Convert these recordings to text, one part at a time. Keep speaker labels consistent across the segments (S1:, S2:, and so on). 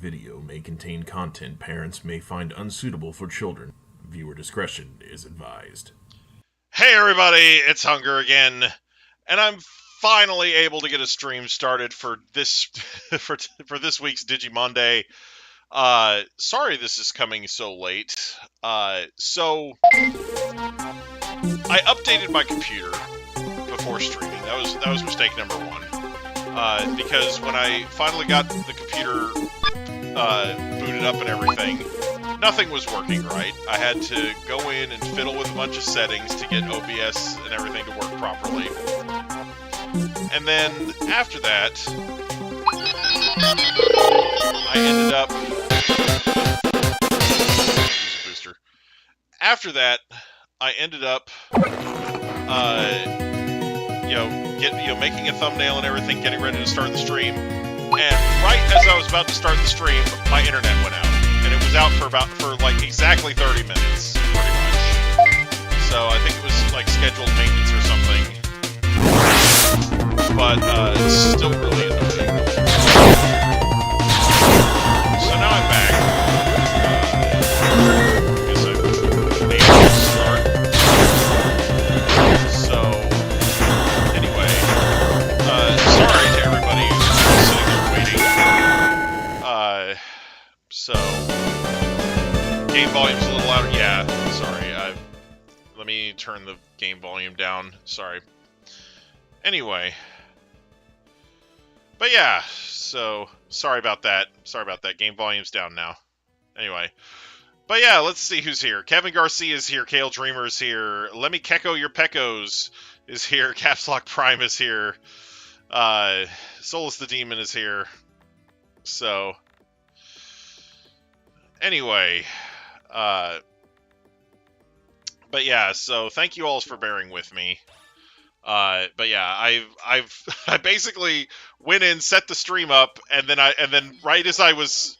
S1: video may contain content parents may find unsuitable for children. Viewer discretion is advised.
S2: Hey everybody, it's Hunger again, and I'm finally able to get a stream started for this for this week's Digi-MOnday. Sorry this is coming so late. So I updated my computer before streaming. That was mistake number one. Because when I finally got the computer booted up and everything, nothing was working right. I had to go in and fiddle with a bunch of settings to get OBS and everything to work properly. And then after that, I ended up use a booster. After that, I ended up making a thumbnail and everything, getting ready to start the stream. And right as I was about to start the stream, my internet went out. And it was out for like exactly 30 minutes, pretty much. So I think it was like scheduled maintenance or something. But it's still really annoying. So now I'm back. Guess I'm able to start. So anyway, sorry to everybody who's sitting there waiting. So game volume's a little louder. Yeah, sorry. Let me turn the game volume down. Sorry. Anyway. But yeah, so sorry about that. Sorry about that. Game volume's down now. Anyway. But yeah, let's see who's here. Kevin Garcia is here. Kale Dreamer is here. Let me Keko Your Pecos is here. Caps Lock Prime is here. Solus the Demon is here. So anyway, but yeah, so thank you all for bearing with me. But yeah, I basically went in, set the stream up, and then right as I was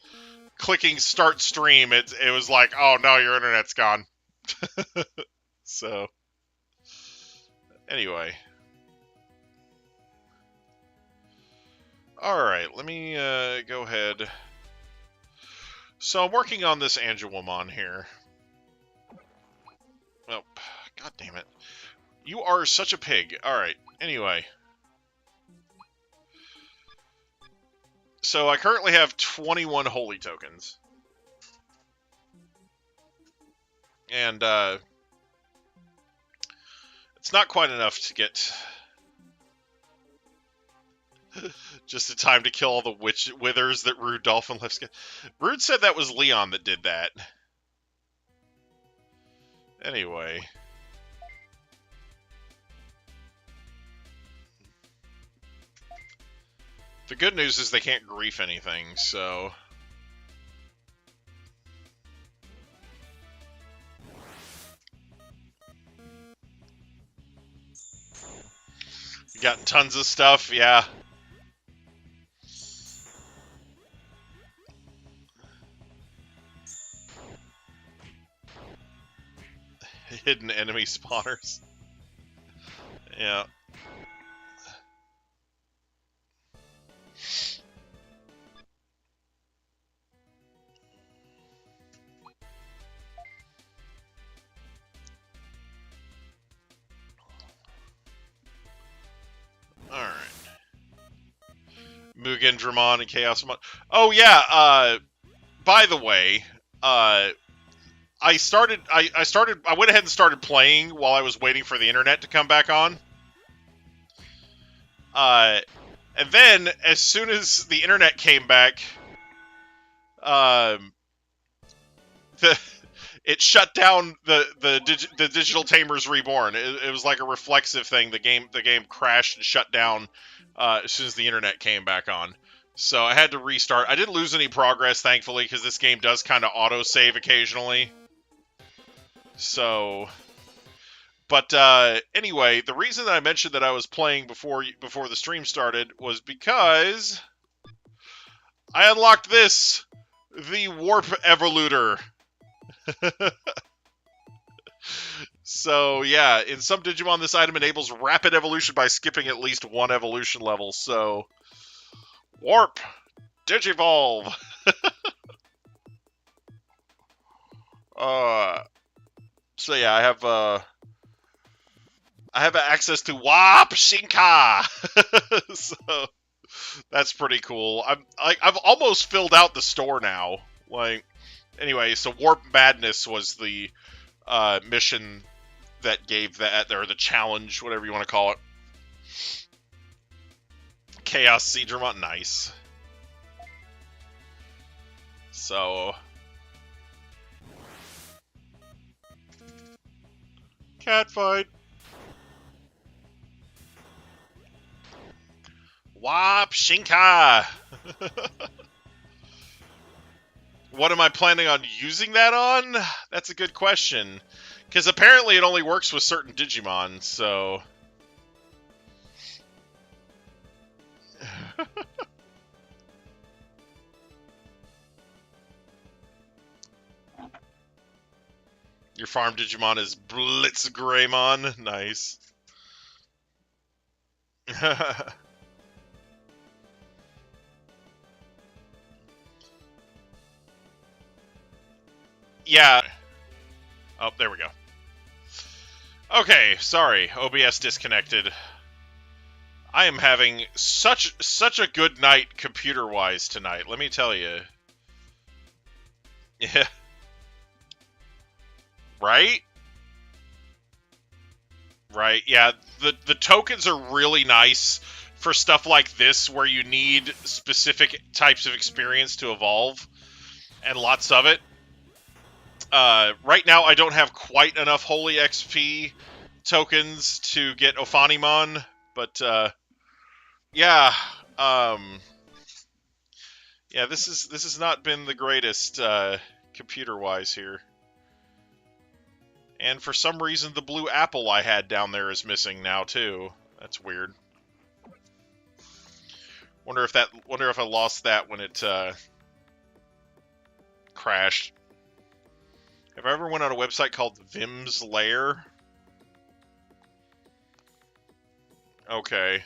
S2: clicking start stream, it was like, oh no, your internet's gone. So anyway. Alright, let me go ahead. So I'm working on this Angelwomon here. Oh, god damn it. You are such a pig. Alright, anyway. So I currently have 21 holy tokens. And, it's not quite enough to get just in time to kill all the withers that Rude Dolphin left. Rude said that was Leon that did that. Anyway. The good news is they can't grief anything, so you got tons of stuff, yeah. Hidden enemy spawners. Yeah. Alright. Mugen, Dramon, and Chaos. Oh yeah, by the way, I went ahead and started playing while I was waiting for the internet to come back on. And then, as soon as the internet came back, it shut down the digital Tamers ReBorn. It was like a reflexive thing. The game crashed and shut down as soon as the internet came back on. So I had to restart. I didn't lose any progress, thankfully, because this game does kind of auto-save occasionally. So, but anyway, the reason that I mentioned that I was playing before the stream started was because I unlocked this, the Warp Evoluter. So yeah, in some Digimon, this item enables rapid evolution by skipping at least one evolution level. So, Warp, Digivolve. So yeah, I have access to Wap Shinka. So that's pretty cool. I've almost filled out the store now. Like, anyway, so Warp Madness was the mission that gave that, or the challenge, whatever you want to call it. Chaos Seedramon, nice. So, catfight. Wap Shinka. What am I planning on using that on? That's a good question. Because apparently it only works with certain Digimon, so... Your farm Digimon is Blitz Greymon. Nice. Yeah. Oh, there we go. Okay, sorry. OBS disconnected. I am having such a good night computer-wise tonight, let me tell you. Yeah. Right? Right, yeah. The tokens are really nice for stuff like this where you need specific types of experience to evolve, and lots of it. Right now, I don't have quite enough Holy XP tokens to get Ophanimon, but, yeah, yeah, this has not been the greatest, computer-wise here. And for some reason, the blue apple I had down there is missing now, too. That's weird. Wonder if I lost that when it, crashed. Have I ever went on a website called Vim's Lair? Okay.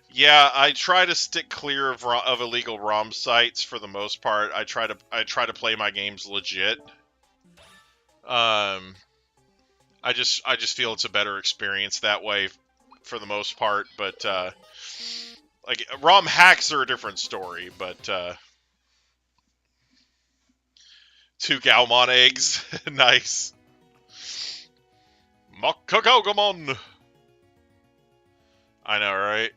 S2: Yeah, I try to stick clear of illegal ROM sites for the most part. I try to play my games legit. I just feel it's a better experience that way for the most part, but like ROM hacks are a different story, but 2 Galmon eggs. Nice. Makagalgamon. I know, right?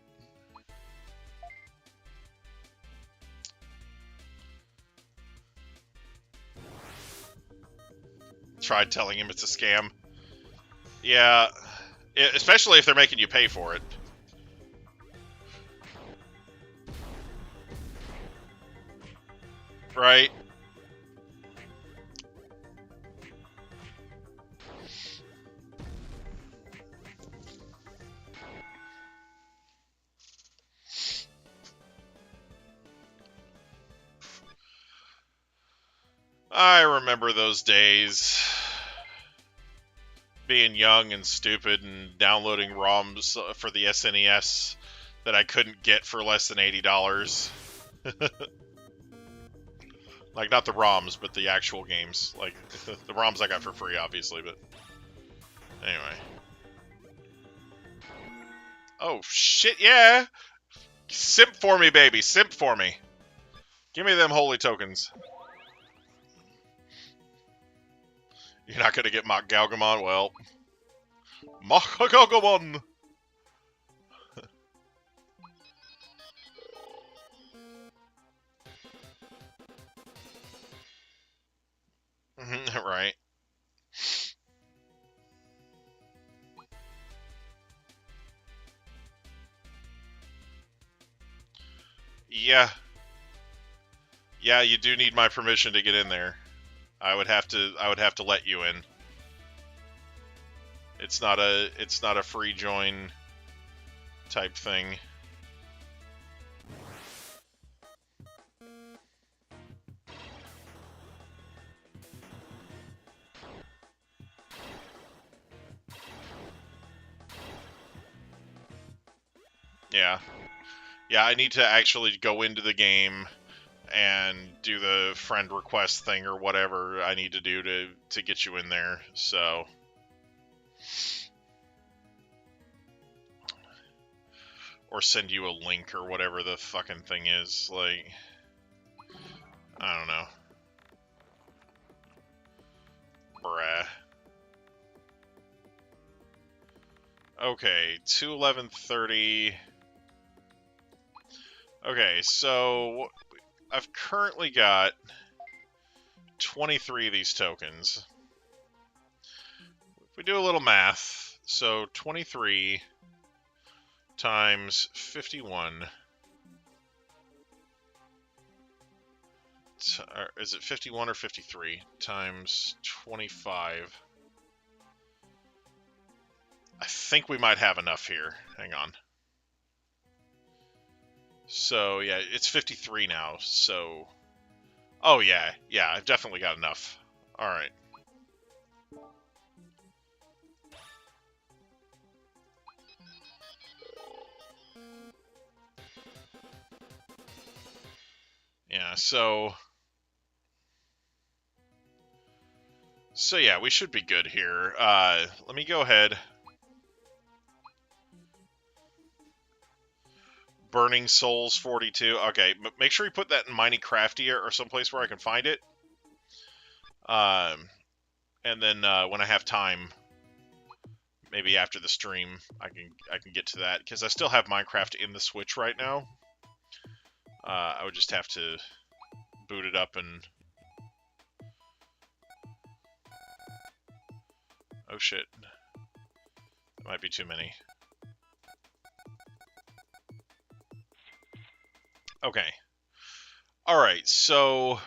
S2: Tried telling him it's a scam. Yeah, especially if they're making you pay for it. Right? I remember those days. Being young and stupid and downloading ROMs for the SNES that I couldn't get for less than $80. Like, not the ROMs, but the actual games. Like, the ROMs I got for free, obviously, but... Anyway. Oh, shit, yeah! Simp for me, baby, simp for me. Give me them holy tokens. You're not gonna get Mach Galgamon? Well... Mach Galgamon! Right. Yeah. Yeah, you do need my permission to get in there. I would have to let you in. It's not a free join type thing. Yeah. Yeah, I need to actually go into the game and do the friend request thing or whatever I need to do to get you in there. So, or send you a link or whatever the fucking thing is. Like, I don't know. Bruh. Okay, 21130. Okay, so I've currently got 23 of these tokens. If we do a little math, so 23 times 51. Is it 51 or 53? Times 25. I think we might have enough here. Hang on. So, yeah, it's 53 now, so... Oh, yeah, I've definitely got enough. Alright. Yeah, so... So, yeah, we should be good here. Let me go ahead... Burning Souls 42. Okay, make sure you put that in Minecraftia or someplace where I can find it. And then when I have time, maybe after the stream, I can get to that because I still have Minecraft in the Switch right now. I would just have to boot it up and. Oh shit, that might be too many. Okay. Alright, so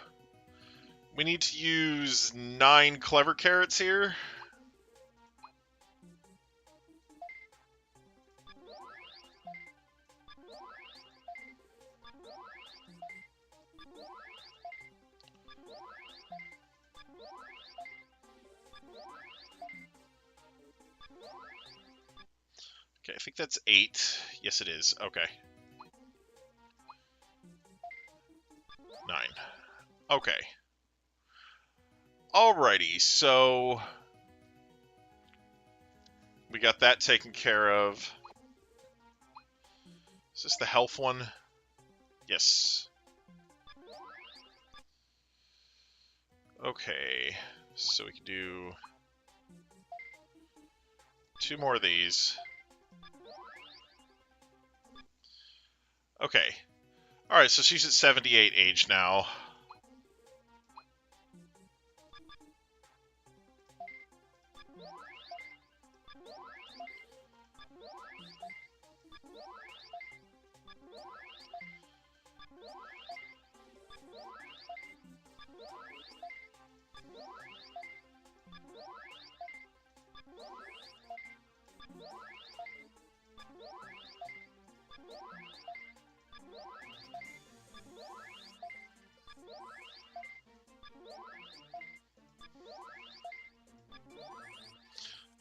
S2: we need to use 9 clever carrots here. Okay, I think that's 8. Yes, it is. Okay. 9. Okay. Alrighty, so we got that taken care of. Is this the health one? Yes. Okay, so we can do 2 more of these. Okay. Alright, so she's at 78 age now.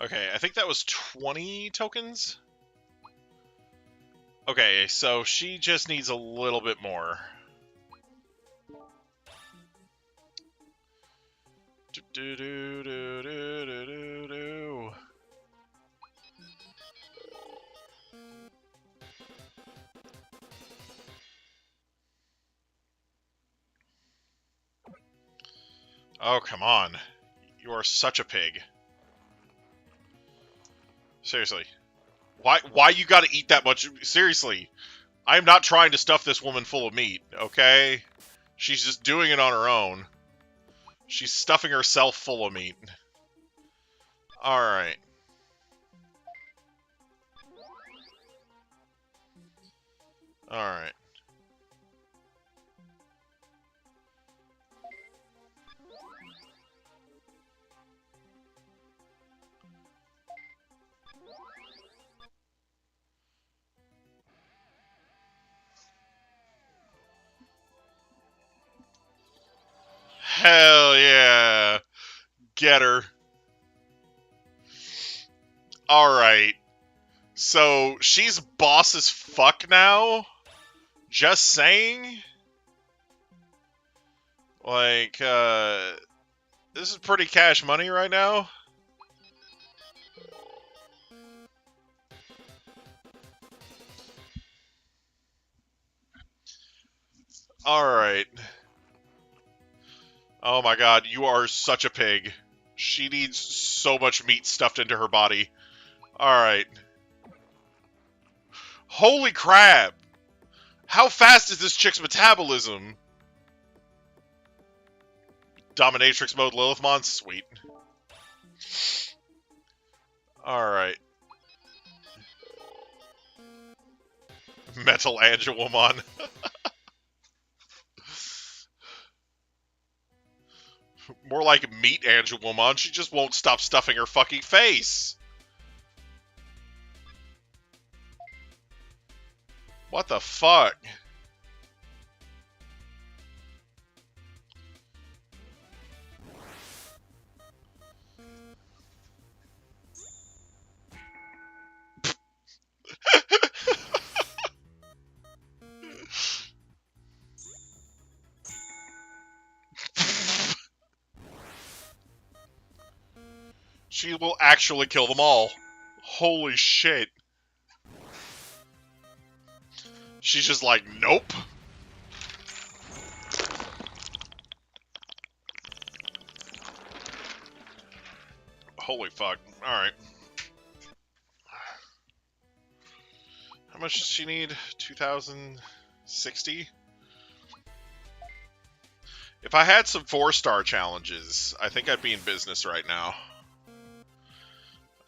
S2: Okay, I think that was 20 tokens. Okay, so she just needs a little bit more. Do do do do do do do. Oh, come on. You are such a pig. Seriously. Why you gotta eat that much? Seriously. I am not trying to stuff this woman full of meat, okay? She's just doing it on her own. She's stuffing herself full of meat. Alright. Alright. Hell yeah. Get her. Alright. So, she's boss as fuck now? Just saying? Like, this is pretty cash money right now. Alright. Oh my god, you are such a pig. She needs so much meat stuffed into her body. Alright. Holy crap! How fast is this chick's metabolism? Dominatrix mode Lilithmon? Sweet. Alright. Metal Angelwomon. More like Meat Angelwomon. She just won't stop stuffing her fucking face. What the fuck? She will actually kill them all. Holy shit. She's just like, nope. Holy fuck. Alright. How much does she need? 2,060? If I had some 4-star challenges, I think I'd be in business right now.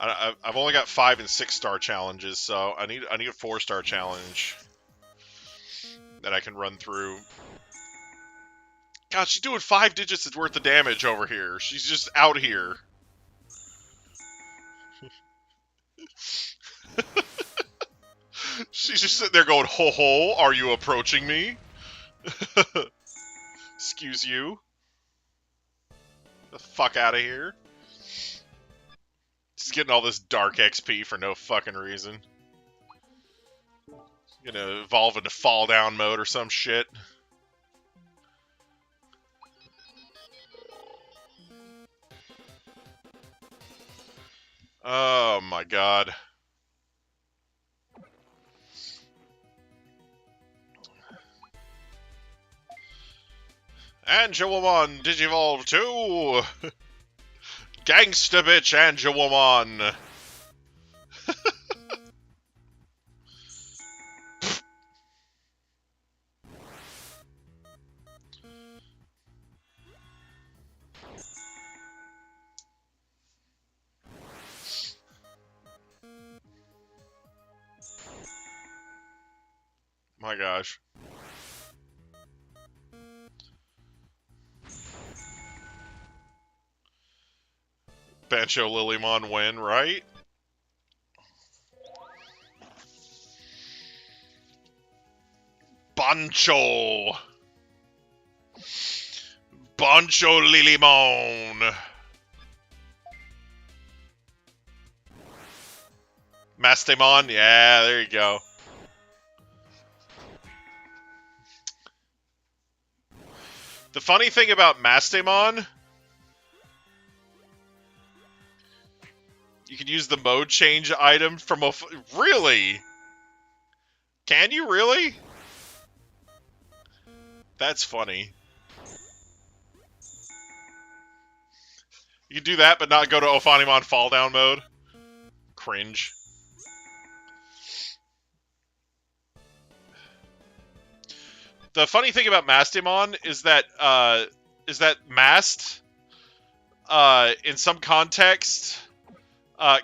S2: I've only got 5 and 6-star challenges, so I need a 4-star challenge that I can run through. God, she's doing 5 digits worth of damage over here. She's just out here. She's just sitting there going, ho ho, are you approaching me? Excuse you. The fuck out of here. She's getting all this dark XP for no fucking reason. Gonna evolve into fall down mode or some shit. Oh my god. Angelwomon Digivolve 2! Gangsta bitch Angelwomon! My gosh. Bancho Lilymon win, right? Bancho! Bancho Lilymon! Mastemon? Yeah, there you go. The funny thing about Mastemon, you can use the mode change item from a... Really? Can you really? That's funny. You can do that, but not go to Ophanimon fall down mode? Cringe. The funny thing about Mastemon is that mast, in some context,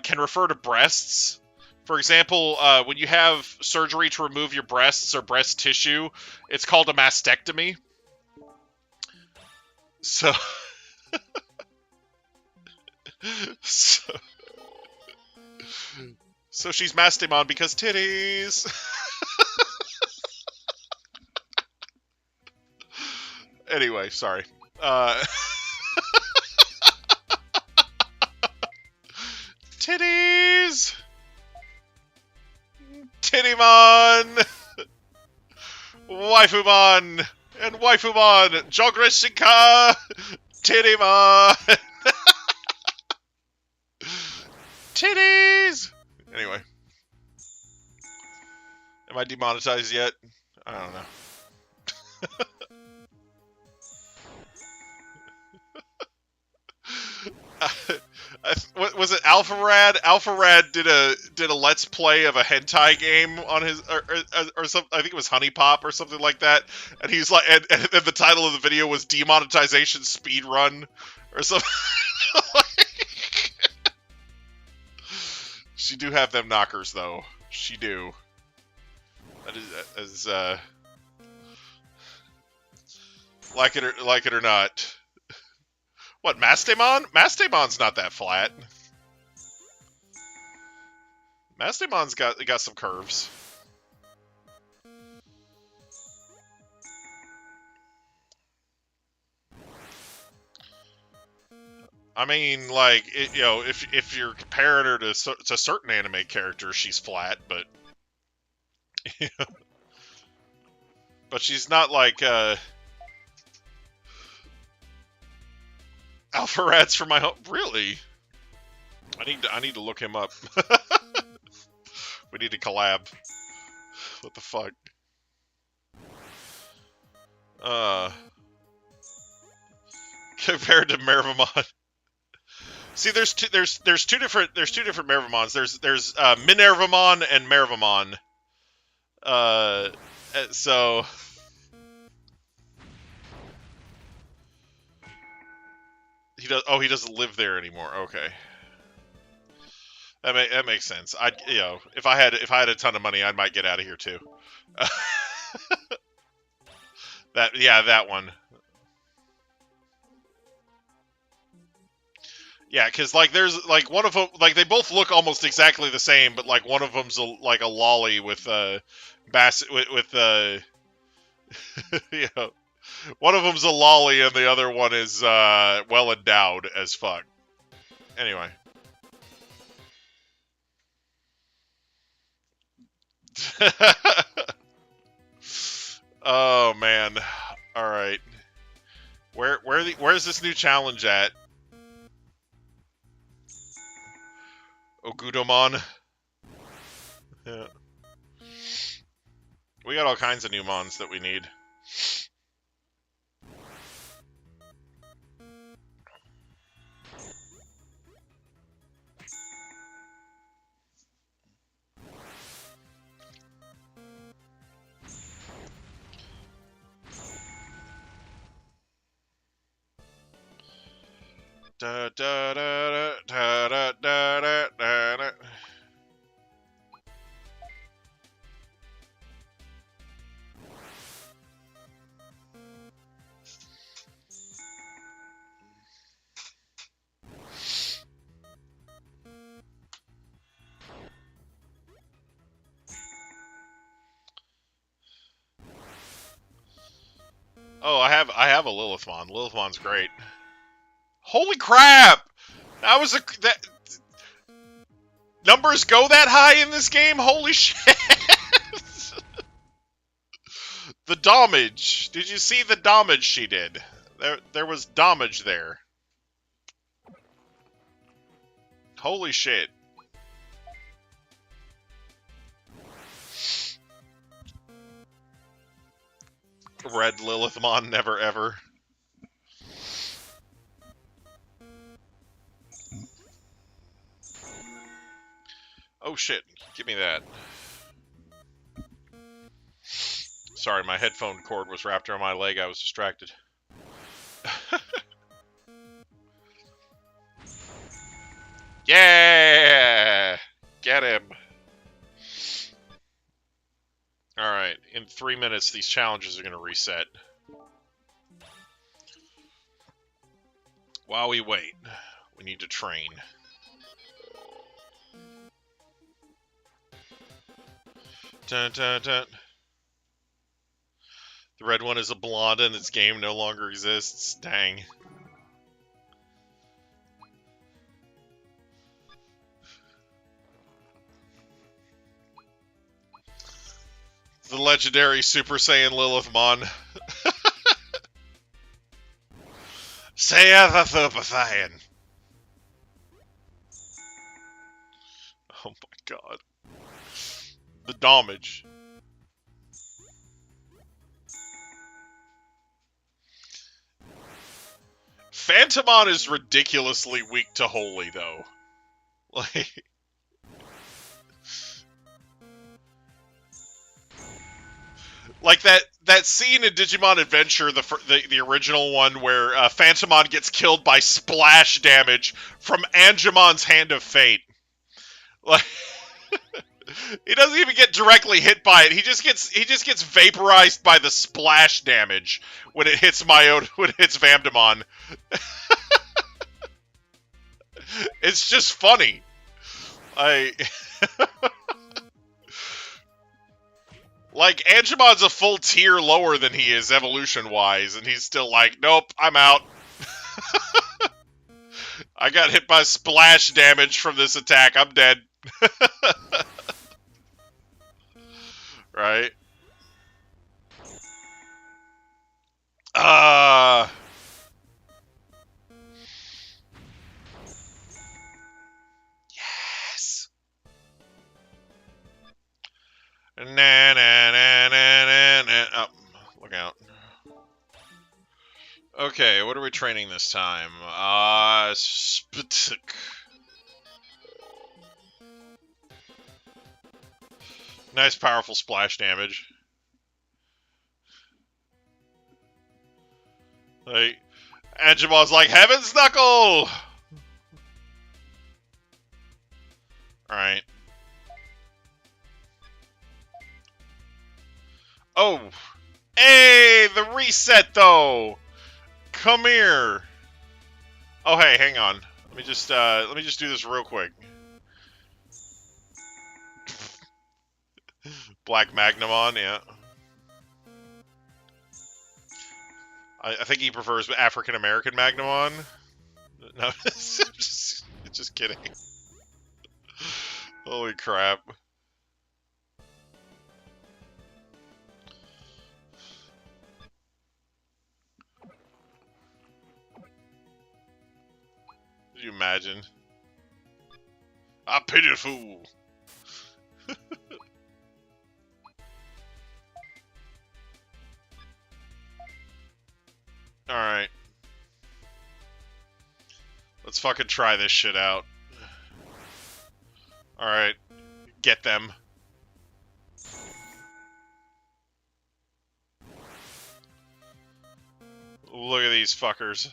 S2: can refer to breasts. For example, when you have surgery to remove your breasts or breast tissue, it's called a mastectomy. So, so she's Mastemon because titties. Anyway, sorry. Titties! Tittymon! Waifumon! And Waifumon, Jogreshinka, Titty-mon. Titties! Anyway. Am I demonetized yet? I don't know. What was it? Alpharad? Alpharad did a let's play of a hentai game on his or something. I think it was Honey Pop or something like that. And he's like, and the title of the video was demonetization speed run or something. She do have them knockers though. She do. That is like it or not. What, Mastemon? Mastemon's not that flat. Mastemon's got some curves. I mean, like, you know, if you're comparing her to certain anime characters, she's flat, but you know, but she's not like Alpharad's for my home. Really? I need to look him up. We need to collab. What the fuck? Compared to Mervamon. See, there's two different Mervamons. There's Minervamon and Mervamon. So he doesn't live there anymore. Okay. That makes sense. You know, if I had a ton of money, I might get out of here too. That one. Yeah, because like there's like one of them, like they both look almost exactly the same, but like one of them's like a lolly with with you know, one of them's a lolly and the other one is well endowed as fuck. Anyway. Oh man. All right. Where's this new challenge at? Ogudomon. Yeah. We got all kinds of new mons that we need. Da da da da da da da da da. Oh, I have a Lilithmon. Lilithmon's great. Holy crap! That numbers go that high in this game? Holy shit! The damage. Did you see the damage she did? There was damage there. Holy shit. Red Lilithmon, never ever. Oh shit, give me that. Sorry, my headphone cord was wrapped around my leg, I was distracted. Yeah! Get him! Alright, in 3 minutes these challenges are going to reset. While we wait, we need to train. Dun, dun, dun. The red one is a blonde and its game no longer exists. Dang. The legendary Super Saiyan Lilithmon. saith the Thupathine. Oh my god. The damage. Phantomon is ridiculously weak to Holy, though. Like that scene in Digimon Adventure, the original one, where Phantomon gets killed by splash damage from Angemon's Hand of Fate. Like, he doesn't even get directly hit by it. He just gets vaporized by the splash damage when it hits when it hits Vamdemon. It's just funny. Like, Angemon's a full tier lower than he is evolution-wise, and he's still like, nope, I'm out. I got hit by splash damage from this attack. I'm dead. Right? Yes. Na na na na na na. Oh, look out. Okay, what are we training this time? Nice powerful splash damage. Like, Angemon's like, Heaven's Knuckle! Alright. Oh! Hey! The reset, though! Come here! Oh, hey, hang on. Let me just do this real quick. Black Magnamon, yeah. I think he prefers African American Magnamon. No, just kidding. Holy crap. Could you imagine? I pity the fool. Alright. Let's fucking try this shit out. Alright. Get them. Look at these fuckers.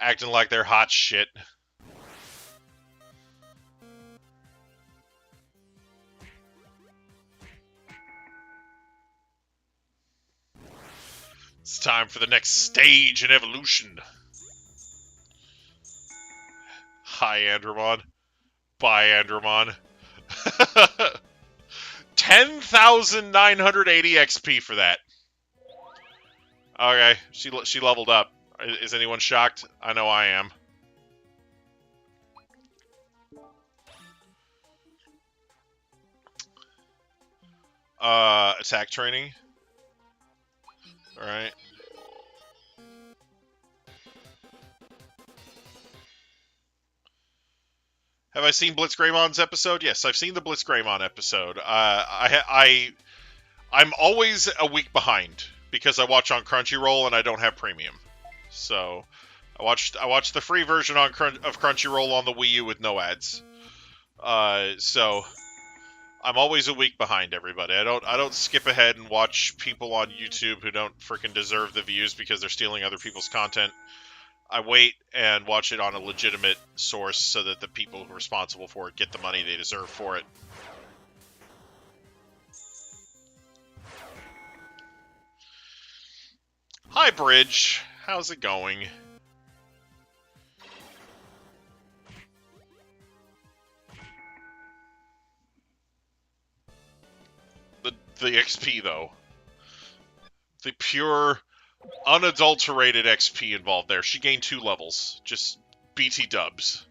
S2: Acting like they're hot shit. It's time for the next stage in evolution. Hi, Andromon. Bye, Andromon. 10,980 XP for that. Okay, she leveled up. Is anyone shocked? I know I am. Attack training. Alright. Have I seen Blitz Greymon's episode? Yes, I've seen the Blitz Greymon episode. I'm always a week behind because I watch on Crunchyroll and I don't have premium. So I watched the free version of Crunchyroll on the Wii U with no ads. So I'm always a week behind everybody. I don't skip ahead and watch people on YouTube who don't freaking deserve the views because they're stealing other people's content. I wait and watch it on a legitimate source so that the people who are responsible for it get the money they deserve for it. Hi, Bridge. How's it going? The XP, though. The pure, unadulterated XP involved there. She gained 2 levels. Just BT dubs.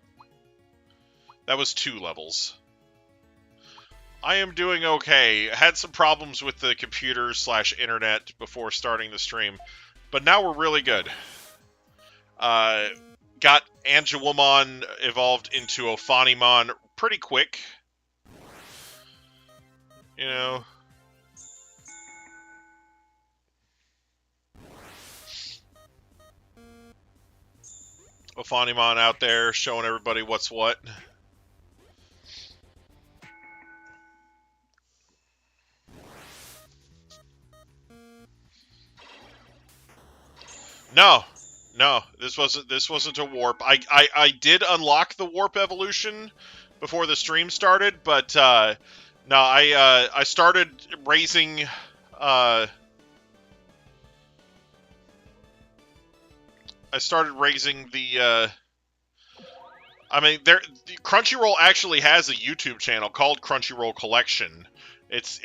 S2: That was 2 levels. I am doing okay. Had some problems with the computer / internet before starting the stream. But now we're really good. Got Angelomon evolved into Ophanimon pretty quick. You know. Ophanimon out there showing everybody what's what. No, this wasn't a warp. I did unlock the warp evolution before the stream started, but no, I started raising the I mean, Crunchyroll actually has a YouTube channel called Crunchyroll Collection. It's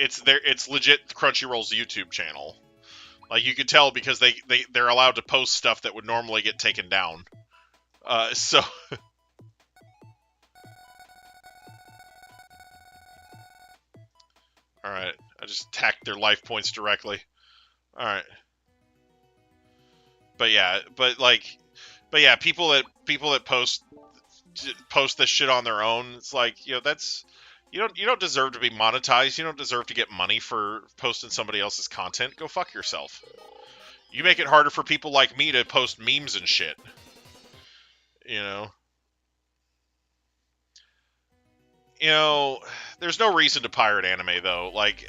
S2: legit Crunchyroll's YouTube channel. Like, you could tell because they're allowed to post stuff that would normally get taken down. So all right, I just attacked their life points directly. All right. But yeah, people that post this shit on their own, it's like, that's you don't deserve to be monetized. You don't deserve to get money for posting somebody else's content. Go fuck yourself. You make it harder for people like me to post memes and shit. There's no reason to pirate anime though. Like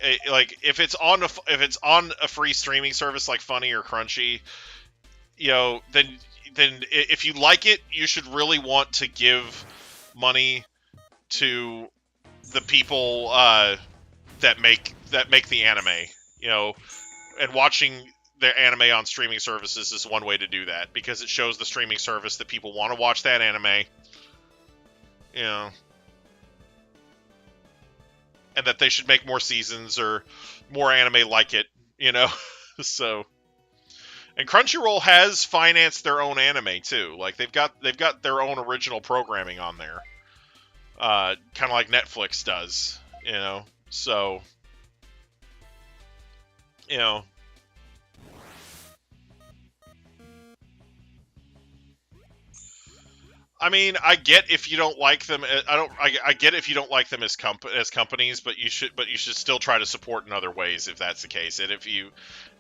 S2: if it's on a free streaming service like Funny or Crunchy, then if you like it, you should really want to give money to the people that make the anime, and watching their anime on streaming services is one way to do that, because it shows the streaming service that people want to watch that anime, and that they should make more seasons or more anime like it, so. And Crunchyroll has financed their own anime too. Like, they've got their own original programming on there, kind of like Netflix does, So, I mean, I get if you don't like them. I get if you don't like them as companies, but you should still try to support in other ways if that's the case. And if you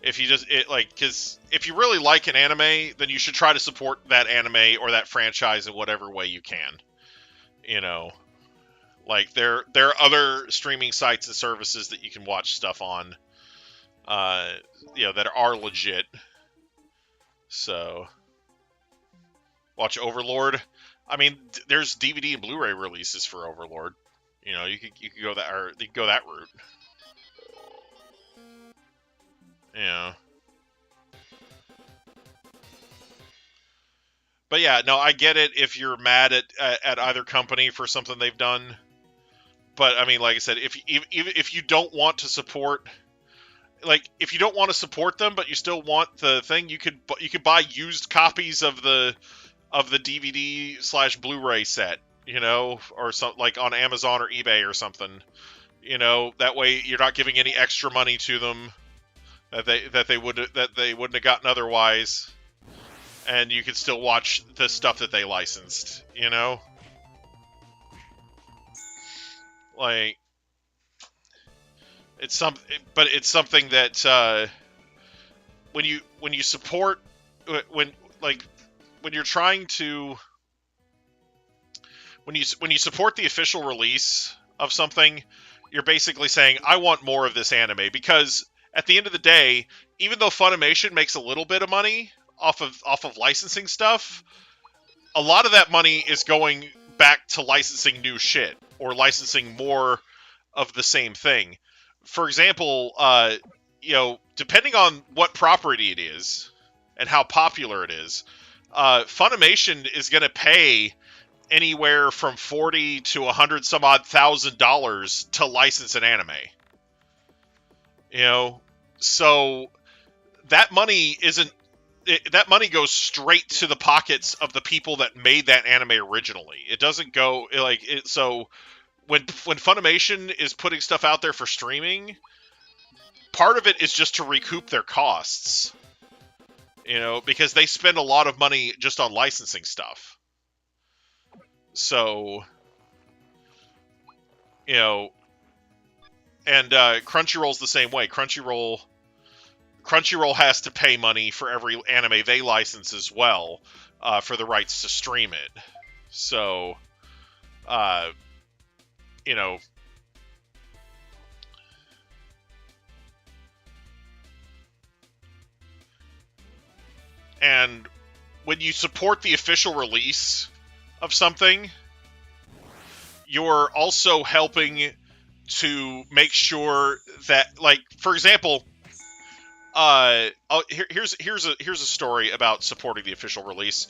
S2: just because if you really like an anime, then you should try to support that anime or that franchise in whatever way you can. Like, there are other streaming sites and services that you can watch stuff on, that are legit. So, watch Overlord. I mean, there's DVD and Blu-ray releases for Overlord. You could go that route. But yeah, no, I get it if you're mad at either company for something they've done. But I mean, like I said, if you don't want to support, if you don't want to support them, but you still want the thing, you could buy used copies of the DVD/Blu-ray set, or something, like on Amazon or eBay or something. That way you're not giving any extra money to them that they wouldn't have gotten otherwise, and you can still watch the stuff that they licensed. Like, it's something that when you support when you support the official release of something, you're basically saying, I want more of this anime, because at the end of the day, even though Funimation makes a little bit of money off of licensing stuff, a lot of that money is going back to licensing new shit or licensing more of the same thing. For example, depending on what property it is and how popular it is, Funimation is going to pay anywhere from $40 to $100 some odd $1,000 to license an anime. So that money that money goes straight to the pockets of the people that made that anime originally. It doesn't go so when Funimation is putting stuff out there for streaming, part of it is just to recoup their costs. You know, because they spend a lot of money just on licensing stuff. So, you know, and Crunchyroll's the same way. Crunchyroll has to pay money for every anime they license as well, for the rights to stream it. So, you know, and when you support the official release of something, you're also helping to make sure that, like, for example, here's a story about supporting the official release.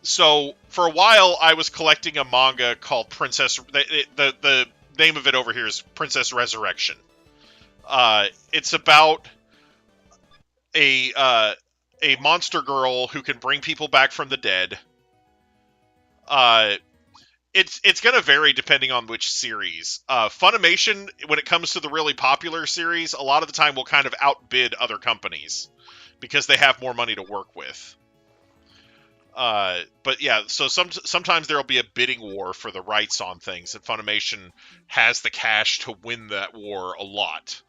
S2: So for a while, I was collecting a manga called Princess. The name of it over here is Princess Resurrection. It's about a monster girl who can bring people back from the dead. It's going to vary depending on which series. Funimation, when it comes to the really popular series, a lot of the time will kind of outbid other companies because they have more money to work with. But yeah, so sometimes there'll be a bidding war for the rights on things, and Funimation has the cash to win that war a lot.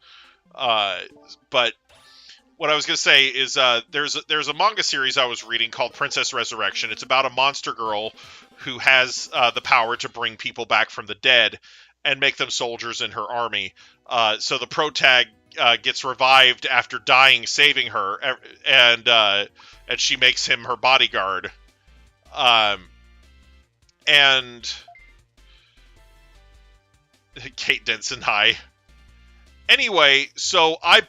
S2: But what I was going to say is there's a manga series I was reading called Princess Resurrection. It's about a monster girl who has the power to bring people back from the dead and make them soldiers in her army. So the protag gets revived after dying, saving her, and she makes him her bodyguard. And Kate Denson, hi. Anyway, I've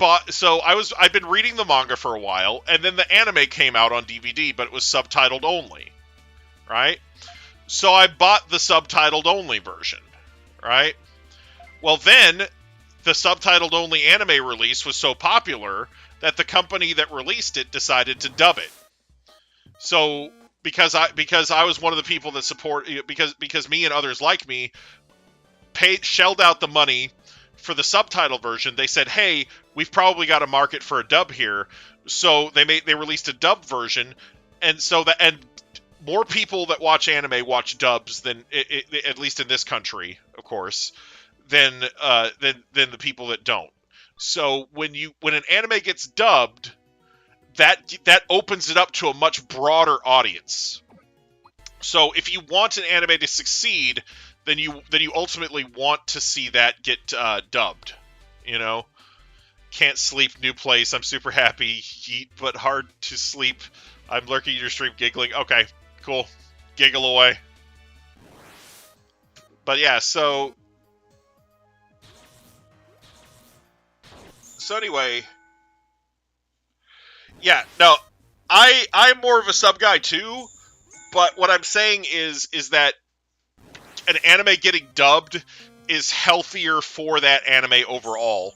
S2: been reading the manga for a while, and then the anime came out on DVD, but it was subtitled only, right? So I bought the subtitled only version, right? Well, then the subtitled only anime release was so popular that the company that released it decided to dub it. So because I was one of the people that support, because me and others like me shelled out the money for the subtitle version, they said, "Hey, we've probably got a market for a dub here." So they released a dub version, and more people that watch anime watch dubs than at least in this country, of course, than the people that don't. So when an anime gets dubbed, that opens it up to a much broader audience. So if you want an anime to succeed, then you ultimately want to see that get dubbed. You know, can't sleep, new place. I'm super happy, yeet, but hard to sleep. I'm lurking your stream, giggling. Okay, cool, giggle away. But yeah, so anyway, yeah, no, I'm more of a sub guy too. But what I'm saying is that an anime getting dubbed is healthier for that anime overall.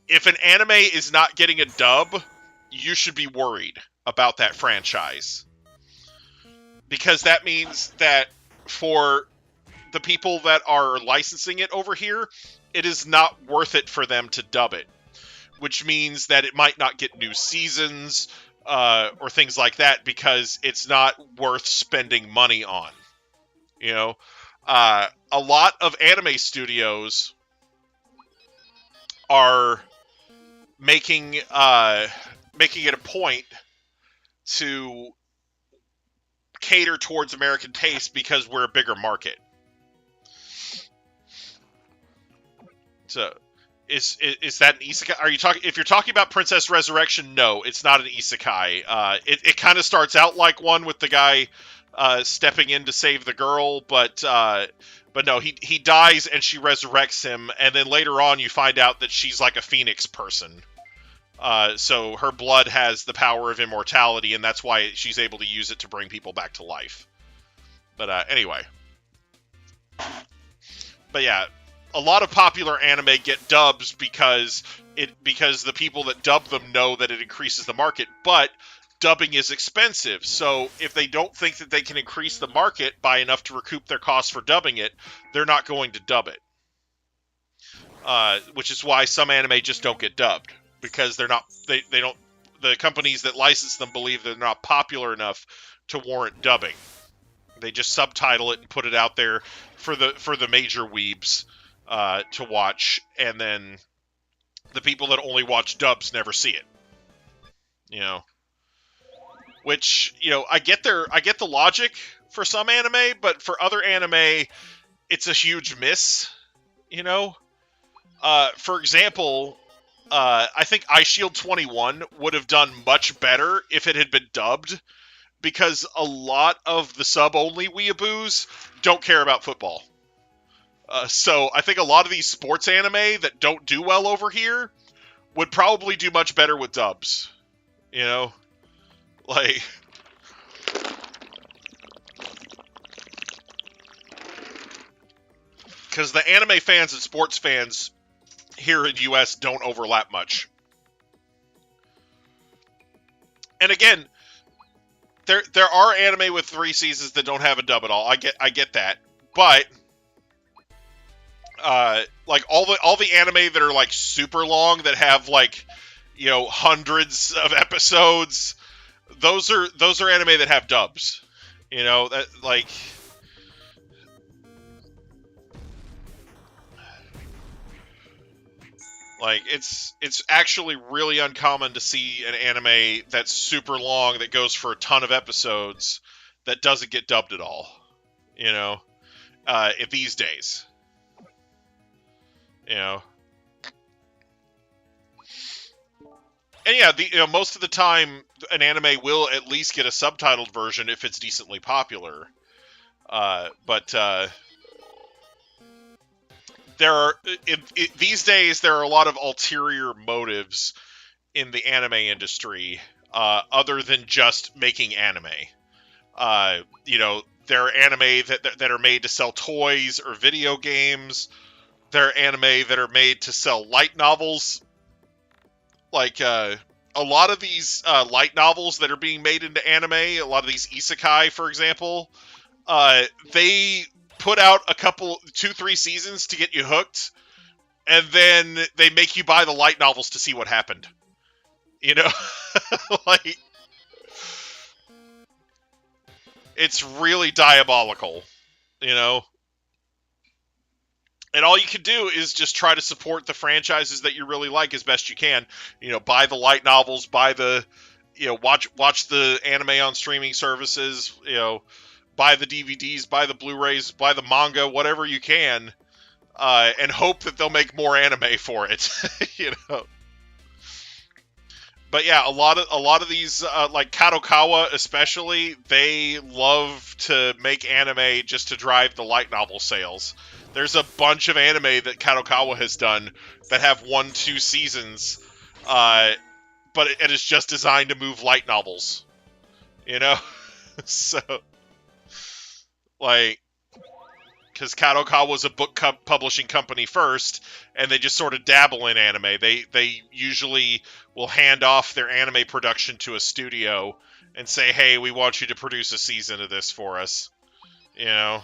S2: If an anime is not getting a dub, you should be worried about that franchise. Because that means that for the people that are licensing it over here, it is not worth it for them to dub it. Which means that it might not get new seasons, or things like that, because it's not worth spending money on. You know? A lot of anime studios are making it a point to cater towards American taste because we're a bigger market. So, is that an isekai? Are you talking? If you're talking about Princess Resurrection, no, it's not an isekai. It kind of starts out like one with the guy stepping in to save the girl, but no, he dies and she resurrects him, and then later on you find out that she's like a phoenix person. So her blood has the power of immortality, and that's why she's able to use it to bring people back to life. But anyway. But yeah, a lot of popular anime get dubs because the people that dub them know that it increases the market, but dubbing is expensive, so if they don't think that they can increase the market by enough to recoup their costs for dubbing it, they're not going to dub it. Which is why some anime just don't get dubbed, because they're not the companies that license them believe they're not popular enough to warrant dubbing. They just subtitle it and put it out there for the major weebs to watch, and then the people that only watch dubs never see it. You know, which, you know, I get the logic for some anime, but for other anime, it's a huge miss. You know, for example, I think iShield 21 would have done much better if it had been dubbed, because a lot of the sub-only weeaboos don't care about football. So I think a lot of these sports anime that don't do well over here would probably do much better with dubs. You know? Like... Because the anime fans and sports fans here in the US don't overlap much. And again, there are anime with 3 seasons that don't have a dub at all. I get that. But like all the anime that are like super long, that have like, you know, hundreds of episodes, those are anime that have dubs. You know, that like... Like, it's actually really uncommon to see an anime that's super long, that goes for a ton of episodes, that doesn't get dubbed at all. You know? These days. You know? And yeah, most of the time, an anime will at least get a subtitled version if it's decently popular. But there are these days there are a lot of ulterior motives in the anime industry, other than just making anime. You know, there are anime that are made to sell toys or video games. There are anime that are made to sell light novels. Like a lot of these light novels that are being made into anime, a lot of these isekai, for example, they put out a couple, 2-3 seasons to get you hooked, and then they make you buy the light novels to see what happened. You know? Like, it's really diabolical, you know? And all you can do is just try to support the franchises that you really like as best you can. You know, buy the light novels, buy the, you know, watch the anime on streaming services, you know, buy the DVDs, buy the Blu-rays, buy the manga, whatever you can, and hope that they'll make more anime for it. You know. But yeah, a lot of these, like Kadokawa especially, they love to make anime just to drive the light novel sales. There's a bunch of anime that Kadokawa has done that have 1-2 seasons, but it is just designed to move light novels. You know? So... Like, because Kadokawa was a book publishing company first, and they just sort of dabble in anime. They usually will hand off their anime production to a studio and say, hey, we want you to produce a season of this for us. You know?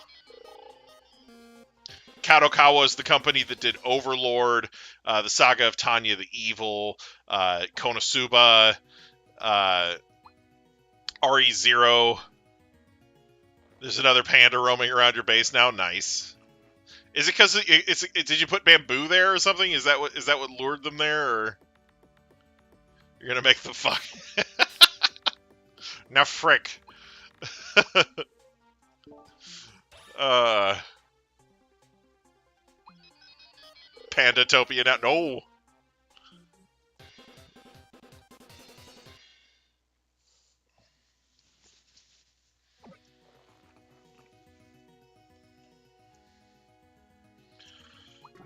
S2: Kadokawa is the company that did Overlord, the Saga of Tanya the Evil, Konosuba, RE0... There's another panda roaming around your base now. Nice. Is it because did you put bamboo there or something? Is that what lured them there, or you're gonna make them fuck? Now frick. Pandatopia now. No.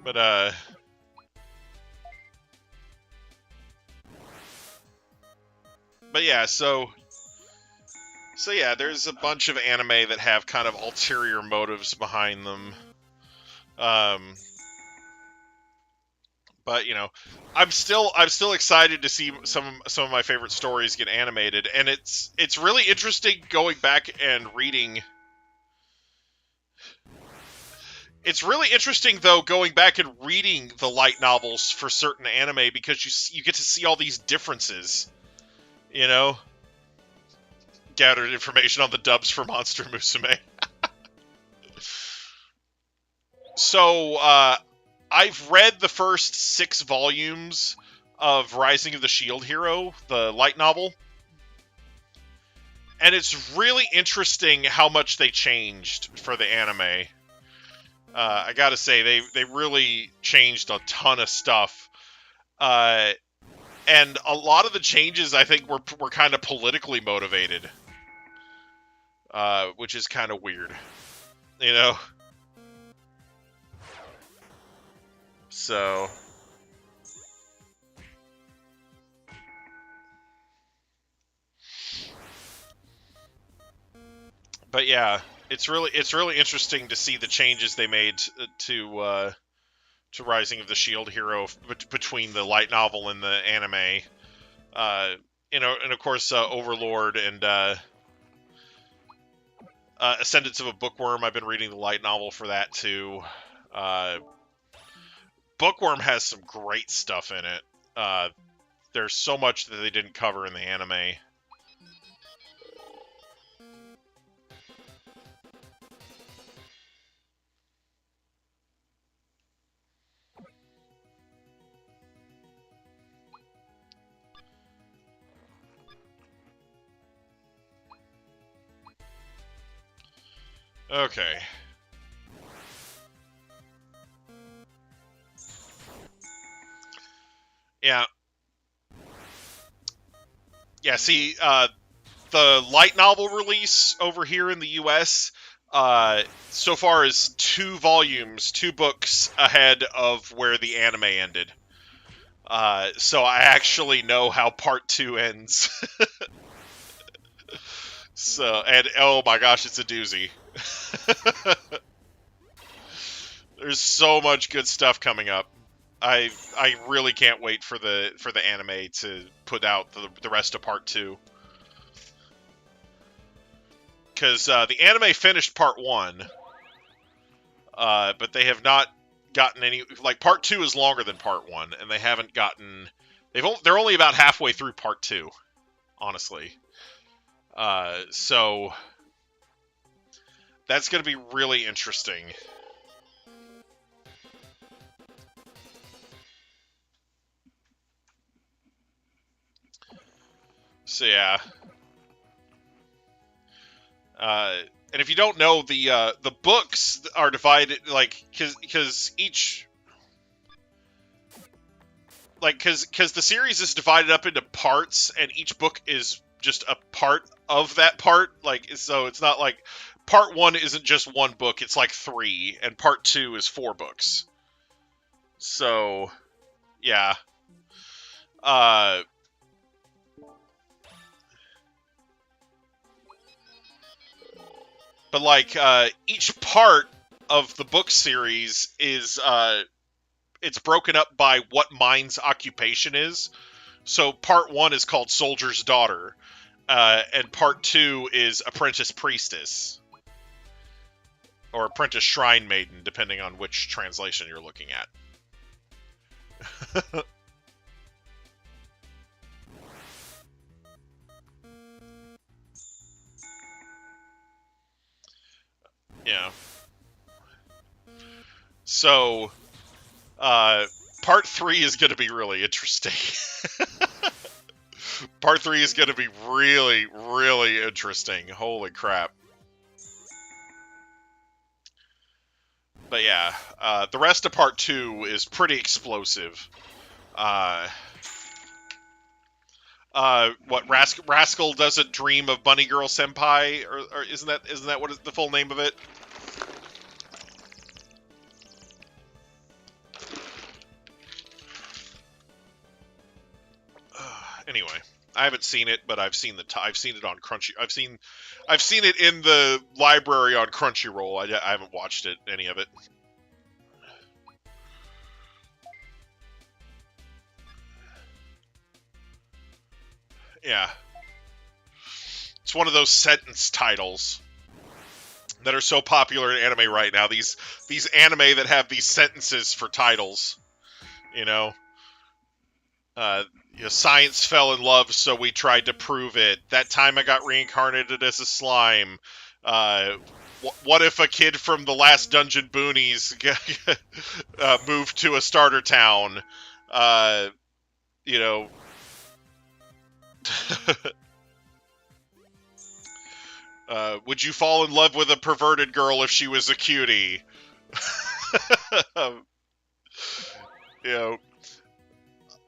S2: But yeah, so yeah, there's a bunch of anime that have kind of ulterior motives behind them. But you know, I'm still excited to see some of my favorite stories get animated, and it's really interesting going back and reading. It's really interesting, though, going back and reading the light novels for certain anime, because you get to see all these differences. You know? Gathered information on the dubs for Monster Musume. So, I've read the first 6 volumes of Rising of the Shield Hero, the light novel. And it's really interesting how much they changed for the anime. I gotta say, they really changed a ton of stuff. And a lot of the changes, I think, were kind of politically motivated. Which is kind of weird. You know? So... But yeah, it's really interesting to see the changes they made to Rising of the Shield Hero between the light novel and the anime. You know, and of course Overlord and Ascendance of a Bookworm. I've been reading the light novel for that too. Bookworm has some great stuff in it. There's so much that they didn't cover in the anime. Okay. Yeah. Yeah, see, the light novel release over here in the US, so far is 2 volumes, 2 books ahead of where the anime ended. So I actually know how part 2 ends. So, and oh my gosh, it's a doozy. There's so much good stuff coming up. I really can't wait for the anime to put out the rest of part 2. Because the anime finished part 1, but they have not gotten any. Like, part 2 is longer than part 1, and they haven't gotten. They're only about halfway through part 2, honestly. So that's going to be really interesting. So yeah. And if you don't know, the books are divided, like, because each, like, because the series is divided up into parts, and each book is just a part of that part. Like, so it's not like part 1 isn't just 1 book; it's like 3, and part 2 is 4 books. So, yeah. But like each part of the book series is it's broken up by what Mind's occupation is. So part 1 is called Soldier's Daughter, and part 2 is Apprentice Priestess, or Apprentice Shrine Maiden, depending on which translation you're looking at. Yeah. So, part 3 is going to be really interesting. Part 3 is going to be really, really interesting. Holy crap. But yeah, the rest of part 2 is pretty explosive. What, Rascal doesn't dream of Bunny Girl Senpai, or isn't that what is the full name of it? Anyway, I haven't seen it, but I've seen I've seen it on Crunchy. I've seen it in the library on Crunchyroll. I haven't watched any of it. Yeah. It's one of those sentence titles that are so popular in anime right now. These anime that have these sentences for titles, you know. Science fell in love, so we tried to prove it. That time I got reincarnated as a slime. What if a kid from the last Dungeon Boonies moved to a starter town? You know... would you fall in love with a perverted girl if she was a cutie? You know,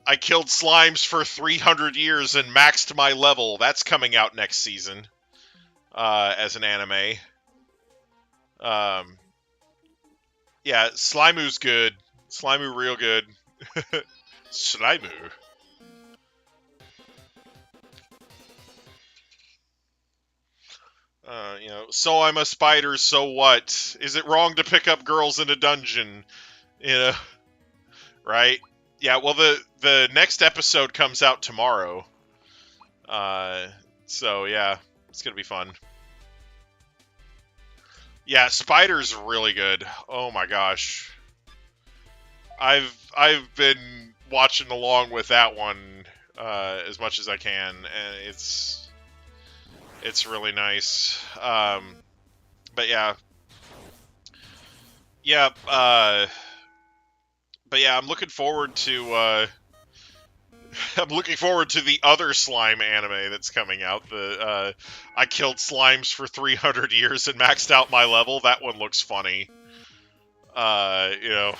S2: I killed slimes for 300 years and maxed my level. That's coming out next season as an anime. Yeah, Slimu's good. Slimu real good. Slimu. So I'm a spider, so what? Is it wrong to pick up girls in a dungeon? Right? Yeah, well, the next episode comes out tomorrow. So yeah, it's gonna be fun. Yeah, Spider's really good. Oh my gosh. I've been watching along with that one as much as I can, and it's really nice. But yeah. Yeah, but yeah, I'm looking forward to the other slime anime that's coming out. I killed slimes for 300 years and maxed out my level. That one looks funny. The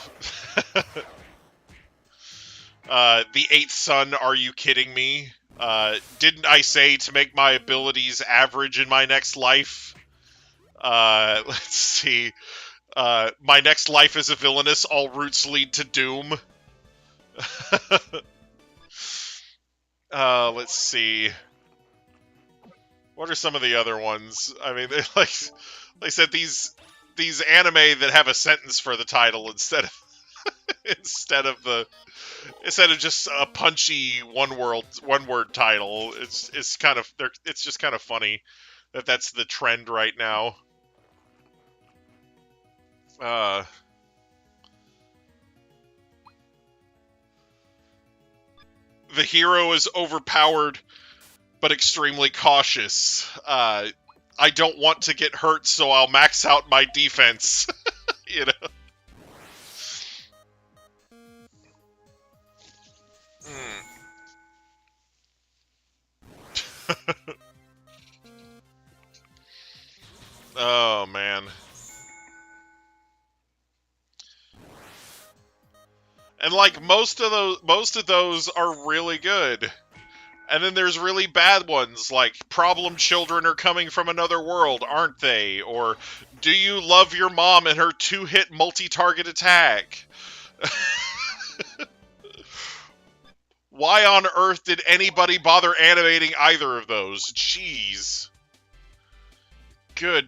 S2: Eighth Son, are you kidding me? Didn't I say to make my abilities average in my next life? Let's see. My next life is a villainous, all routes lead to doom. Let's see. What are some of the other ones? I mean, like I said, these anime that have a sentence for the title instead of just a punchy one word title. It's just kind of funny that that's the trend right now. The hero is overpowered, but extremely cautious. I don't want to get hurt, so I'll max out my defense. Oh, man. And like most of those are really good. And then there's really bad ones, like Problem Children Are Coming from Another World, aren't they? Or Do You Love Your Mom and Her 2-Hit Multi-Target Attack? Why on earth did anybody bother animating either of those? Jeez. Good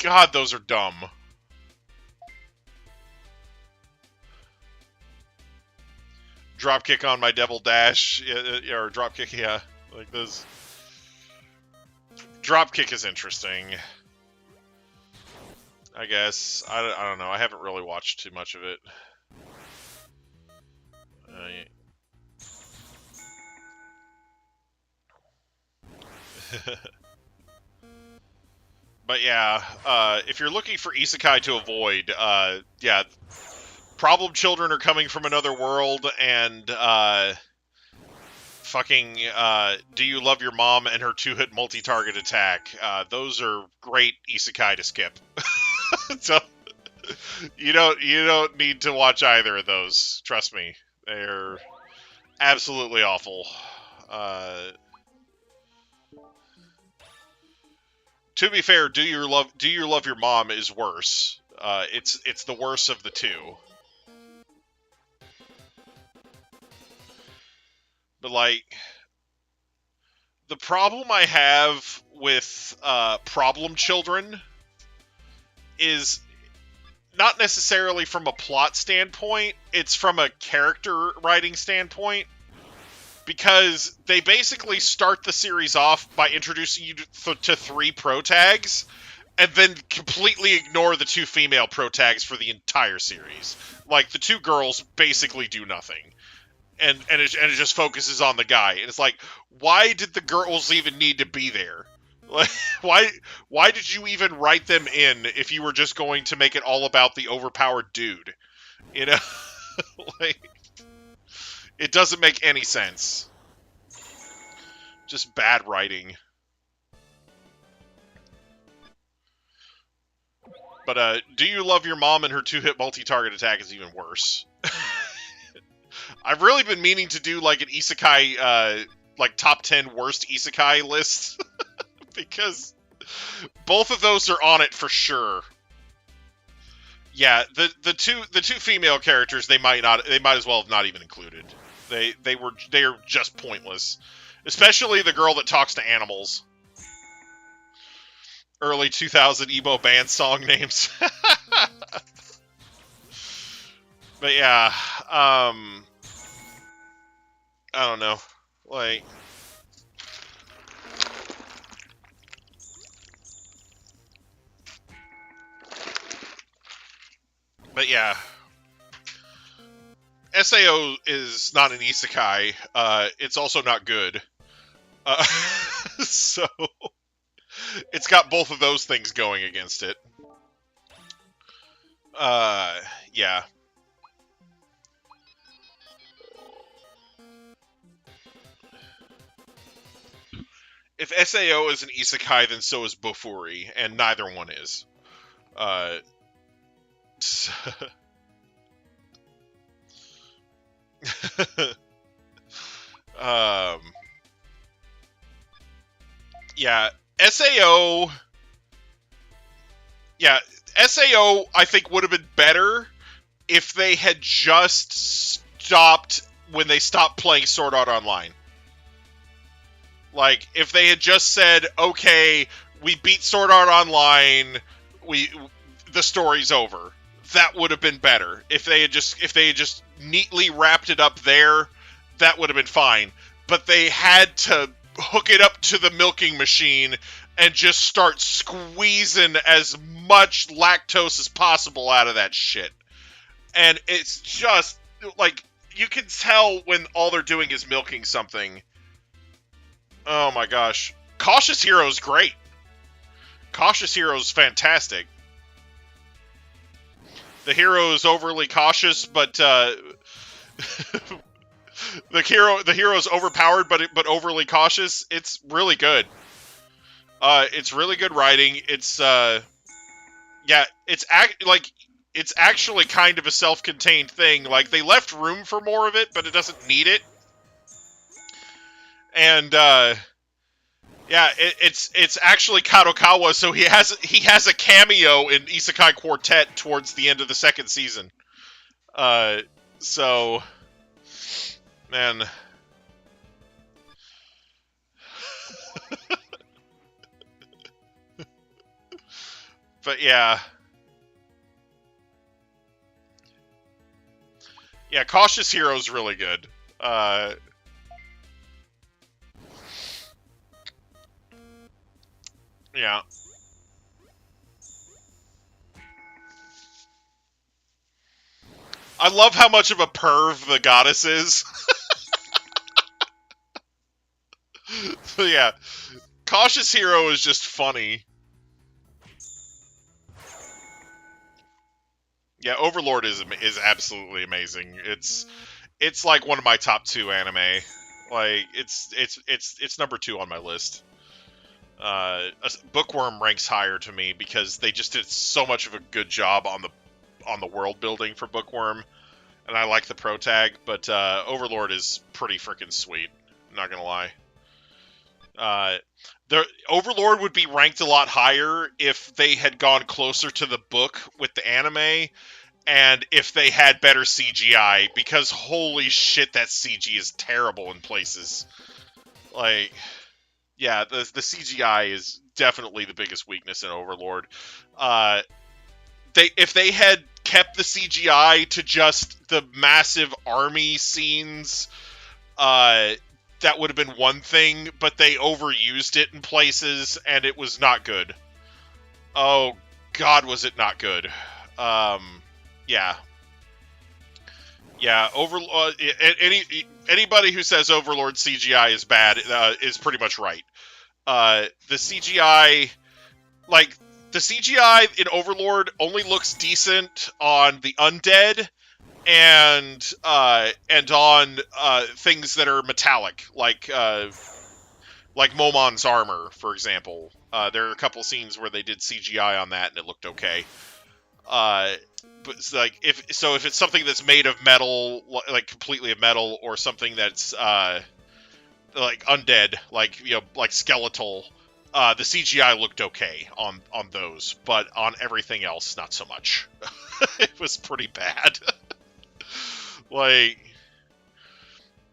S2: God, those are dumb. Dropkick on my Devil Dash, or Dropkick, yeah, like this. Dropkick is interesting, I guess. I don't know. I haven't really watched too much of it. But yeah, if you're looking for isekai to avoid, yeah. Problem Children Are Coming from Another World, and Do You Love Your Mom and Her 2-Hit Multi-Target Attack. Those are great isekai to skip. So you don't need to watch either of those. Trust me, they're absolutely awful. To be fair, Do You Love Your Mom is worse. It's the worst of the two. But, like, the problem I have with Problem Children is not necessarily from a plot standpoint, it's from a character writing standpoint. Because they basically start the series off by introducing you to 3 pro-tags, and then completely ignore the 2 female pro-tags for the entire series. Like, the 2 girls basically do nothing. it just focuses on the guy. And it's like, why did the girls even need to be there? Like, why did you even write them in if you were just going to make it all about the overpowered dude? You know, like, it doesn't make any sense. Just bad writing. But do you love your mom, and her 2-hit multi-target attack is even worse. I've really been meaning to do like an isekai, like top 10 worst isekai list, because both of those are on it for sure. Yeah, the two female characters they might as well have not even included. They are just pointless, especially the girl that talks to animals. Early 2000 emo band song names. But yeah, I don't know, like, but yeah, SAO is not an isekai. It's also not good. So it's got both of those things going against it. Yeah. If SAO is an isekai, then so is Bofuri, and neither one is. Yeah, SAO... Yeah, SAO, I think, would have been better if they had just stopped when they stopped playing Sword Art Online. Like, if they had just said, okay, we beat Sword Art Online, the story's over. That would have been better. If they had just neatly wrapped it up there, that would have been fine. But they had to hook it up to the milking machine and just start squeezing as much lactose as possible out of that shit. And it's just, like, you can tell when all they're doing is milking something. Oh my gosh. Cautious Hero's great. Cautious Hero's fantastic. The hero is overly cautious, but the hero's overpowered, but overly cautious. It's really good. It's really good writing. It's yeah, it's actually kind of a self-contained thing. Like, they left room for more of it, but it doesn't need it. And yeah, it's actually Kadokawa, so he has a cameo in Isekai Quartet towards the end of the second season. So, man. But yeah. Yeah, Cautious Hero's really good. Yeah. I love how much of a perv the goddess is. So yeah, Cautious Hero is just funny. Yeah, Overlord is absolutely amazing. It's like one of my top 2 anime. Like, it's number 2 on my list. Bookworm ranks higher to me because they just did so much of a good job on the world building for Bookworm, and I like the protag, but Overlord is pretty freaking sweet. I'm not gonna lie. The Overlord would be ranked a lot higher if they had gone closer to the book with the anime, and if they had better CGI, because holy shit, that CG is terrible in places. Like, yeah, the CGI is definitely the biggest weakness in Overlord. If they had kept the CGI to just the massive army scenes, that would have been one thing, but they overused it in places, and it was not good. Oh, God, was it not good. Yeah. Yeah, anybody who says Overlord CGI is bad is pretty much right. The CGI, like, the CGI in Overlord only looks decent on the undead and on things that are metallic, like Momon's armor, for example. There are a couple scenes where they did CGI on that and it looked okay. But it's like if it's something that's made of metal, like completely of metal, or something that's like undead, like like skeletal, the CGI looked okay on those, but on everything else, not so much. It was pretty bad. Like,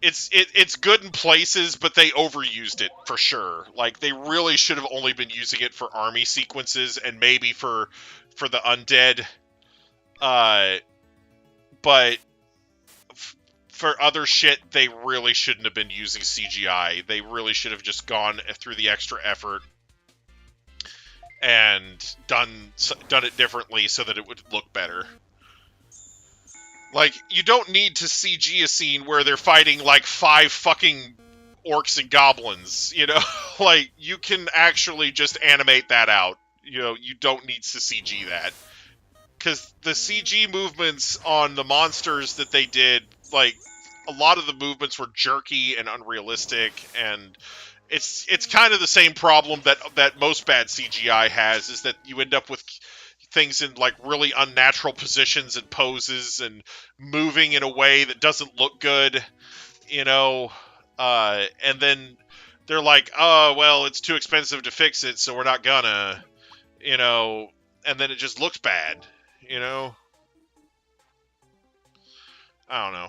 S2: it's good in places, but they overused it for sure. Like, they really should have only been using it for army sequences and maybe for the undead. But for other shit, they really shouldn't have been using CGI. They really should have just gone through the extra effort and done it differently so that it would look better. Like, you don't need to CG a scene where they're fighting like 5 fucking orcs and goblins, you know? Like, you can actually just animate that out. You know, you don't need to CG that. Because the CG movements on the monsters that they did, like, a lot of the movements were jerky and unrealistic, and it's kind of the same problem that most bad CGI has, is that you end up with things in, like, really unnatural positions and poses and moving in a way that doesn't look good, you know? And then they're like, oh, well, it's too expensive to fix it, so we're not gonna, you know? And then it just looks bad. You know? I don't know.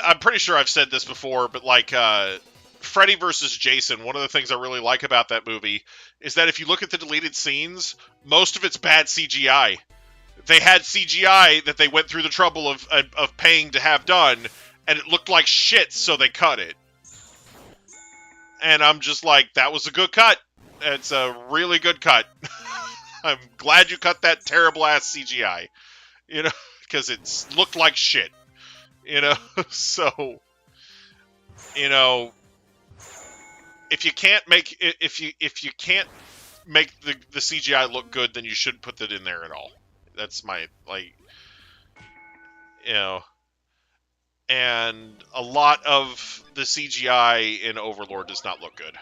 S2: I'm pretty sure I've said this before, but like, Freddy vs. Jason, one of the things I really like about that movie is that if you look at the deleted scenes, most of it's bad CGI. They had CGI that they went through the trouble of paying to have done, and it looked like shit, so they cut it. And I'm just like, that was a good cut. It's a really good cut. I'm glad you cut that terrible-ass CGI, you know, because it looked like shit, you know? So, you know, if you can't make the CGI look good, then you shouldn't put that in there at all. That's my, like, you know, and a lot of the CGI in Overlord does not look good,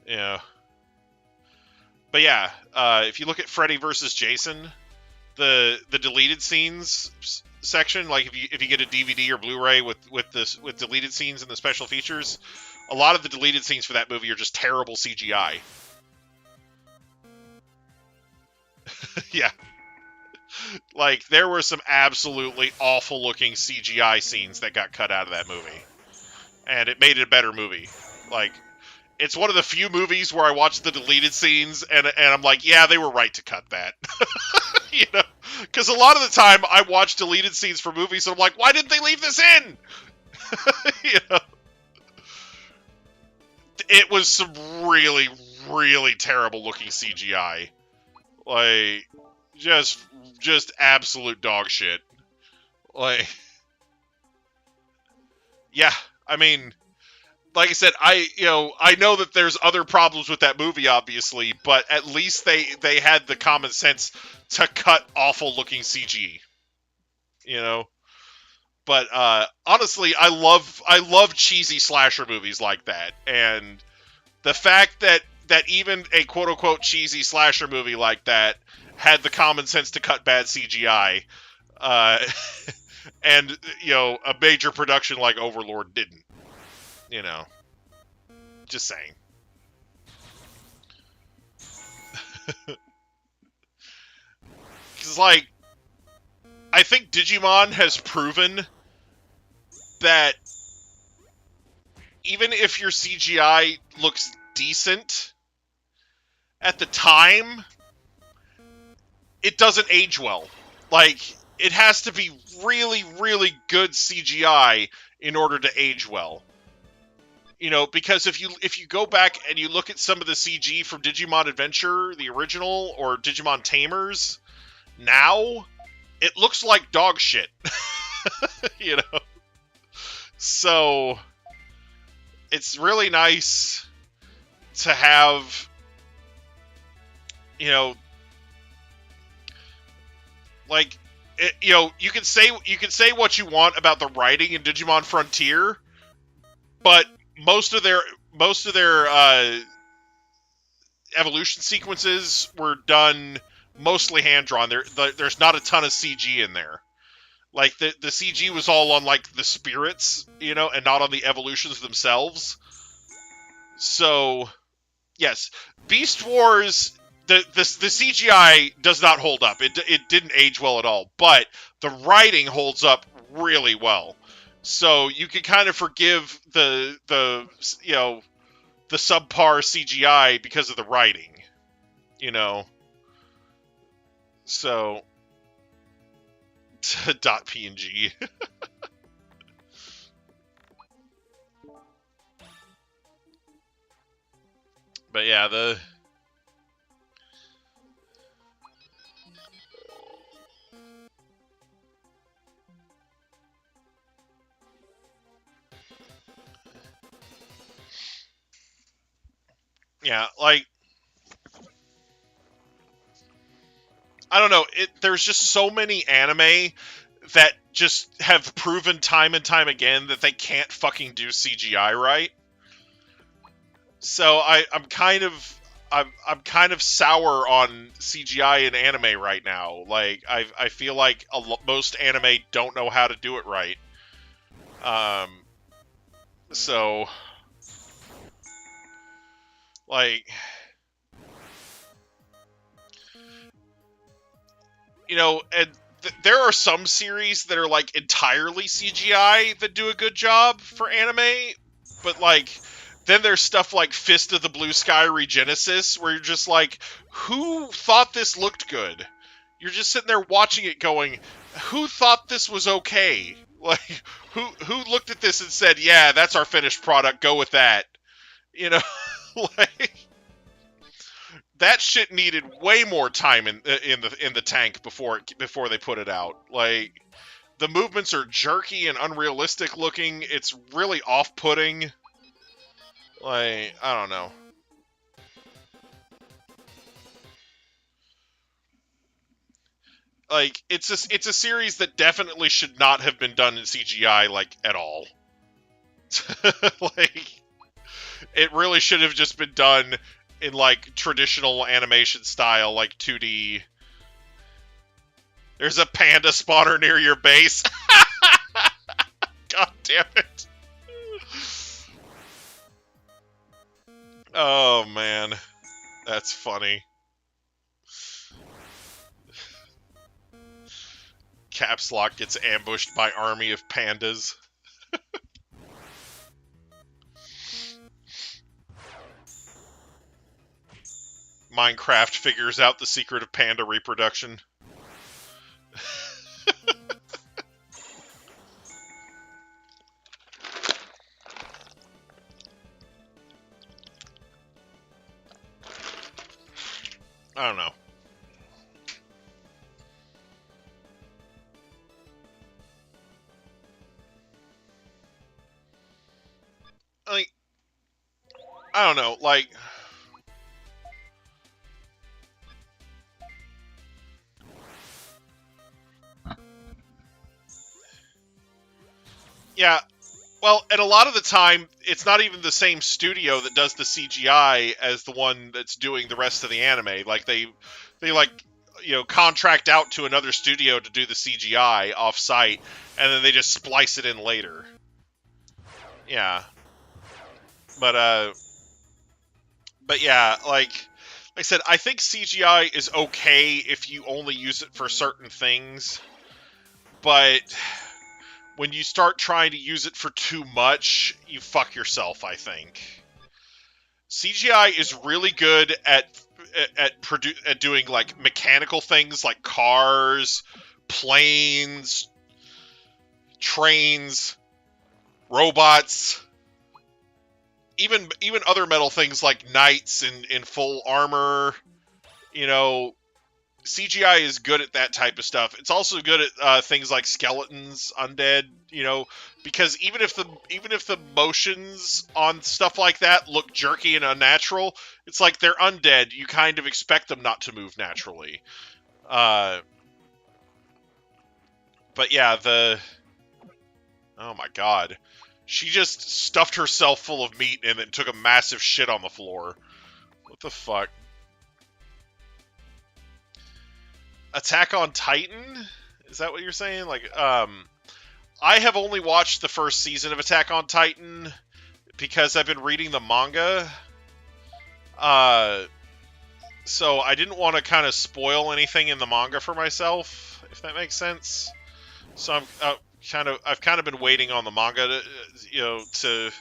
S2: you know. But yeah, if you look at Freddy vs. Jason, the deleted scenes section, like if you get a DVD or Blu-ray with deleted scenes and the special features, a lot of the deleted scenes for that movie are just terrible CGI. Yeah. Like, there were some absolutely awful looking CGI scenes that got cut out of that movie. And it made it a better movie. Like, it's one of the few movies where I watch the deleted scenes and I'm like, yeah, they were right to cut that. You know? Because a lot of the time I watch deleted scenes for movies and I'm like, why didn't they leave this in? You know? It was some really, really terrible looking CGI. Like, just absolute dog shit. Like, yeah, I mean, like I said, I know that there's other problems with that movie, obviously, but at least they had the common sense to cut awful looking CG. You know? But honestly, I love cheesy slasher movies like that, and the fact that even a quote unquote cheesy slasher movie like that had the common sense to cut bad CGI, and a major production like Overlord didn't. You know, just saying. Because, like, I think Digimon has proven that even if your CGI looks decent at the time, it doesn't age well. Like, it has to be really, really good CGI in order to age well. You know, because if you go back and you look at some of the CG from Digimon Adventure, the original, or Digimon Tamers, now, it looks like dog shit. You know? So, it's really nice to have, you know, like, you know, you can say what you want about the writing in Digimon Frontier, but most of their evolution sequences were done mostly hand-drawn. There's not a ton of CG in there. Like, the CG was all on, like, the spirits, you know, and not on the evolutions themselves. So, yes, Beast Wars, the CGI does not hold up. It didn't age well at all, but the writing holds up really well. So you can kind of forgive the you know, the subpar CGI because of the writing, you know. So .png. But yeah, like, I don't know, there's just so many anime that just have proven time and time again that they can't fucking do CGI right. So I'm kind of sour on CGI in anime right now. Like, I feel like most anime don't know how to do it right. So, like, you know, and there are some series that are, like, entirely CGI that do a good job for anime, but, like, then there's stuff like Fist of the Blue Sky Regenesis, where you're just like, who thought this looked good? You're just sitting there watching it going, who thought this was okay? Like, who looked at this and said, yeah, that's our finished product, go with that? You know, like, that shit needed way more time in the tank before they put it out. Like, the movements are jerky and unrealistic looking. It's really off-putting. Like, I don't know. Like, it's a series that definitely should not have been done in CGI, like, at all. Like, it really should have just been done in, like, traditional animation style, like 2D. There's a panda spawner near your base. God damn it. Oh, man. That's funny. Caps Lock gets ambushed by army of pandas. Minecraft figures out the secret of panda reproduction. I don't know. Like, I don't know, like, yeah, well, and a lot of the time, it's not even the same studio that does the CGI as the one that's doing the rest of the anime. Like, they like, you know, contract out to another studio to do the CGI off-site, and then they just splice it in later. Yeah. But yeah, like I said, I think CGI is okay if you only use it for certain things, but when you start trying to use it for too much, you fuck yourself, I think. CGI is really good at doing, like, mechanical things like cars, planes, trains, robots, even other metal things like knights in full armor. You know, CGI is good at that type of stuff. It's also good at things like skeletons, undead, you know, because even if the motions on stuff like that look jerky and unnatural, it's like they're undead. You kind of expect them not to move naturally. But yeah, oh my god, she just stuffed herself full of meat and then took a massive shit on the floor. What the fuck? Attack on Titan? Is that what you're saying? Like, I have only watched the first season of Attack on Titan because I've been reading the manga. So I didn't want to kind of spoil anything in the manga for myself, if that makes sense. So I've kind of been waiting on the manga to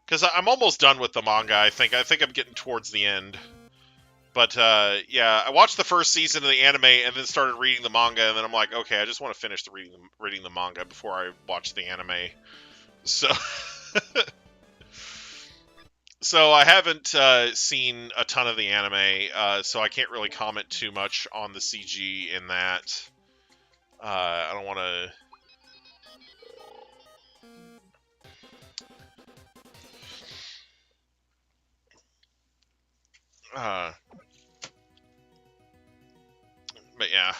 S2: because I'm almost done with the manga. I think I'm getting towards the end. But, yeah, I watched the first season of the anime and then started reading the manga, and then I'm like, okay, I just want to finish reading the manga before I watch the anime. So, so I haven't seen a ton of the anime, so I can't really comment too much on the CG in that. I don't want to... but yeah.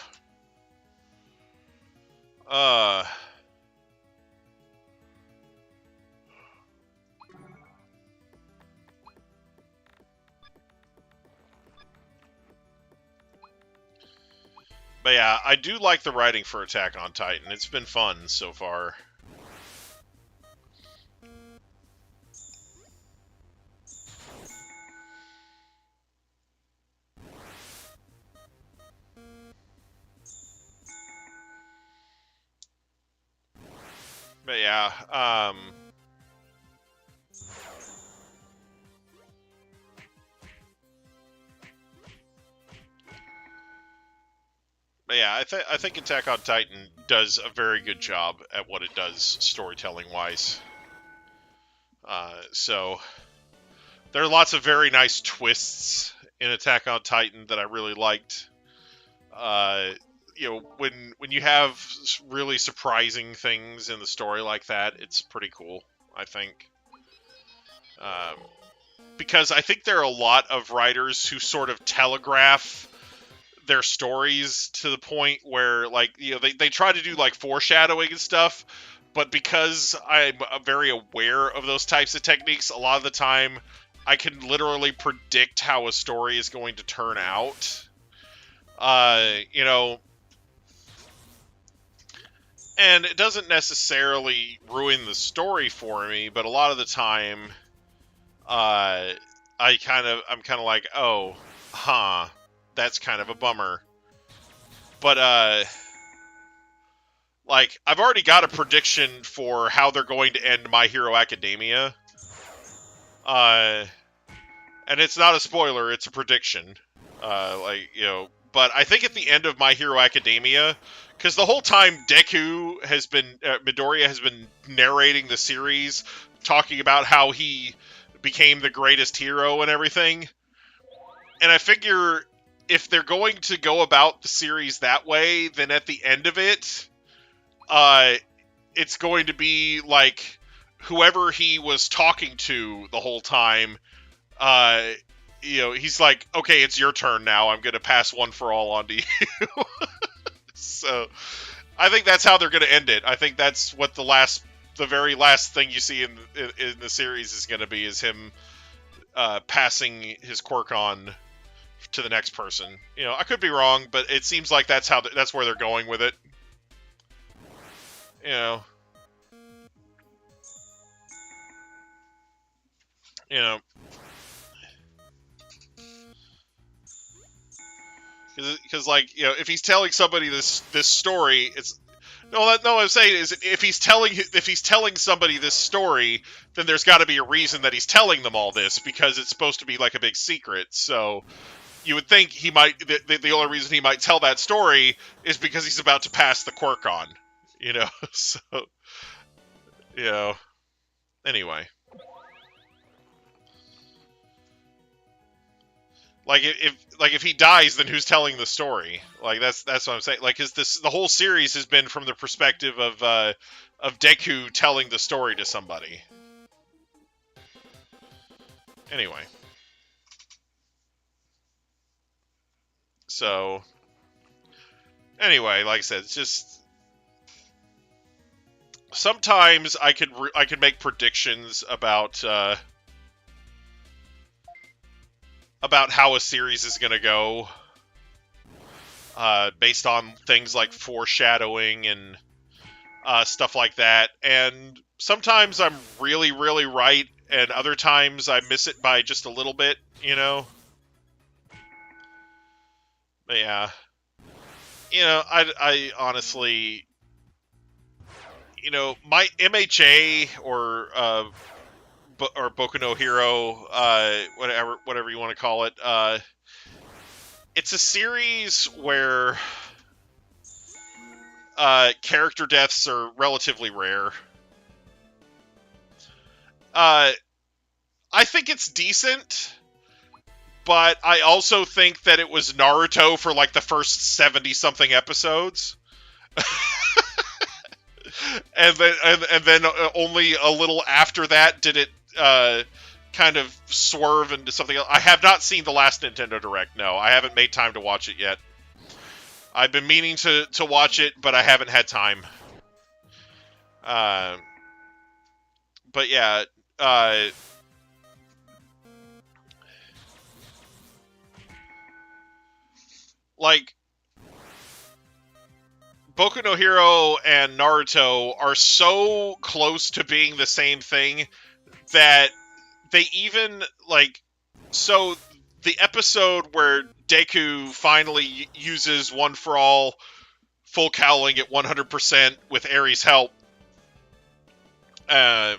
S2: But yeah, I do like the writing for Attack on Titan. It's been fun so far. But yeah, but yeah, I think Attack on Titan does a very good job at what it does storytelling-wise. So there are lots of very nice twists in Attack on Titan that I really liked. You know, when you have really surprising things in the story like that, it's pretty cool, I think. Because I think there are a lot of writers who sort of telegraph their stories to the point where, like, you know, they try to do like foreshadowing and stuff, but because I'm very aware of those types of techniques, a lot of the time I can literally predict how a story is going to turn out. You know, and it doesn't necessarily ruin the story for me, but a lot of the time, I'm kind of like, oh, huh, that's kind of a bummer. But, like, I've already got a prediction for how they're going to end My Hero Academia. And it's not a spoiler, it's a prediction. Like, you know, but I think at the end of My Hero Academia, because the whole time Deku has been, Midoriya has been narrating the series, talking about how he became the greatest hero and everything. And I figure if they're going to go about the series that way, then at the end of it, it's going to be like whoever he was talking to the whole time, you know, he's like, okay, it's your turn now. I'm going to pass one for all onto you. So I think that's how they're going to end it. I think that's what the very last thing you see in the series is going to be, is him passing his quirk on to the next person. You know, I could be wrong, but it seems like that's where they're going with it. You know. You know. Because, like, you know, if he's telling somebody this story, it's what I'm saying is, if he's telling somebody this story, then there's got to be a reason that he's telling them all this, because it's supposed to be like a big secret. So you would think he might. The only reason he might tell that story is because he's about to pass the quirk on. You know. So, you know. Anyway. Like if he dies, then who's telling the story? Like that's what I'm saying. Like, is the whole series has been from the perspective of Deku telling the story to somebody. Anyway, so anyway, like I said, it's just sometimes I could make predictions about how a series is gonna go, based on things like foreshadowing and stuff like that. And sometimes I'm really, really right, and other times I miss it by just a little bit, you know? But yeah. You know, I honestly, you know, my MHA or Boku no Hero, whatever you want to call it, it's a series where character deaths are relatively rare. I think it's decent, but I also think that it was Naruto for like the first 70-something episodes. and then only a little after that did it kind of swerve into something else. I have not seen the last Nintendo Direct. No, I haven't made time to watch it yet. I've been meaning to watch it, but I haven't had time. But yeah, like Boku no Hero and Naruto are so close to being the same thing that they even, like, so the episode where Deku finally uses One for All full cowling at 100% with Aries' help, and,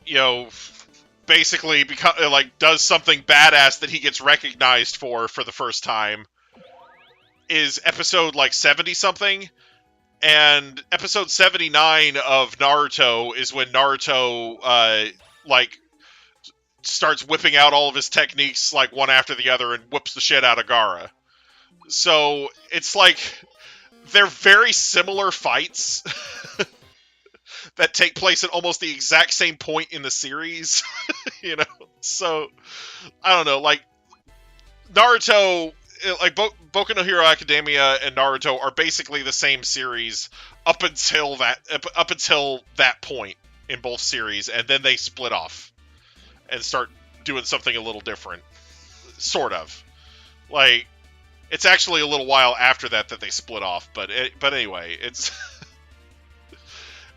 S2: you know, basically does something badass that he gets recognized for the first time, is episode like 70 something, and episode 79 of Naruto is when Naruto like starts whipping out all of his techniques like one after the other and whoops the shit out of Gaara. So it's like they're very similar fights that take place at almost the exact same point in the series. You know, so I don't know, like Naruto, like Boku no Hero Academia and Naruto are basically the same series up until that point in both series, and then they split off and start doing something a little different, sort of. Like, it's actually a little while after that they split off, but anyway, it's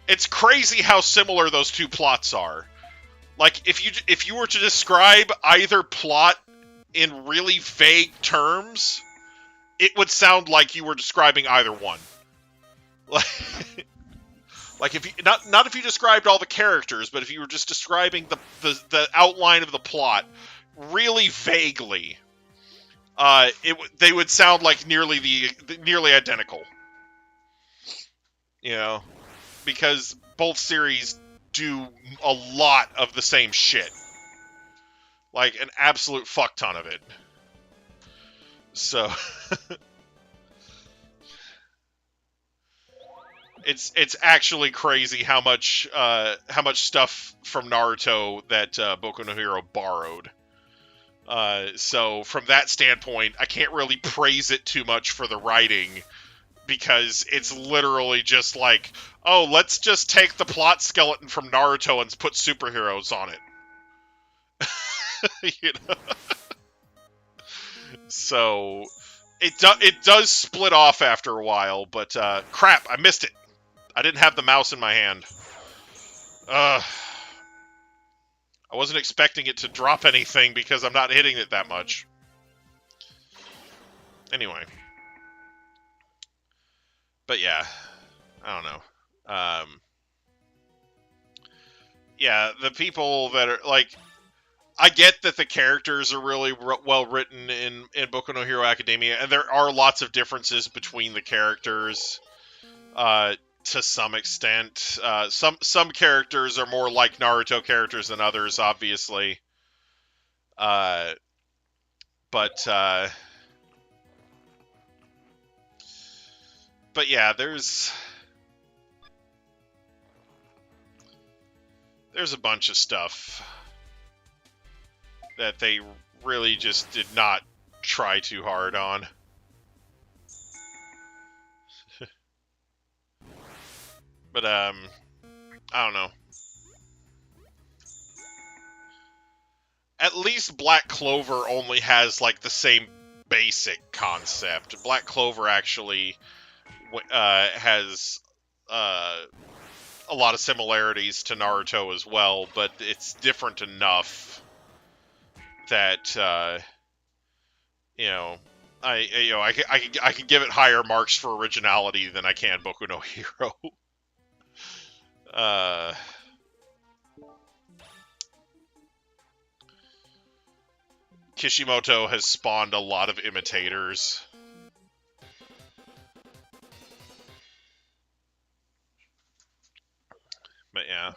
S2: it's crazy how similar those two plots are. Like, if you were to describe either plot in really vague terms, it would sound like you were describing either one. Like if you not if you described all the characters, but if you were just describing the outline of the plot really vaguely, they would sound like nearly identical. You know, because both series do a lot of the same shit. Like, an absolute fuck ton of it. So it's actually crazy how much stuff from Naruto that Boku no Hero borrowed. So from that standpoint, I can't really praise it too much for the writing, because it's literally just like, oh, let's just take the plot skeleton from Naruto and put superheroes on it. You know? So it does split off after a while, but crap, I missed it. I didn't have the mouse in my hand. I wasn't expecting it to drop anything because I'm not hitting it that much. Anyway. But yeah, I don't know. Yeah, the people that are, like, I get that the characters are really well written in Boku no Hero Academia, and there are lots of differences between the characters, to some extent. Some characters are more like Naruto characters than others, obviously. But yeah, there's a bunch of stuff that they really just did not try too hard on. But I don't know. At least Black Clover only has like the same basic concept. Black Clover actually has a lot of similarities to Naruto as well, but it's different enough that you know, I can give it higher marks for originality than I can Boku no Hero. Kishimoto has spawned a lot of imitators. But yeah.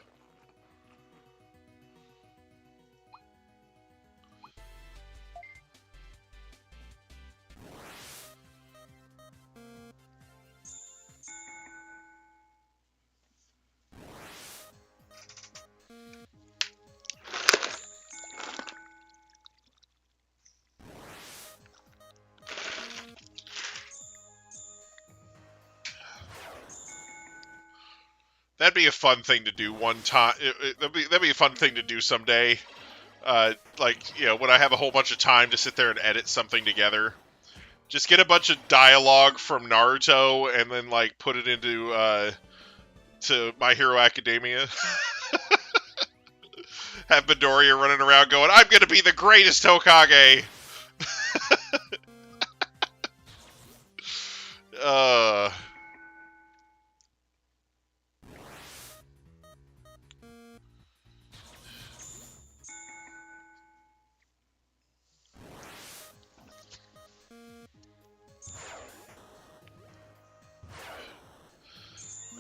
S2: That'd be a fun thing to do one time. That'd be a fun thing to do someday. Like, you know, when I have a whole bunch of time to sit there and edit something together. Just get a bunch of dialogue from Naruto and then, like, put it into, to My Hero Academia. Have Midoriya running around going, I'm gonna be the greatest Hokage!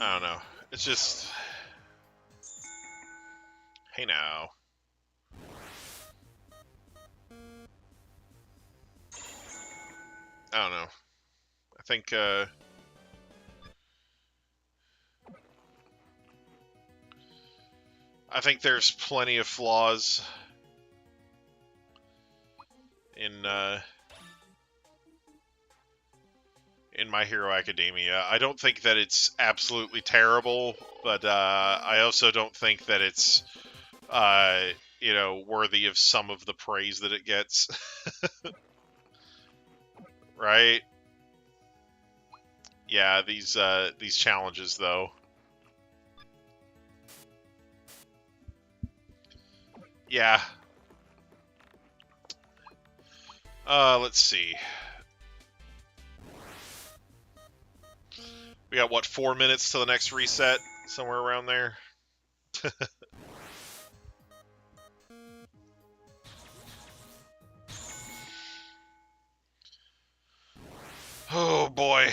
S2: I don't know. It's just... Hey now. I don't know. I think, there's plenty of flaws in My Hero Academia. I don't think that it's absolutely terrible, but I also don't think that it's you know, worthy of some of the praise that it gets. Right? Yeah, these challenges though. Yeah. Let's see. We got, what, 4 minutes to the next reset? Somewhere around there? Oh, boy.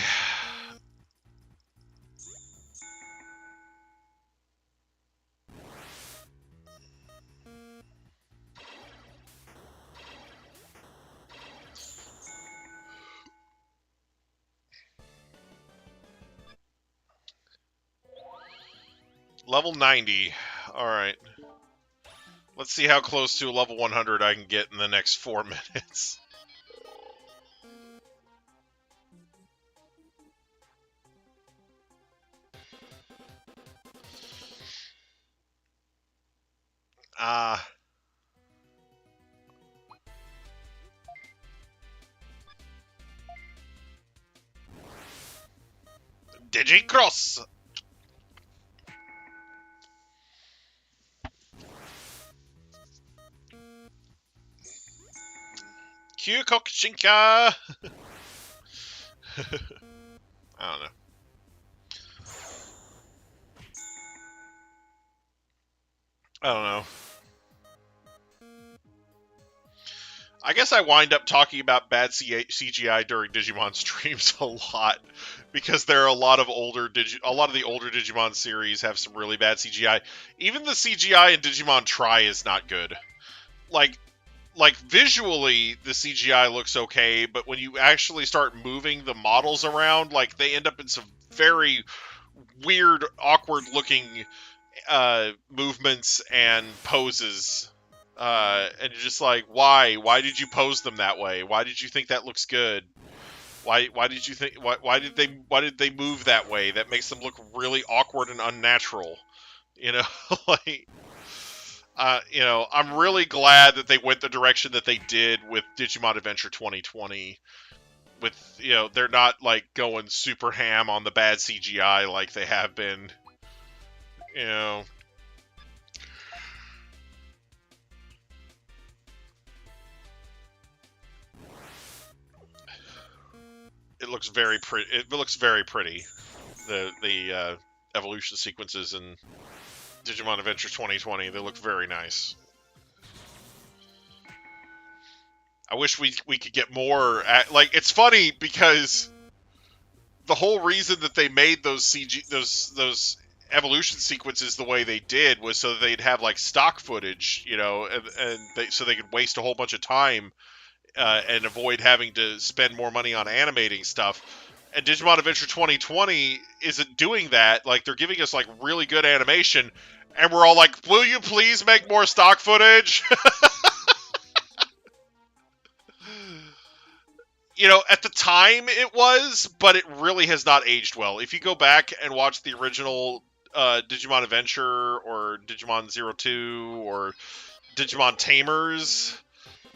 S2: Level 90. Alright. Let's see how close to level 100 I can get in the next 4 minutes. Digi-Cross! Kyukokushinka! I don't know. I don't know. I guess I wind up talking about bad CGI during Digimon streams a lot, because there are a lot of the older Digimon series have some really bad CGI. Even the CGI in Digimon Tri is not good. Like like, visually, the CGI looks okay, but when you actually start moving the models around, like, they end up in some very weird, awkward-looking movements and poses. And you're just like, why? Why did you pose them that way? Why did you think that looks good? Why did you think? Why did they move that way? That makes them look really awkward and unnatural. You know, like. You know, I'm really glad that they went the direction that they did with Digimon Adventure 2020. With, you know, they're not, like, going super ham on the bad CGI like they have been. You know. It looks very pretty. It looks very pretty. The evolution sequences in Digimon Adventure 2020, they look very nice. I wish we could get more. Like, it's funny because the whole reason that they made those those evolution sequences the way they did was so that they'd have like stock footage, you know, so they could waste a whole bunch of time and avoid having to spend more money on animating stuff. And Digimon Adventure 2020 isn't doing that. Like, they're giving us like really good animation, and we're all like, "Will you please make more stock footage?" You know, at the time it was, but it really has not aged well. If you go back and watch the original Digimon Adventure or Digimon 02 or Digimon Tamers,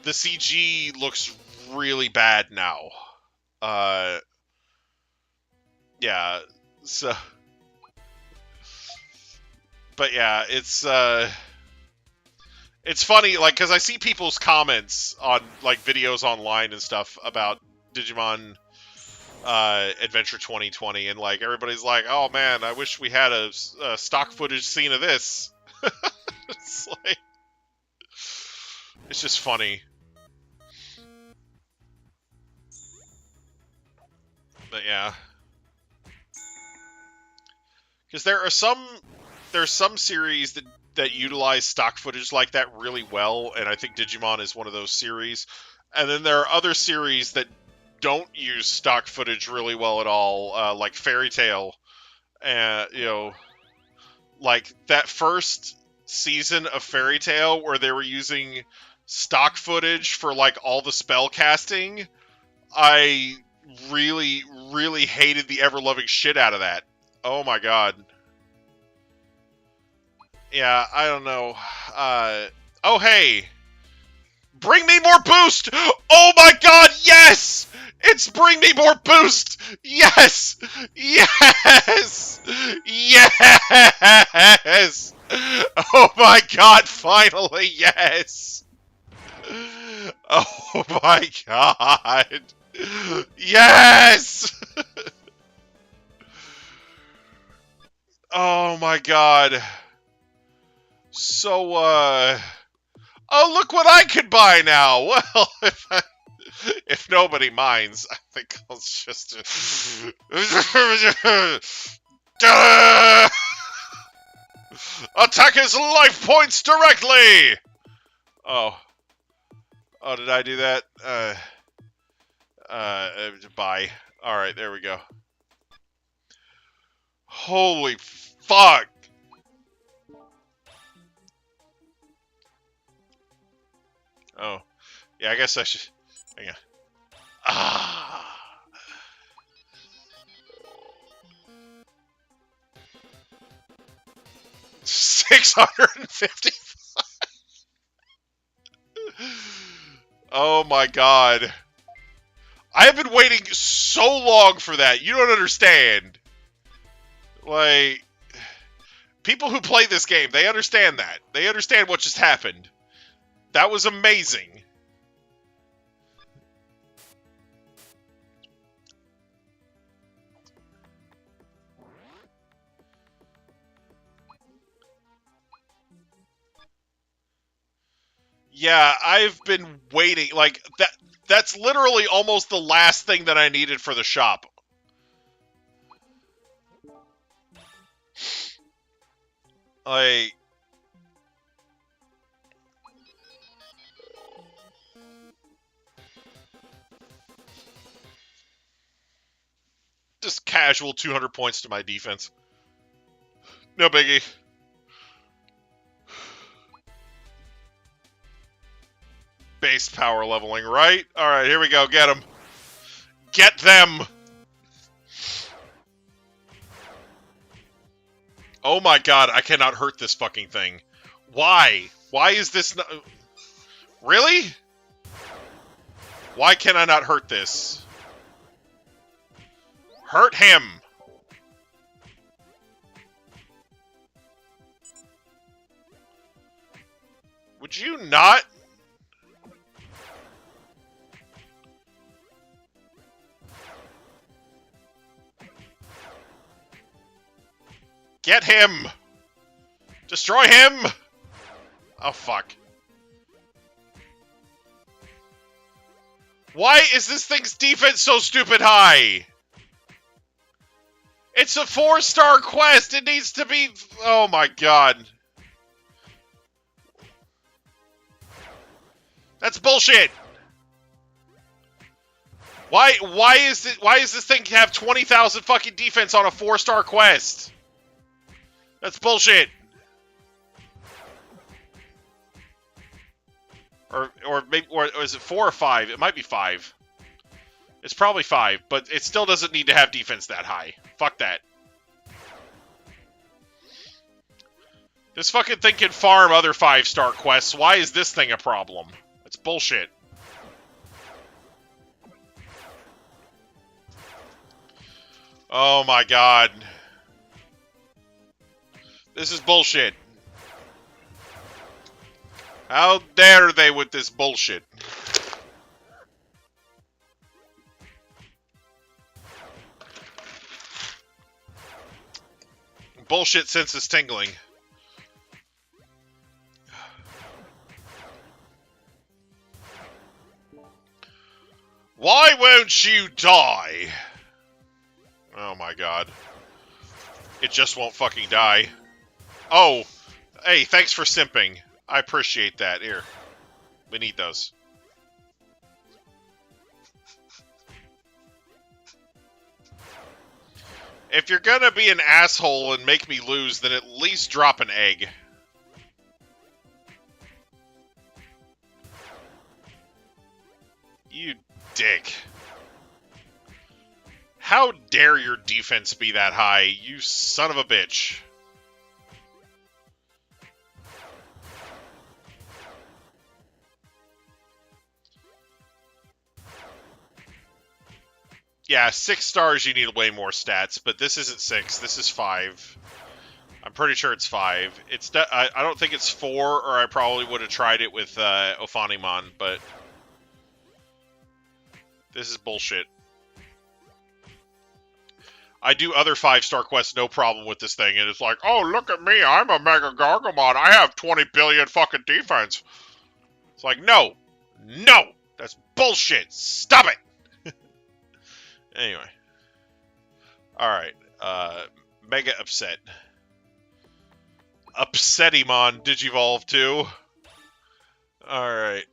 S2: the CG looks really bad now. Yeah, so... But yeah, it's funny, like, because I see people's comments on, like, videos online and stuff about Digimon Adventure 2020, and, like, everybody's like, oh man, I wish we had a stock footage scene of this. It's like, it's just funny. But yeah, because there's some series that utilize stock footage like that really well, and I think Digimon is one of those series. And then there are other series that don't use stock footage really well at all, like Fairy Tail. And, you know, like that first season of Fairy Tail where they were using stock footage for like all the spell casting, I really, really hated the ever-loving shit out of that. Oh my god. Yeah, I don't know. Oh hey! Bring me more boost! Oh my god, yes! It's bring me more boost! Yes! Yes! Yes! Oh my god, finally, yes! Oh my god! Yes! Oh my god. So, oh, look what I could buy now! Well, if nobody minds, I think I'll just... Attack his life points directly! Oh. Oh, did I do that? Bye. Alright, there we go. Holy fuck! Oh. Yeah, I guess I should... Hang on. Ah! 650. Oh my god. I have been waiting so long for that. You don't understand. Like, people who play this game, they understand that. They understand what just happened. That was amazing. Yeah, I've been waiting. Like, that's literally almost the last thing that I needed for the shop. Like... casual 200 points to my defense. No biggie. Base power leveling, right? Alright, here we go. Get them. Get them! Oh my god, I cannot hurt this fucking thing. Why? Why is this not... Really? Why can I not hurt this? Hurt him! Would you not? Get him! Destroy him! Oh, fuck. Why is this thing's defense so stupid high? It's a 4-star quest! It needs to be... Oh my god. That's bullshit! Why is this thing have 20,000 fucking defense on a 4-star quest? That's bullshit. Or maybe, or is it 4 or 5? It might be 5. It's probably 5, but it still doesn't need to have defense that high. Fuck that. This fucking thing can farm other 5-star quests. Why is this thing a problem? It's bullshit. Oh my god. This is bullshit. How dare they with this bullshit? Bullshit sense is tingling. Why won't you die? Oh my god. It just won't fucking die. Oh, hey, thanks for simping. I appreciate that. Here. We need those. If you're gonna be an asshole and make me lose, then at least drop an egg. You dick. How dare your defense be that high, you son of a bitch. Yeah, 6 stars you need way more stats, but this isn't 6, this is 5. I'm pretty sure it's 5. I don't think it's 4, or I probably would have tried it with Ophanimon, but this is bullshit. I do other 5-star quests no problem with this thing, and it's like, oh, look at me, I'm a Mega Gargamon, I have 20 billion fucking defense. It's like, no, no, that's bullshit, stop it! Anyway. Alright, Mega Upset. Upsetimon Digivolve 2. Alright.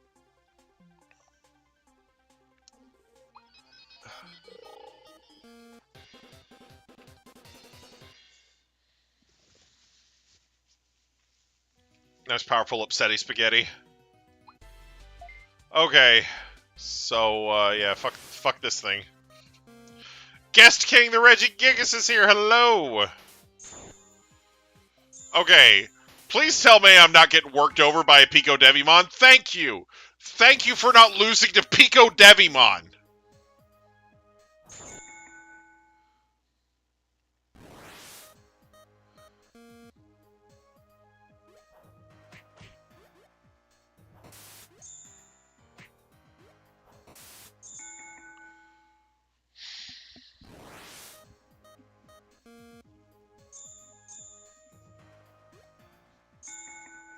S2: Nice powerful upsetty spaghetti. Okay. So, yeah, fuck this thing. Guest King the Regigigas is here, hello! Okay, please tell me I'm not getting worked over by a Pico Devimon. Thank you! Thank you for not losing to Pico Devimon!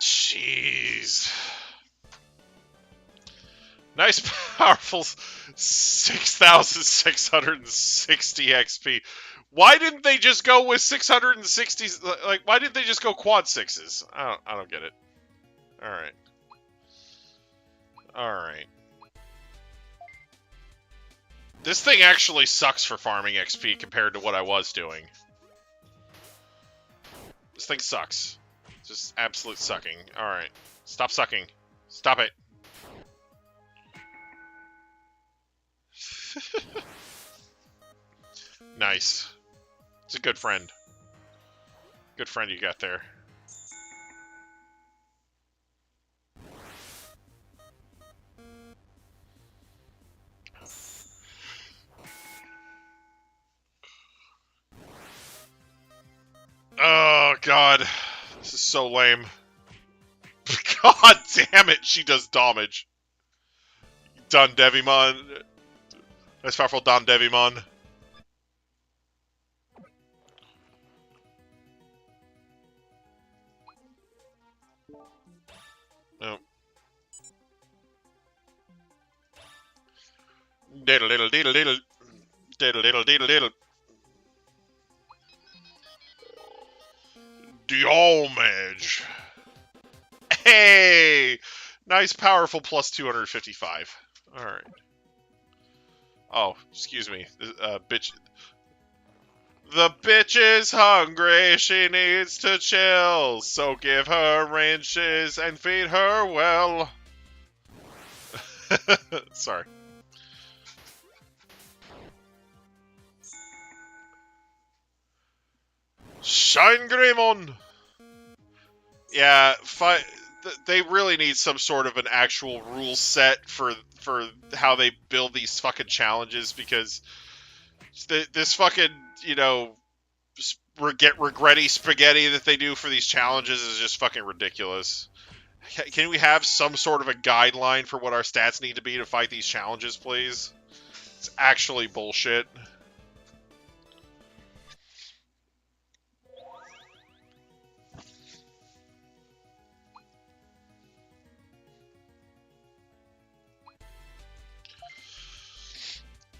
S2: Jeez. Nice, powerful 6,660 XP. Why didn't they just go with 660? Like, why didn't they just go quad 6s? I don't get it. All right. All right. This thing actually sucks for farming XP compared to what I was doing. This thing sucks. Just absolute sucking. Alright. Stop sucking. Stop it. Nice. It's a good friend. Good friend you got there. Oh, God. This is so lame. God damn it, she does damage. Done, Devimon. Nice powerful Don Devimon. Oh. Diddle diddle diddle diddle. Diddle diddle diddle diddle. Damage. Hey! Nice powerful plus 255. Alright. Oh, excuse me. Bitch. The bitch is hungry, she needs to chill. So give her ranches and feed her well. Sorry. Shine Greymon! Yeah, they really need some sort of an actual rule set for how they build these fucking challenges, because this fucking, you know, regretty spaghetti that they do for these challenges is just fucking ridiculous. Can we have some sort of a guideline for what our stats need to be to fight these challenges, please? It's actually bullshit.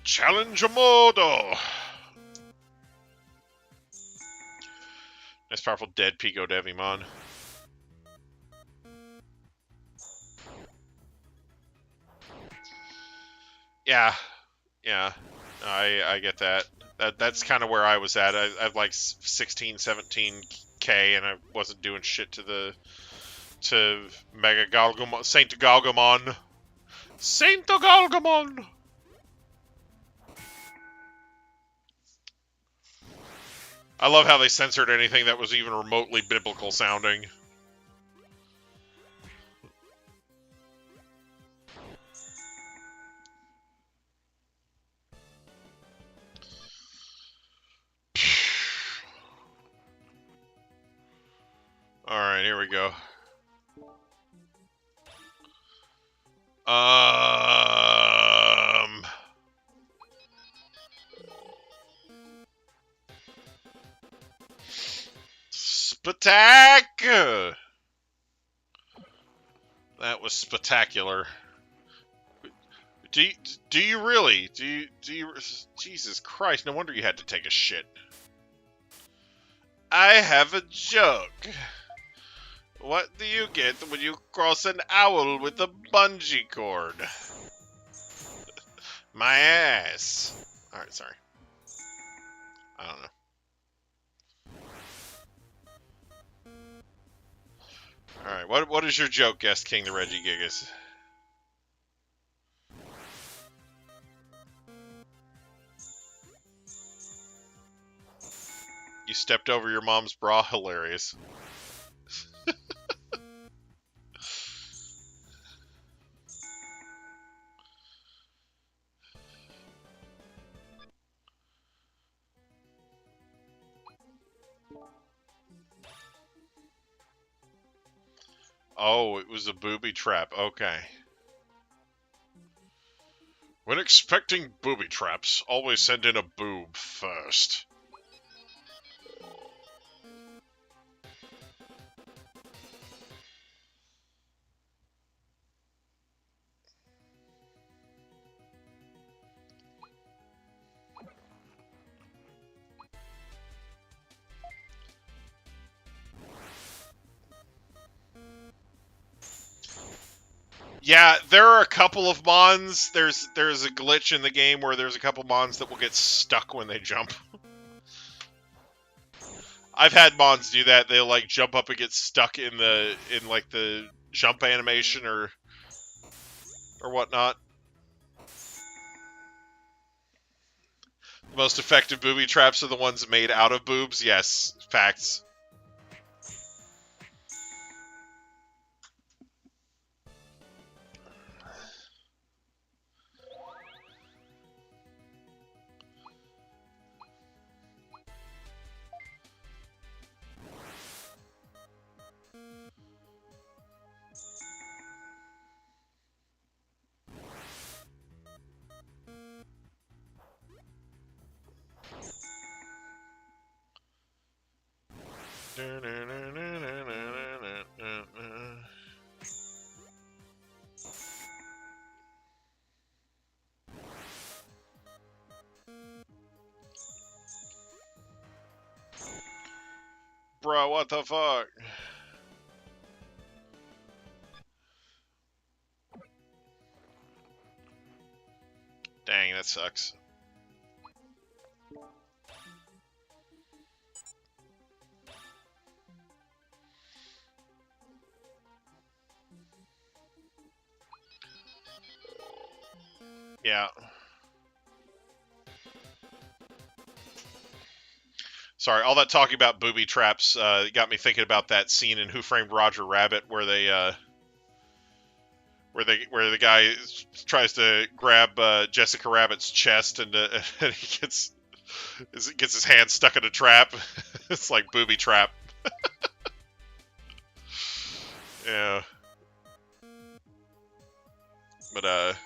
S2: Challenge Modo! Nice powerful dead Pico Devimon. Yeah. Yeah. I get that. That's kind of where I was at. I've like 16, 17k, and I wasn't doing shit to Mega Galgamon, Saint Galgamon. Saint Galgamon! I love how they censored anything that was even remotely biblical sounding. Alright, here we go. Spectac! That was spectacular. Do you really? Do you? Jesus Christ! No wonder you had to take a shit. I have a joke. What do you get when you cross an owl with a bungee cord? My ass. Alright, sorry. I don't know. Alright, what is your joke, Guest King the Reggie Gigas? You stepped over your mom's bra? Hilarious. Oh, it was a booby trap. Okay. When expecting booby traps, always send in a boob first. Yeah, there are a couple of mons. There's a glitch in the game where there's a couple mons that will get stuck when they jump. I've had mons do that. They'll like jump up and get stuck in like the jump animation or whatnot. The most effective booby traps are the ones made out of boobs. Yes, facts. Bro, what the fuck? Dang, that sucks. Yeah. Sorry, all that talking about booby traps got me thinking about that scene in Who Framed Roger Rabbit where the guy tries to grab Jessica Rabbit's chest and he gets his hand stuck in a trap. It's like booby trap. Yeah. But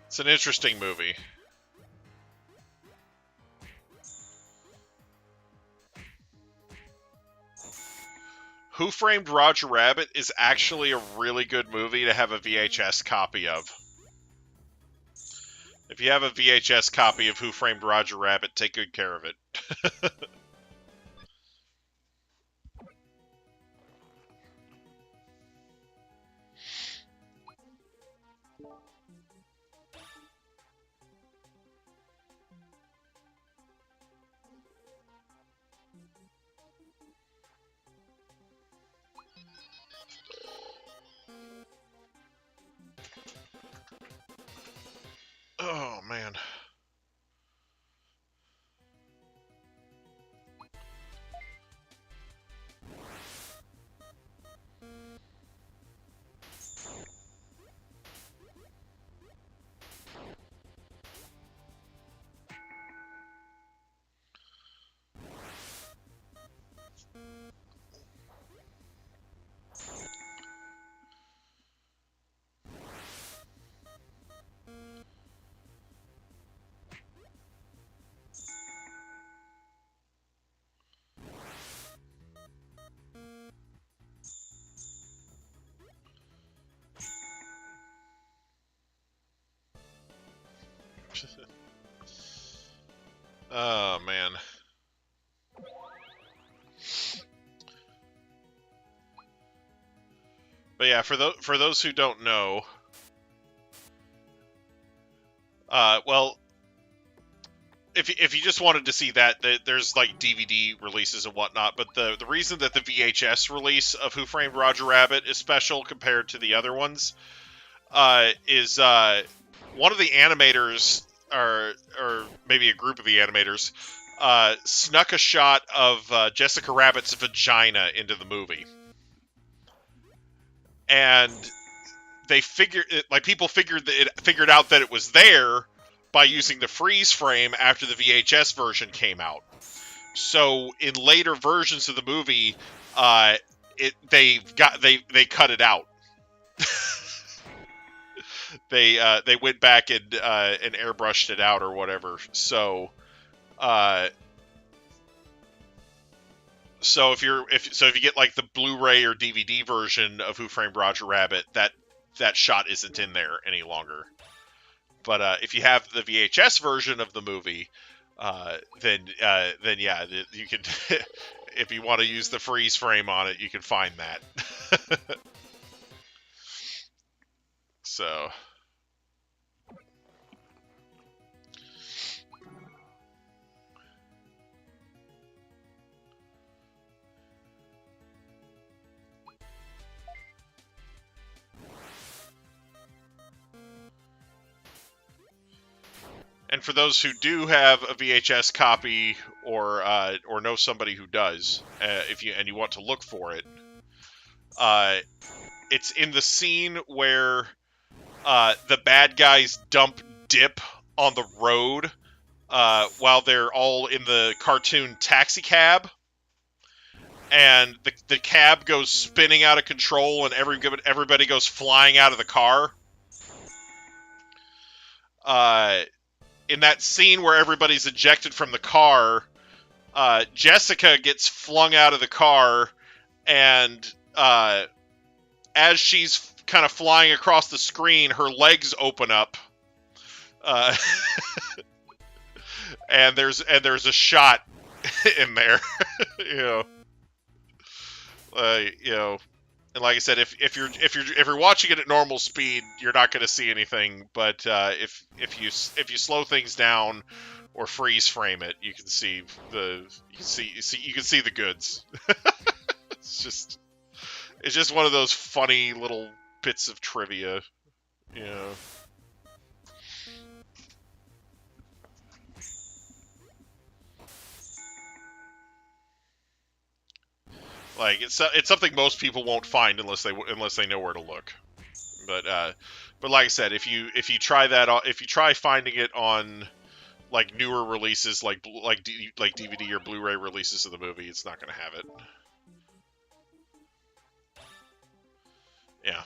S2: it's an interesting movie. Who Framed Roger Rabbit is actually a really good movie to have a VHS copy of. If you have a VHS copy of Who Framed Roger Rabbit, take good care of it. Oh, man. Oh, man. But yeah, for those who don't know, well, if you just wanted to see that, there's like DVD releases and whatnot. But the reason that the VHS release of Who Framed Roger Rabbit is special compared to the other ones is one of the animators, or maybe a group of the animators, snuck a shot of Jessica Rabbit's vagina into the movie, and they people figured out that it was there by using the freeze frame after the VHS version came out. So in later versions of the movie, they cut it out. They went back and airbrushed it out or whatever. So if you get like the Blu-ray or DVD version of Who Framed Roger Rabbit, that shot isn't in there any longer. But if you have the VHS version of the movie, then yeah, you can. If you want to use the freeze frame on it, you can find that. So. And for those who do have a VHS copy, or know somebody who does, if you want to look for it, it's in the scene where the bad guys dump dip on the road while they're all in the cartoon taxi cab, and the cab goes spinning out of control, and everybody goes flying out of the car. In that scene where everybody's ejected from the car, Jessica gets flung out of the car, and as she's kind of flying across the screen, her legs open up, and there's a shot in there, you know. And like I said, if you're watching it at normal speed, you're not going to see anything. But if you slow things down or freeze frame it, you can see the goods. It's just one of those funny little bits of trivia, you know. Like it's something most people won't find unless they know where to look. But like I said, if you try finding it on like newer releases, like DVD or Blu-ray releases of the movie, it's not going to have it. Yeah.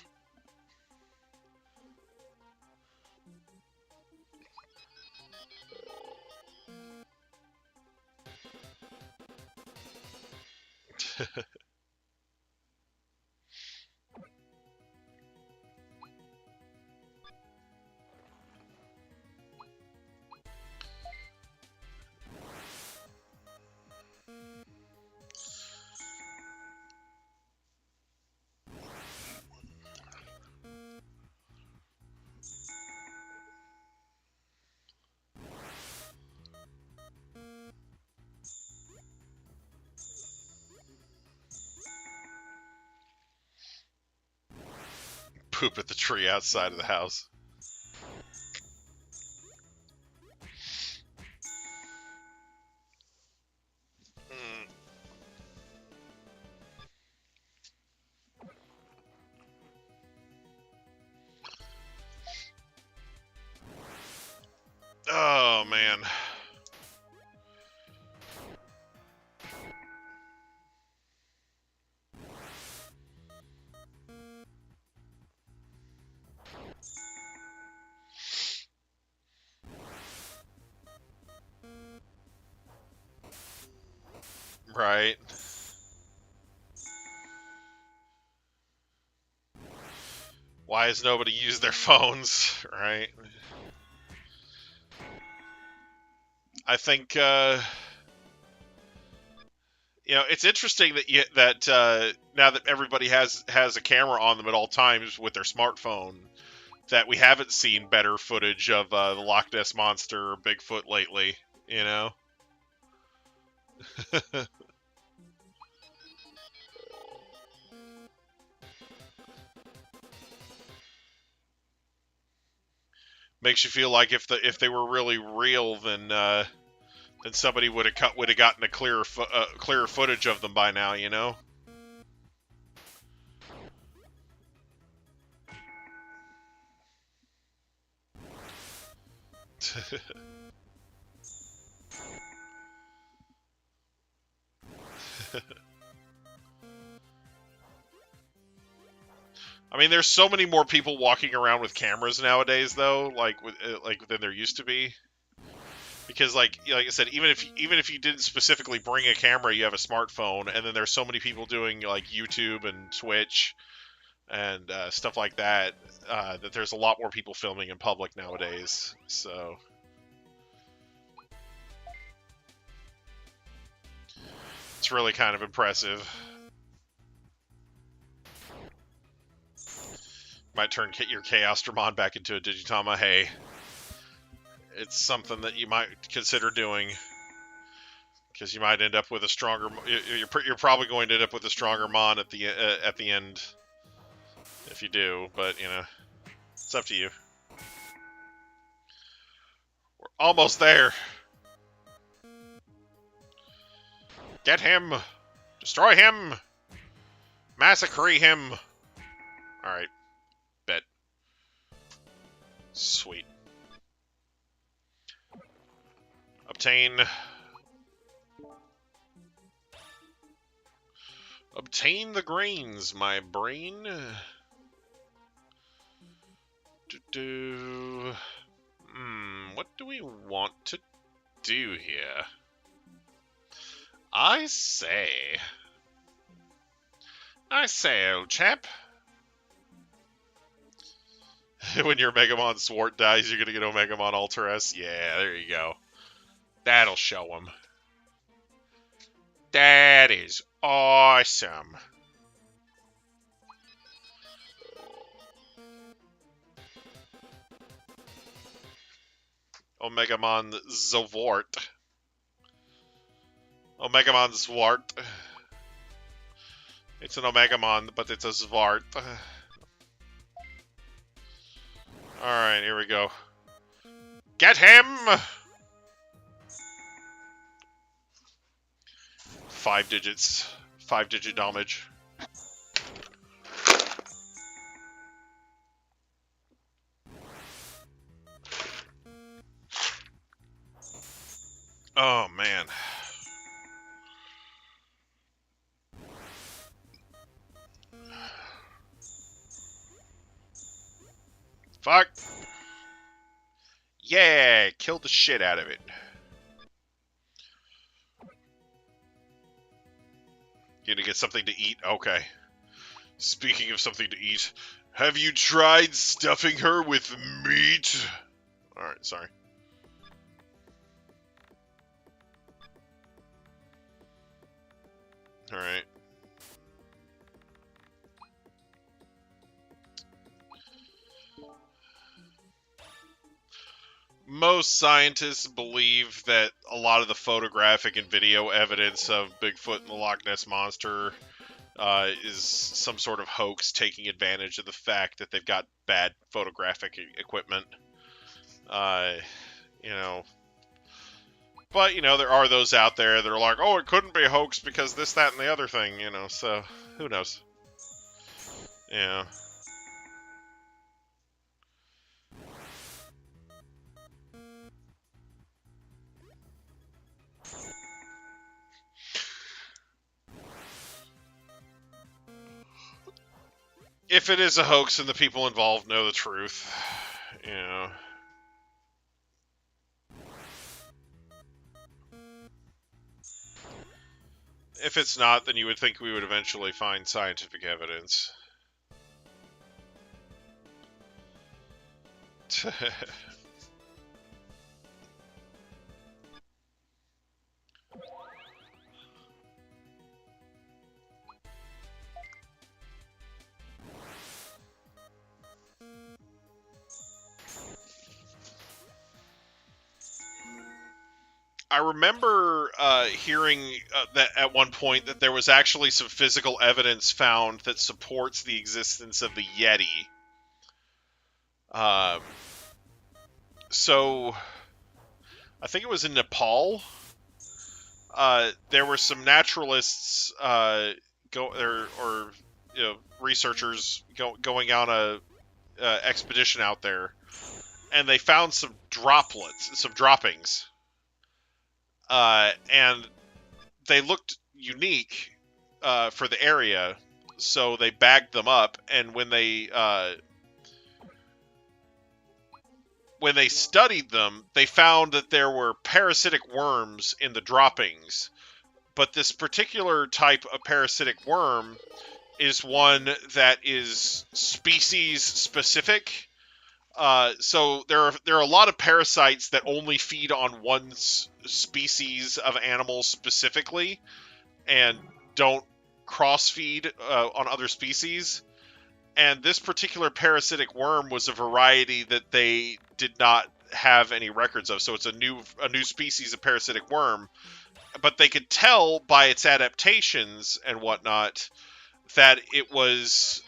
S2: Poop at the tree outside of the house. Oh man. Right. Why has nobody used their phones, right? I think it's interesting that now that everybody has a camera on them at all times with their smartphone, that we haven't seen better footage of the Loch Ness Monster or Bigfoot lately, you know? Makes you feel like if they were really real, then somebody would have gotten a clearer footage of them by now, you know? I mean, there's so many more people walking around with cameras nowadays, though, than there used to be. Because, like I said, even if you didn't specifically bring a camera, you have a smartphone, and then there's so many people doing like YouTube and Twitch, and stuff like that, that there's a lot more people filming in public nowadays. So it's really kind of impressive. Might turn your Chaosdramon back into a Digitama. Hey, it's something that you might consider doing, because you might end up with a stronger. You're probably going to end up with a stronger Mon at the end if you do. But you know, it's up to you. We're almost there. Get him! Destroy him! Massacre him! Alright. Bet. Sweet. Obtain the grains, my brain. What do we want to do here? I say, old chap. When your Megamon Swart dies, you're gonna get Omegamon Ultra S. Yeah, there you go. That'll show him. That is awesome. Omegamon Zwart. Omegamon Zwart. It's an Omegamon, but it's a Zwart. Alright, here we go. Get him! 5 digits. 5-digit damage. Oh, man. Fuck. Yeah, kill the shit out of it. You gonna get something to eat? Okay. Speaking of something to eat, have you tried stuffing her with meat? Alright, sorry. Alright. Most scientists believe that a lot of the photographic and video evidence of Bigfoot and the Loch Ness Monster is some sort of hoax taking advantage of the fact that they've got bad photographic equipment. You know. But, you know, there are those out there that are like, oh, it couldn't be a hoax because this, that, and the other thing, you know, so who knows? Yeah. If it is a hoax and the people involved know the truth, you know. If it's not, then you would think we would eventually find scientific evidence. I remember hearing that at one point that there was actually some physical evidence found that supports the existence of the Yeti. So, I think it was in Nepal. There were some naturalists researchers going on a expedition out there, and they found some droppings. And they looked unique for the area, so they bagged them up. And when they studied them, they found that there were parasitic worms in the droppings. But this particular type of parasitic worm is one that is species specific. So there are a lot of parasites that only feed on one species of animal specifically, and don't cross feed on other species. And this particular parasitic worm was a variety that they did not have any records of. So it's a new species of parasitic worm, but they could tell by its adaptations and whatnot that it was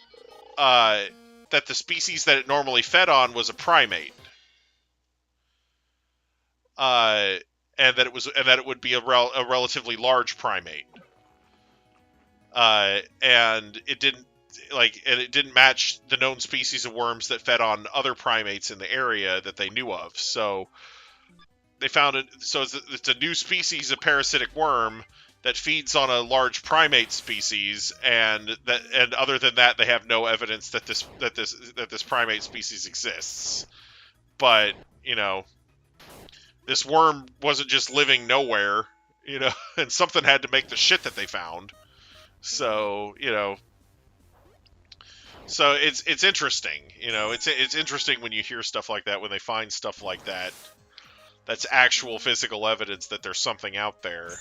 S2: that the species that it normally fed on was a primate, and that it would be a relatively large primate, and it didn't match the known species of worms that fed on other primates in the area that they knew of. So they found it. So it's a new species of parasitic worm that feeds on a large primate species, and other than that, they have no evidence that this primate species exists. But this worm wasn't just living nowhere, and something had to make the shit that they found. So so it's interesting. It's interesting when you hear stuff like that, when they find stuff like that. That's actual physical evidence that there's something out there.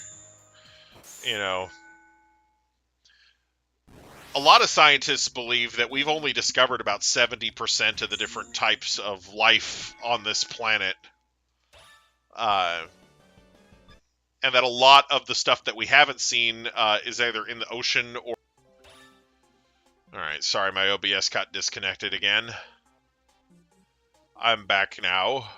S2: A lot of scientists believe that we've only discovered about 70% of the different types of life on this planet. And that a lot of the stuff that we haven't seen is either in the ocean or... Alright, sorry, my OBS got disconnected again. I'm back now.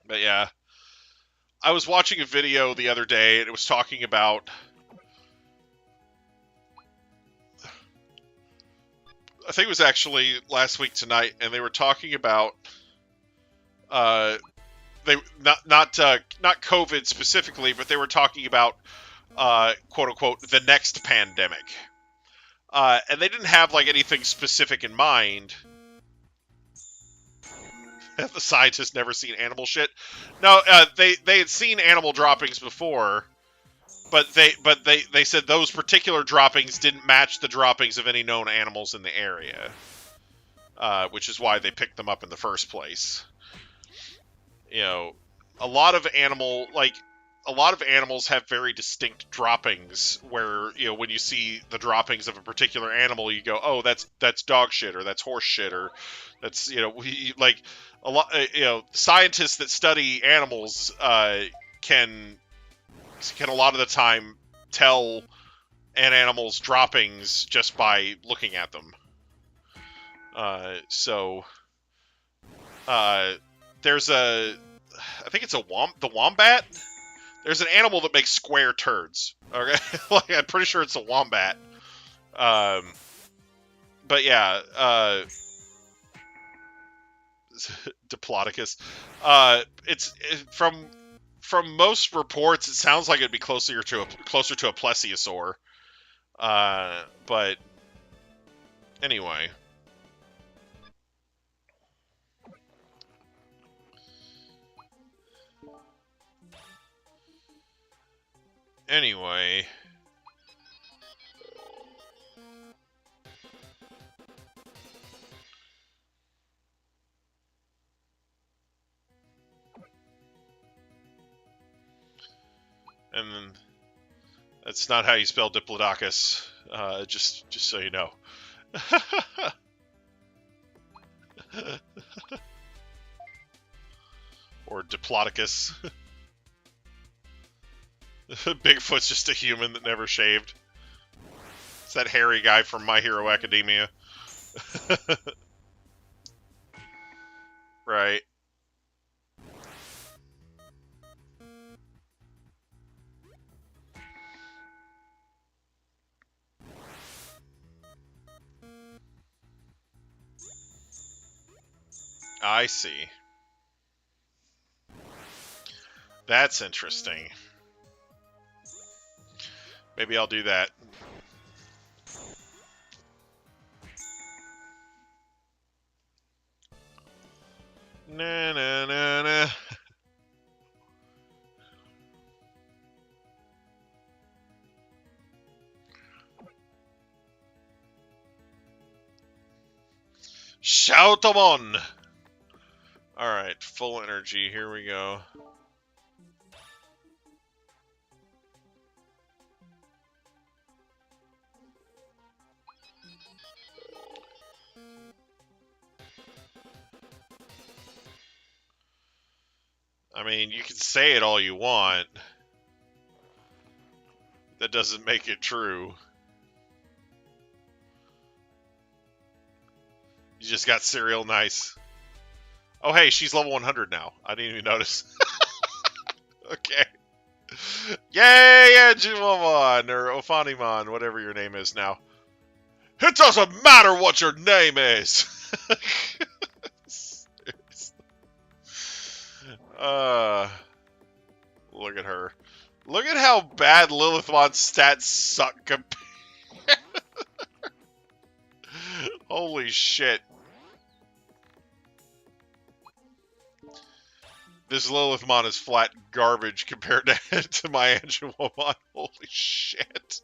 S2: But yeah, I was watching a video the other day, and it was talking about... I think it was actually last week tonight, and they were talking about... not COVID specifically, but they were talking about quote unquote the next pandemic, and they didn't have anything specific in mind. Have the scientists never seen animal shit? No, they had seen animal droppings before, but they said those particular droppings didn't match the droppings of any known animals in the area, which is why they picked them up in the first place. A lot of animals have very distinct droppings where, when you see the droppings of a particular animal, you go, oh, that's dog shit, or that's horse shit, or that's, a lot, scientists that study animals can a lot of the time tell an animal's droppings just by looking at them. There's I think it's the wombat. There's an animal that makes square turds. Okay, I'm pretty sure it's a wombat. But yeah, Diplodocus. It's from most reports, it sounds like it'd be closer to a plesiosaur. But anyway. Anyway. And then that's not how you spell Diplodocus. Just so you know. Or Diplodocus. Bigfoot's just a human that never shaved. It's that hairy guy from My Hero Academia. Right. I see. That's interesting. Maybe I'll do that. Na na na na. Shoutamon! Alright, full energy. Here we go. I mean, you can say it all you want. That doesn't make it true. You just got cereal, nice. Oh, hey, she's level 100 now. I didn't even notice. Okay. Yay, Agumon, or Ophanimon, whatever your name is now. It doesn't matter what your name is! Look at her. Look at how bad Lilithmon's stats suck compared. Holy shit. This Lilithmon is flat garbage compared to my Angelomon. Holy shit.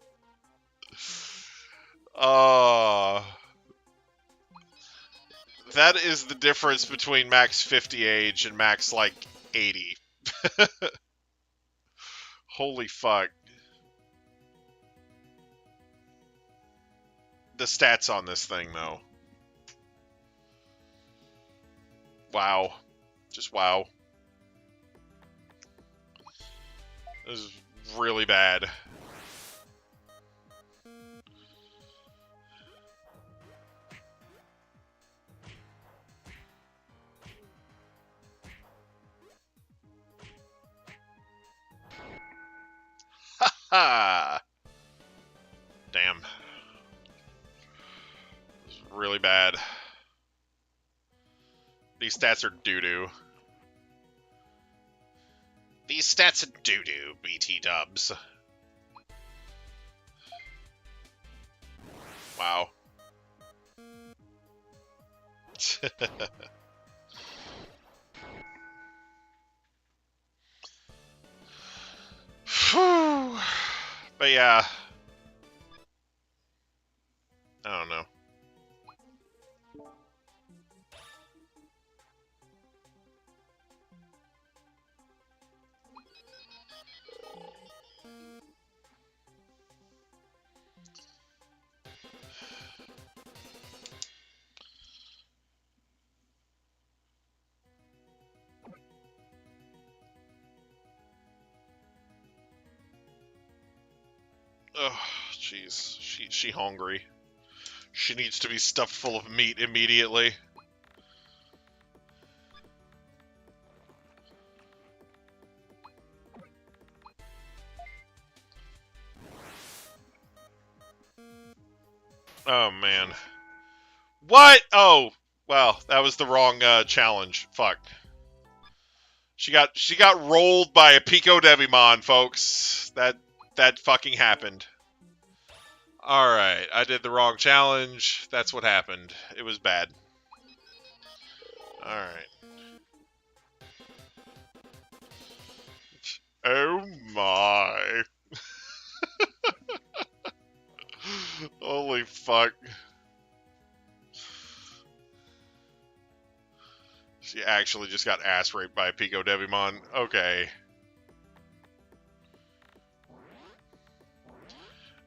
S2: That is the difference between max 50 age and max, like, 80. Holy fuck. The stats on this thing, though. Wow. Just wow. This is really bad. Ha! Damn. This is really bad. These stats are doo-doo. These stats are doo-doo, BT dubs. Wow. But yeah. I don't know. Oh, jeez. She hungry. She needs to be stuffed full of meat immediately. Oh, man. What? Oh, well, that was the wrong challenge. Fuck. She got rolled by a Pico Devimon, folks. That fucking happened. Alright, I did the wrong challenge. That's what happened. It was bad. Alright. Oh my. Holy fuck. She actually just got ass raped by a Pico Devimon. Okay.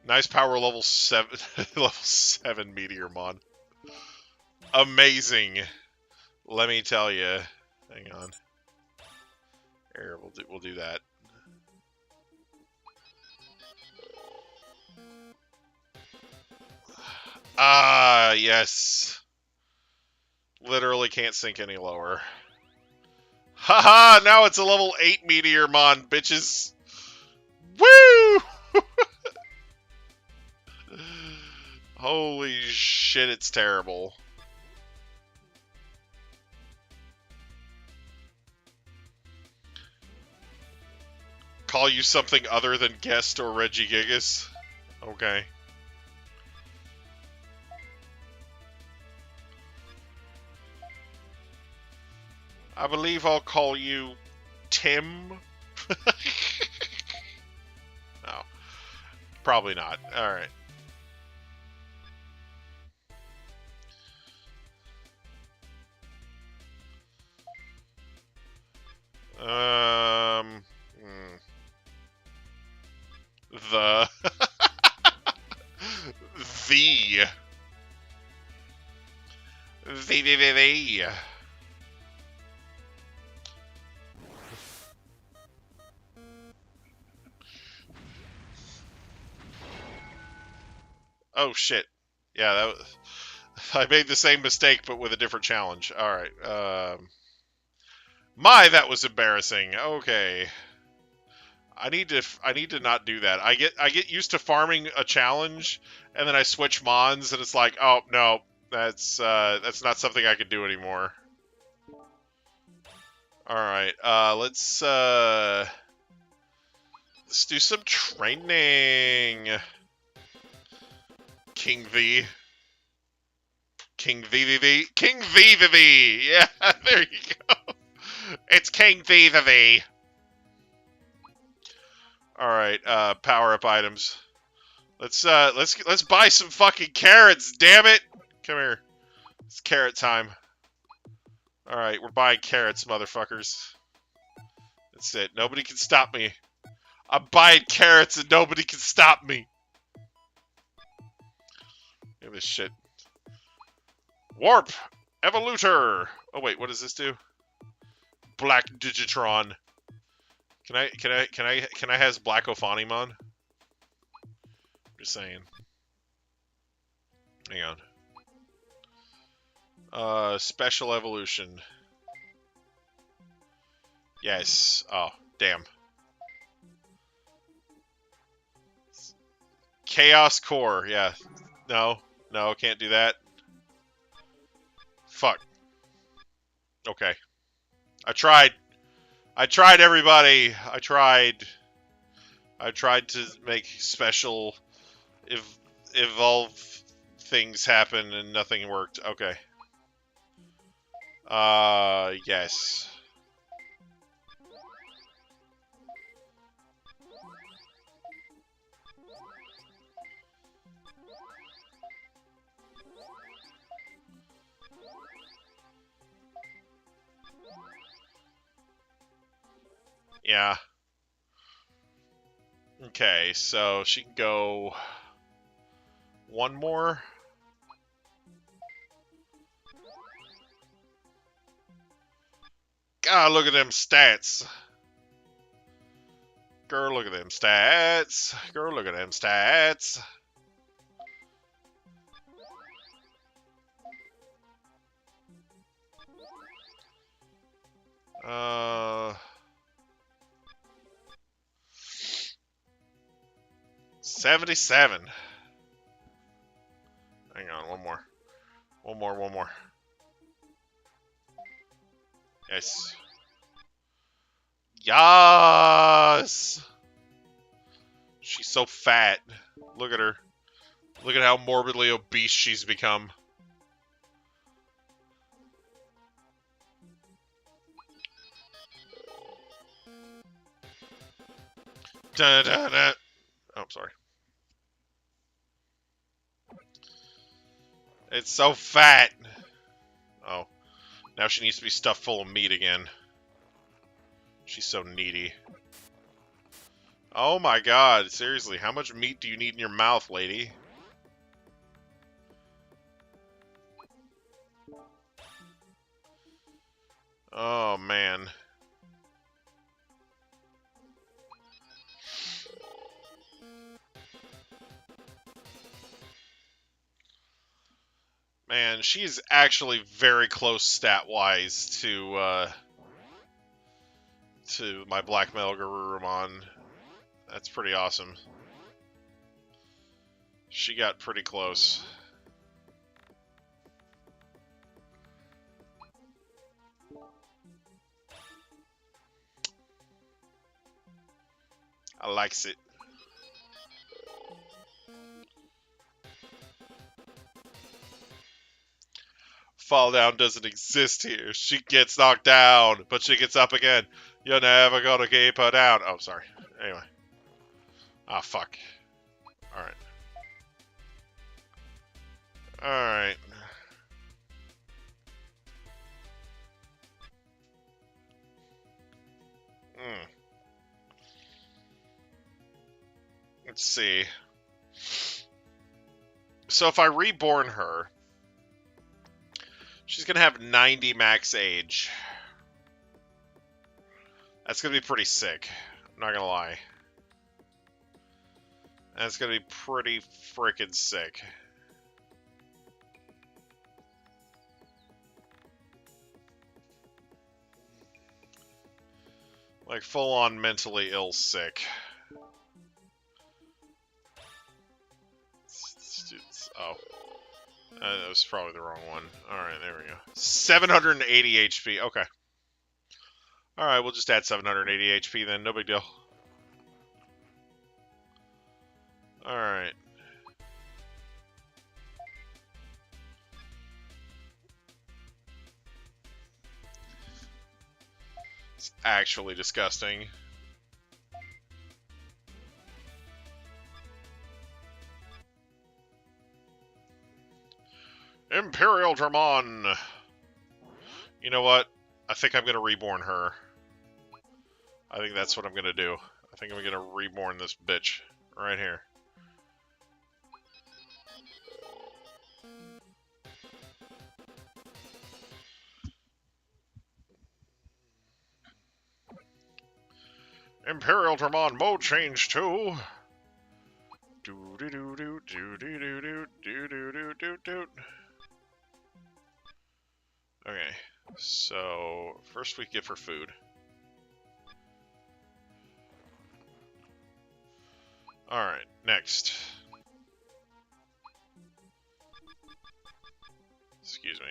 S2: Nice power level 7 level 7 Meteormon. Amazing. Let me tell you. Hang on. Here, we'll do that. Ah, yes. Literally can't sink any lower. Haha, now it's a level 8 Meteormon, bitches. Woo! Holy shit, it's terrible. Call you something other than Guest or Regigigas? Okay. I believe I'll call you Tim. No. Probably not. Alright. The the Oh shit. Yeah, that was, I made the same mistake but with a different challenge. All right. That was embarrassing. Okay. I need to not do that. I get used to farming a challenge and then I switch mons and it's like, "Oh, no. That's not something I can do anymore." All right. Let's do some training. King V. King VVV. King VVV. Yeah, there you go. It's King VVV. All right, power up items. Let's buy some fucking carrots, damn it. Come here. It's carrot time. All right, we're buying carrots, motherfuckers. That's it. Nobody can stop me. I'm buying carrots and nobody can stop me. Look at this shit. Warp Evolutor. Oh wait, what does this do? Black Digitron. Can I has Black Ophanimon? Just saying. Hang on. Special evolution. Yes. Oh, damn. Chaos Core. Yeah. No, can't do that. Fuck. Okay. I tried, everybody. I tried to make special evolve things happen and nothing worked. Okay. Yes. Yeah. Okay, so she can go one more. God, look at them stats. Girl, look at them stats. Girl, look at them stats. Uh... 77. Hang on, one more. One more. Yes. Yes! She's so fat. Look at her. Look at how morbidly obese she's become. Da, da, da. Oh, I'm sorry. It's so fat. Oh. Now she needs to be stuffed full of meat again. She's so needy. Oh my god, seriously, how much meat do you need in your mouth, lady? Oh, man. Man, she's actually very close stat-wise to my Black Metal Garurumon. That's pretty awesome. She got pretty close. I likes it. Fall down doesn't exist here. She gets knocked down, but she gets up again. You're never gonna keep her down. Oh, sorry. Anyway. Ah, fuck. Alright. Alright. Let's see. So if I reborn her, she's gonna have 90 max age. That's gonna be pretty sick. I'm not gonna lie. That's gonna be pretty frickin' sick. Like, full-on mentally ill sick. Oh. That was probably the wrong one. Alright, there we go. 780 HP. Okay. Alright, we'll just add 780 HP then. No big deal. Alright. It's actually disgusting. Imperial Dramon! You know what? I think I'm gonna reborn her. I think that's what I'm gonna do. I think I'm gonna reborn this bitch. Right here. Imperial Dramon mode change to... Okay, so first we give her food. Alright, next. Excuse me.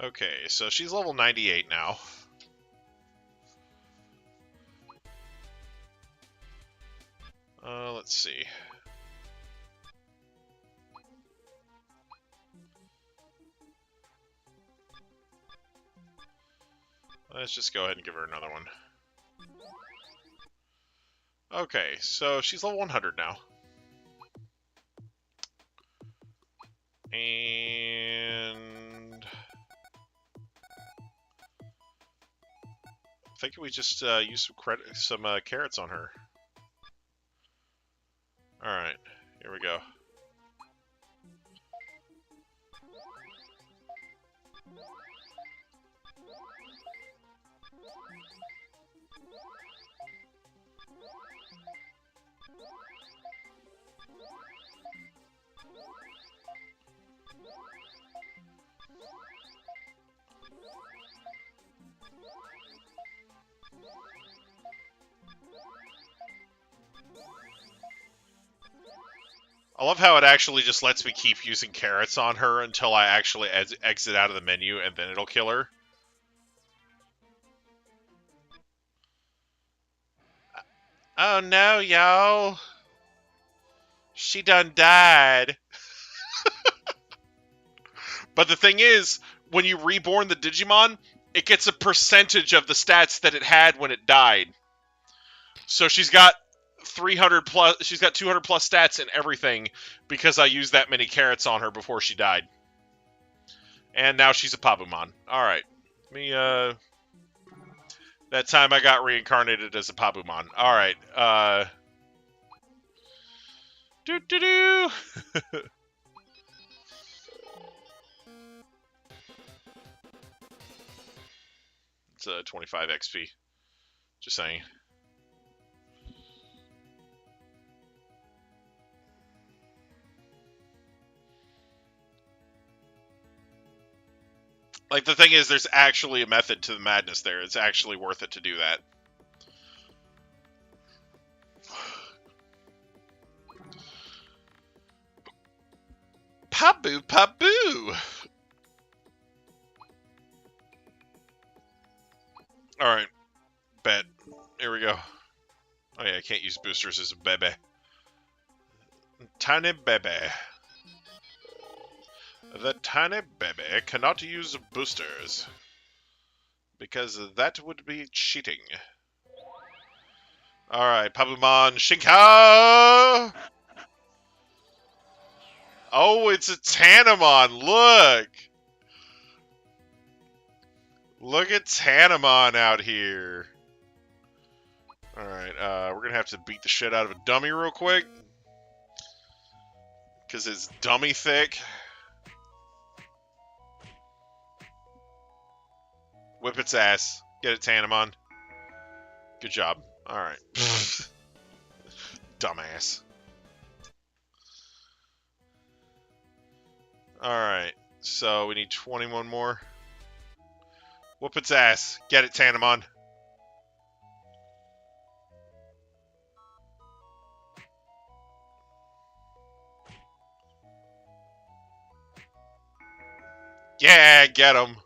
S2: Okay, so she's level 98 now. Let's see. Let's just go ahead and give her another one. Okay, so she's level 100 now. And... I think we just use some carrots on her. Alright, here we go. I love how it actually just lets me keep using carrots on her until I actually exit out of the menu, and then it'll kill her. Oh no, y'all. She done died. But the thing is, when you reborn the Digimon, it gets a percentage of the stats that it had when it died. So she's got 300 plus, she's got 200 plus stats and everything because I used that many carrots on her before she died. And now she's a Pabumon. Alright. Me, that time I got reincarnated as a Pabumon. Alright, doo-doo-doo! It's 25 XP. Just saying. Like, the thing is, there's actually a method to the madness there. It's actually worth it to do that. Pabu, Pabu! Alright. Bet. Here we go. Oh yeah, I can't use boosters as a bebe. Tiny bebe. The tiny baby cannot use boosters. Because that would be cheating. Alright, Pabumon Shinka! Oh, it's a Tanamon, look! Look at Tanamon out here. Alright, we're gonna have to beat the shit out of a dummy real quick. Because it's dummy thick. Whip its ass. Get it, Tanamon. Good job. Alright. Dumbass. Alright, so we need 21 more. Whoop its ass. Get it, Tanamon. Yeah, get him.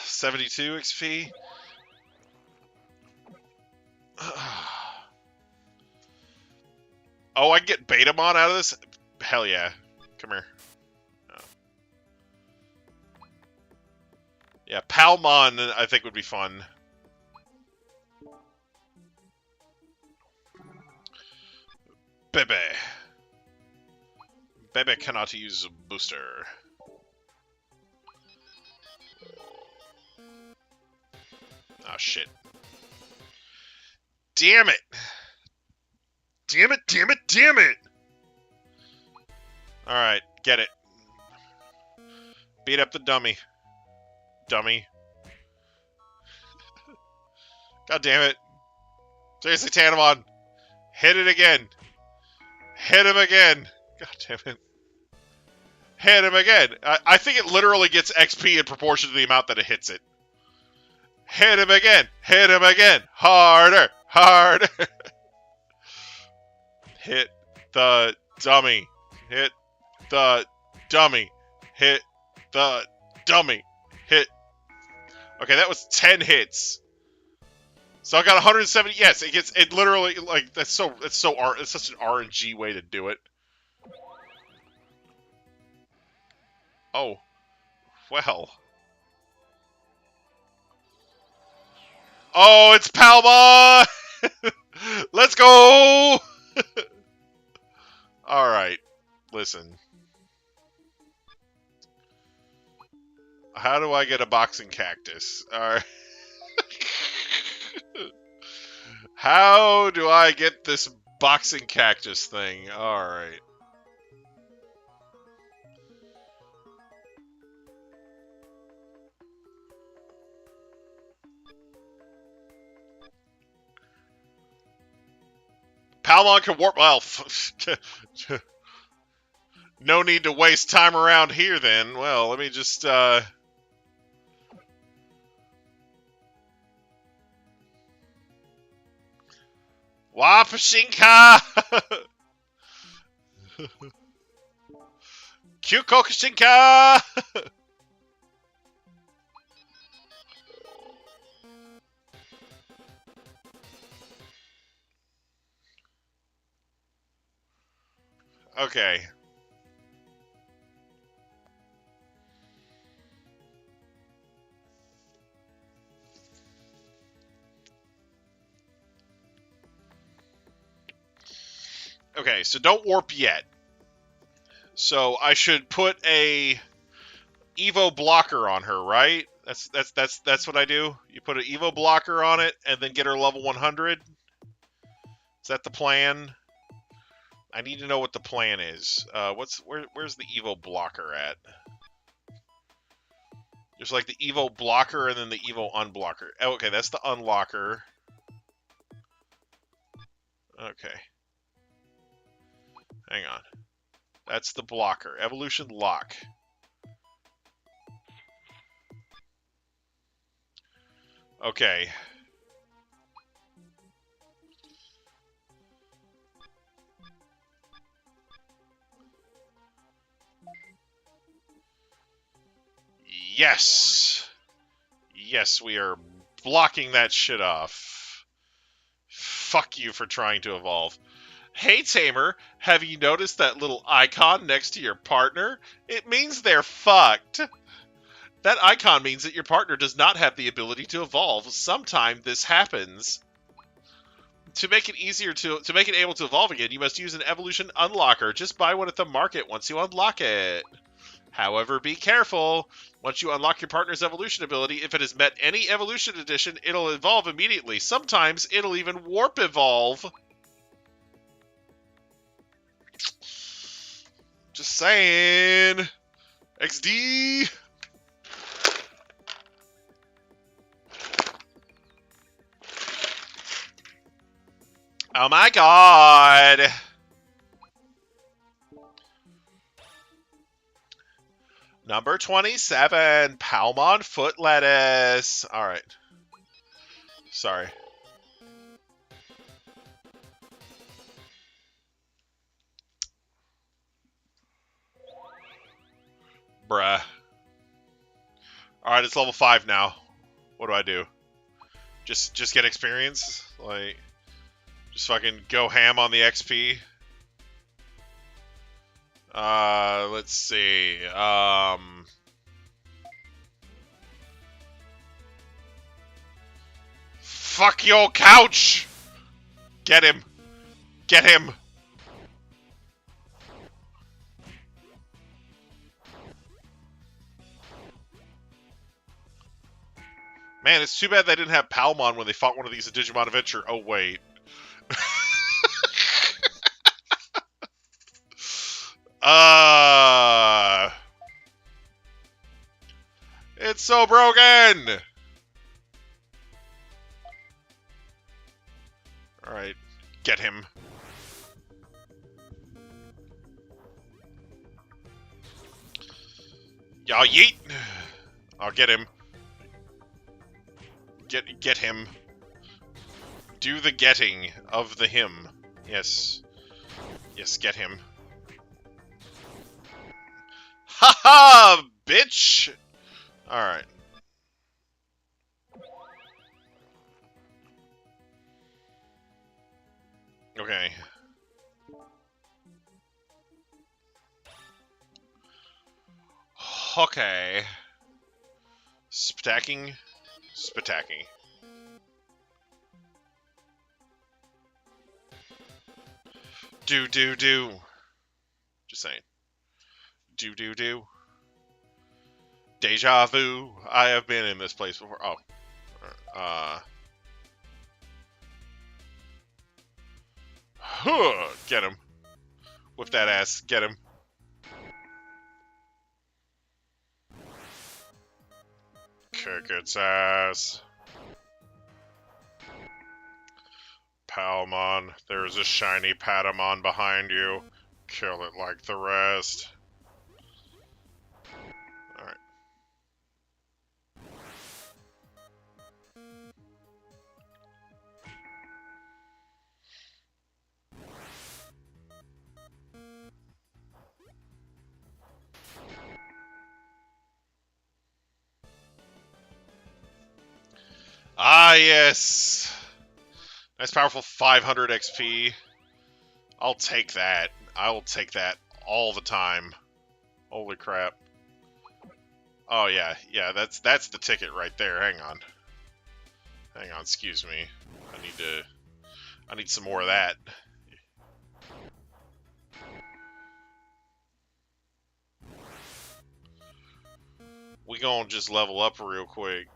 S2: 72 XP. Oh, I can get Betamon out of this? Hell yeah. Come here. Oh. Yeah, Palmon I think would be fun. Bebe. Bebe cannot use a booster. Oh shit. Damn it! Damn it, damn it, damn it! Alright, get it. Beat up the dummy. Dummy. God damn it. Seriously, Tanamon. Hit it again. Hit him again. God damn it. Hit him again. I think it literally gets XP in proportion to the amount that it hits it. Hit him again. Hit him again. Harder. Harder. Hit the dummy. Hit the dummy. Hit the dummy. Hit. Okay, that was 10 hits. So I got 170. Yes, it literally, like, that's such an RNG way to do it. Oh. Well. Oh, it's Palma! Let's go! Alright. Listen. How do I get a boxing cactus? Alright. How do I get this boxing cactus thing? Alright. Palmon can warp. Well, no need to waste time around here then. Well, let me just, Wapashinka! Kyukokashinka! Okay. Okay, so don't warp yet. So I should put a Evo blocker on her, right? That's what I do. You put an Evo blocker on it and then get her level 100. Is that the plan? I need to know what the plan is. Where's the Evo blocker at? There's like the Evo blocker and then the Evo unblocker. Oh, okay, that's the unlocker. Okay. Hang on. That's the blocker. Evolution lock. Okay. Yes! Yes, we are blocking that shit off. Fuck you for trying to evolve. Hey, Tamer, have you noticed that little icon next to your partner? It means they're fucked. That icon means that your partner does not have the ability to evolve. Sometime this happens. To make it easier to make it able to evolve again, you must use an evolution unlocker. Just buy one at the market once you unlock it. However, be careful. Once you unlock your partner's evolution ability, if it has met any evolution addition, it'll evolve immediately. Sometimes it'll even warp evolve. Just saying. XD. Oh my god. Number 27, Palmon Foot Lettuce. Alright. Sorry. Bruh. Alright, it's level 5 now. What do I do? Just get experience? Like, just fucking go ham on the XP? Let's see. Fuck your couch! Get him. Get him. Man, it's too bad they didn't have Palmon when they fought one of these in Digimon Adventure. Oh, wait. It's so broken! Alright, get him. Y'all yeet! I'll get him. Get him. Do the getting of the him. Yes. Yes, get him. Haha, bitch! Alright. Okay. Okay. Spitacking. Spitacking. Do. Just saying. Do. Deja vu. I have been in this place before. Oh. Get him. Whip that ass. Get him. Kick its ass. Palmon, there's a shiny Patamon behind you. Kill it like the rest. Alright. Ah, yes! Nice powerful 500 XP. I'll take that. I will take that all the time. Holy crap. Oh, yeah. Yeah, that's the ticket right there. Hang on. Hang on, excuse me. I need some more of that. We gonna just level up real quick.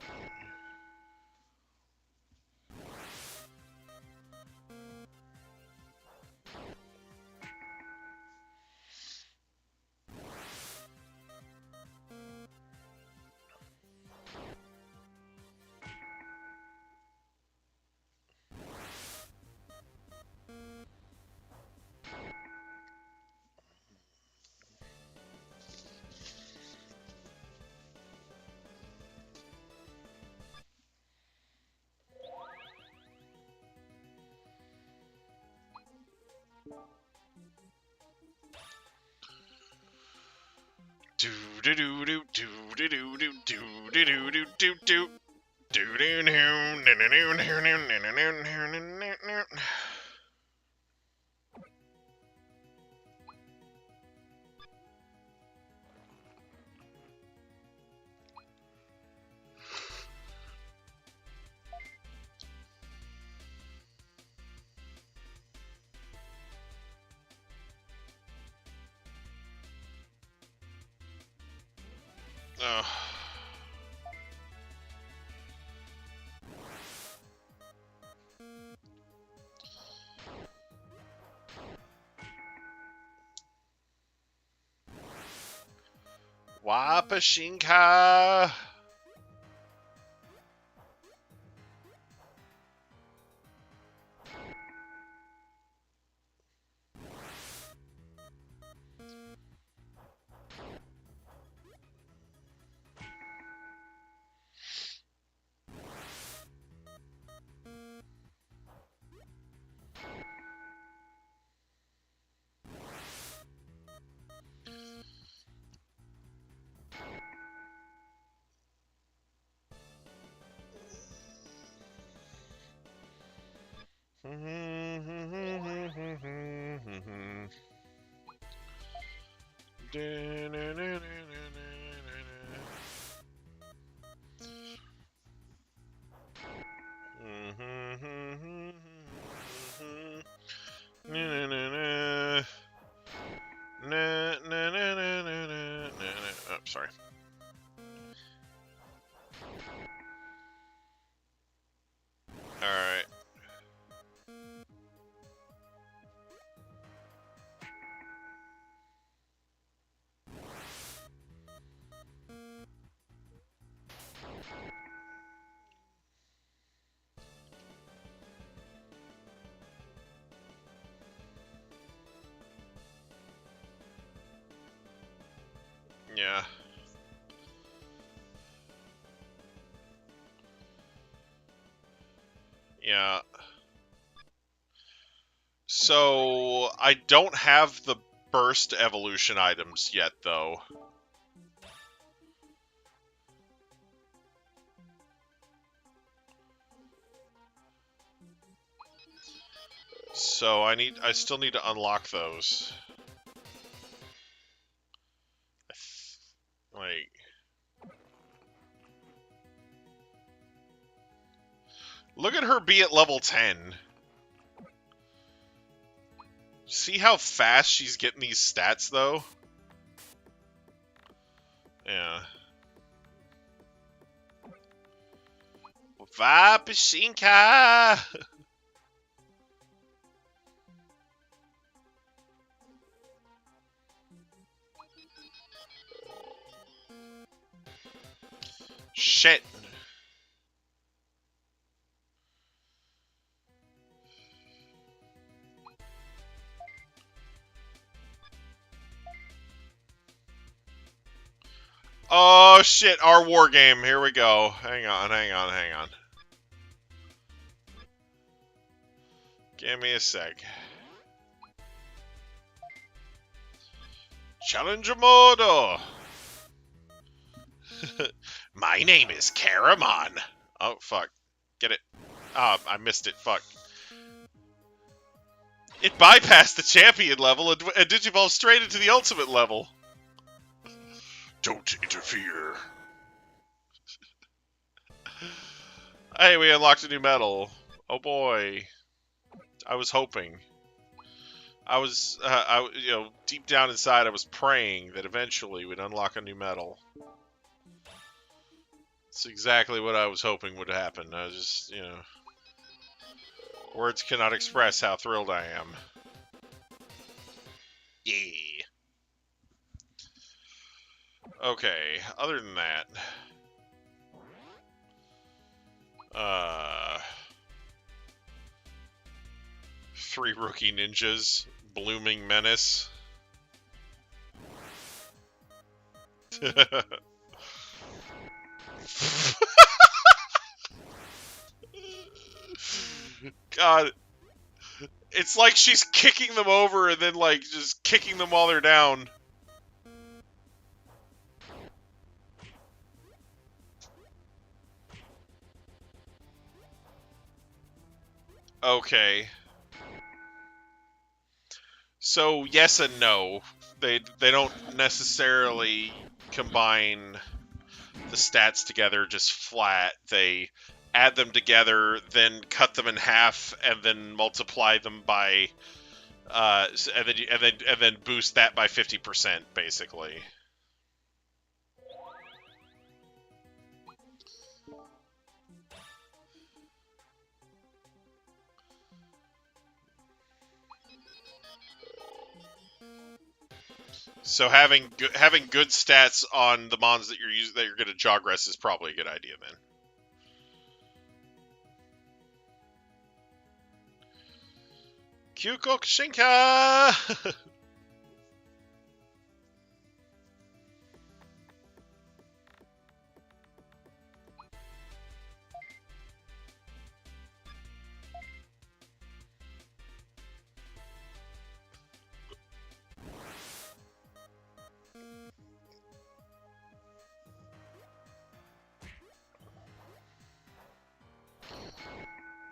S2: Ugh. Wapashinka. Oh, sorry. All right. Yeah. Yeah. So, I don't have the burst evolution items yet, though. So, I still need to unlock those. Like... Look at her be at level 10. See how fast she's getting these stats, though? Yeah. Vapashinka! Shit. Oh shit, our war game. Here we go. Hang on. Give me a sec. Challenger mode. My name is Karamon. Oh fuck. Get it. Ah, I missed it. Fuck. It bypassed the champion level and digivolved straight into the ultimate level. Don't interfere. Hey, we unlocked a new medal. Oh boy. I was hoping. Deep down inside, I was praying that eventually we'd unlock a new medal. It's exactly what I was hoping would happen. I was just, words cannot express how thrilled I am. Yeah. Okay, other than that... 3 rookie ninjas, blooming menace. God. It's like she's kicking them over and then, like, just kicking them while they're down. Okay. So, yes and no. They don't necessarily combine the stats together just flat. They add them together, then cut them in half, and then multiply them by, and then boost that by 50%, basically. So having good stats on the mons that you're going to jog rest is probably a good idea then. Kyukokushinka!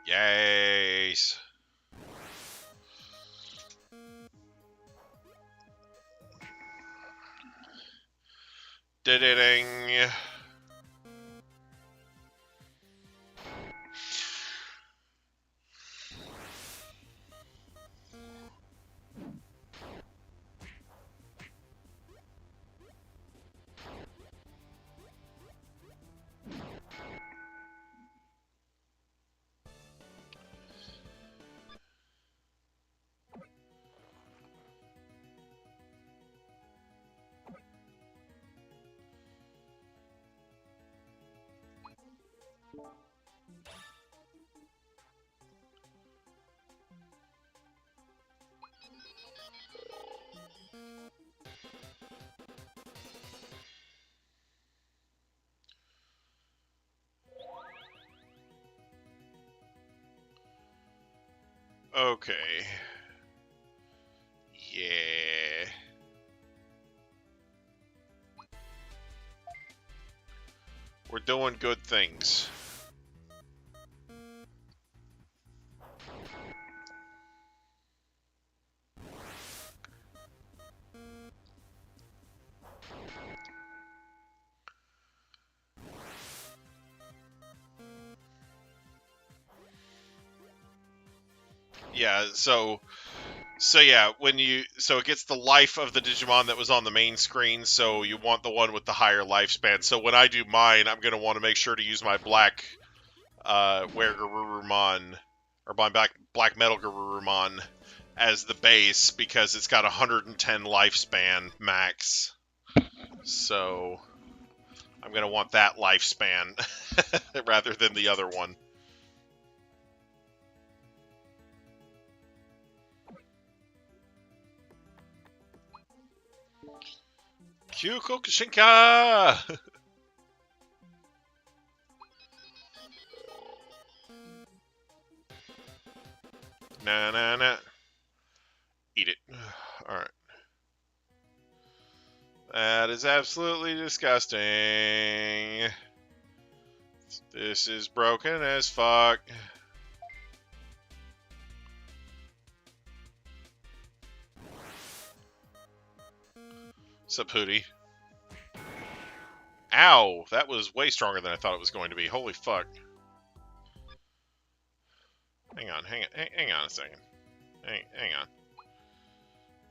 S2: Yes. Ding. Okay. Yeah. We're doing good things. Yeah, so yeah, so it gets the life of the Digimon that was on the main screen, so you want the one with the higher lifespan. So when I do mine, I'm going to want to make sure to use my black Weregarurumon, or my black metal Garurumon as the base, because it's got 110 lifespan max. So I'm going to want that lifespan rather than the other one. Kyukokushinka! Nah. Eat it. Alright. That is absolutely disgusting. This is broken as fuck. Sapooty. Ow! That was way stronger than I thought it was going to be. Holy fuck. Hang on a second. Hang on.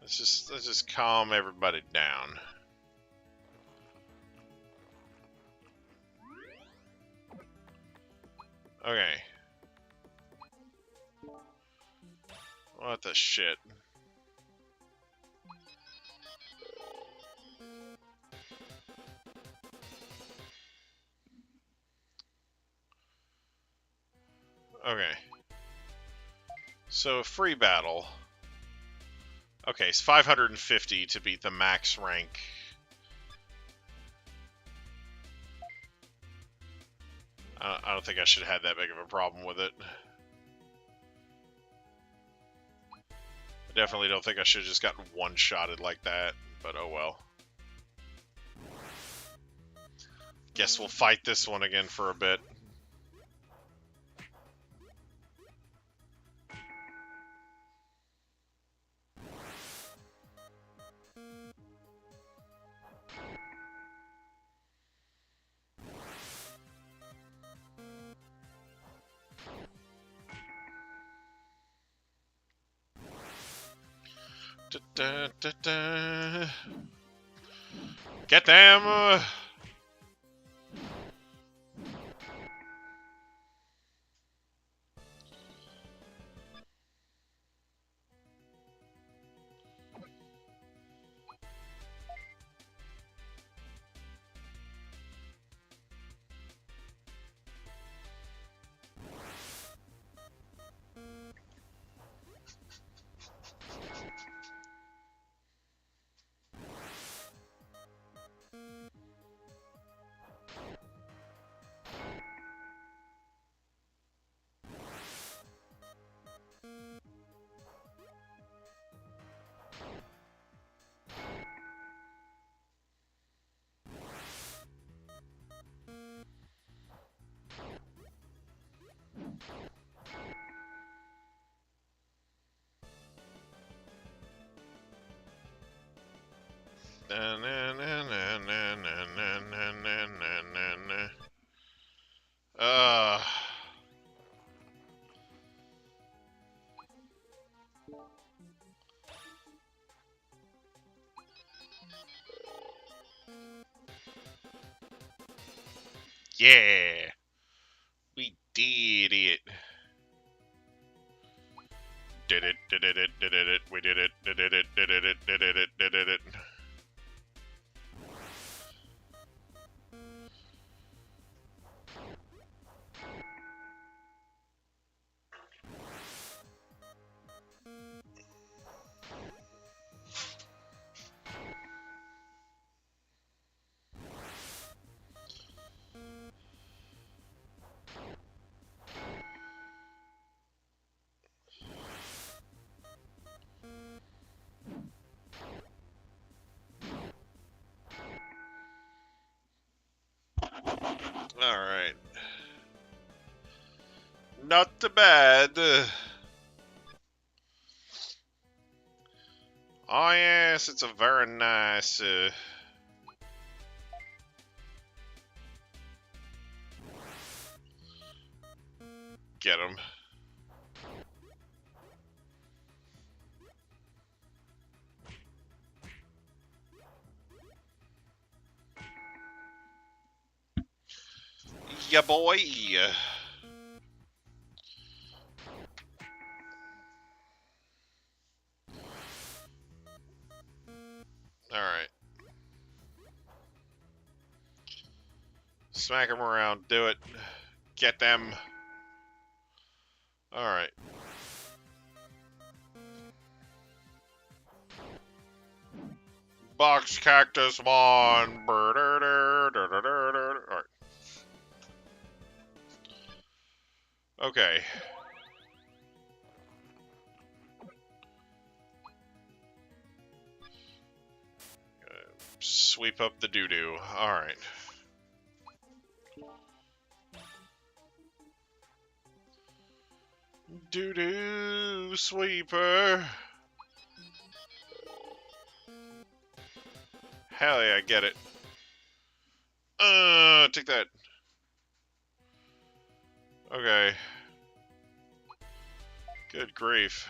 S2: Let's just calm everybody down. Okay. What the shit? Okay. So, free battle. Okay, it's 550 to beat the max rank. I don't think I should have had that big of a problem with it. I definitely don't think I should have just gotten one-shotted like that, but oh well. Guess we'll fight this one again for a bit. Get them! Uh, yeah, we did it. Did it, we did it, did it. Alright. Not too bad. Oh yes, it's a very nice... Get him. Yeah, boy. Alright. Smack him around. Do it. Get them. Alright. Box cactus mon. Alright. Okay. Sweep up the doo-doo. Alright. Doo-doo sweeper. Hell yeah, get it. Take that. Okay. Good grief.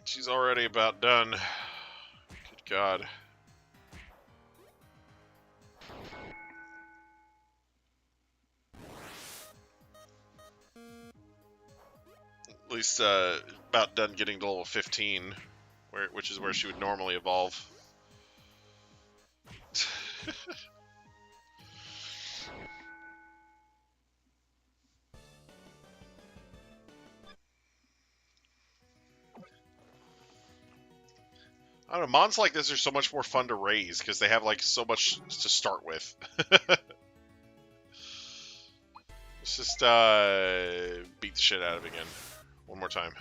S2: She's already about done. Good God. At least about done getting to level 15, which is where she would normally evolve. I don't know, mons like this are so much more fun to raise because they have like so much to start with. Let's just beat the shit out of it again. One more time.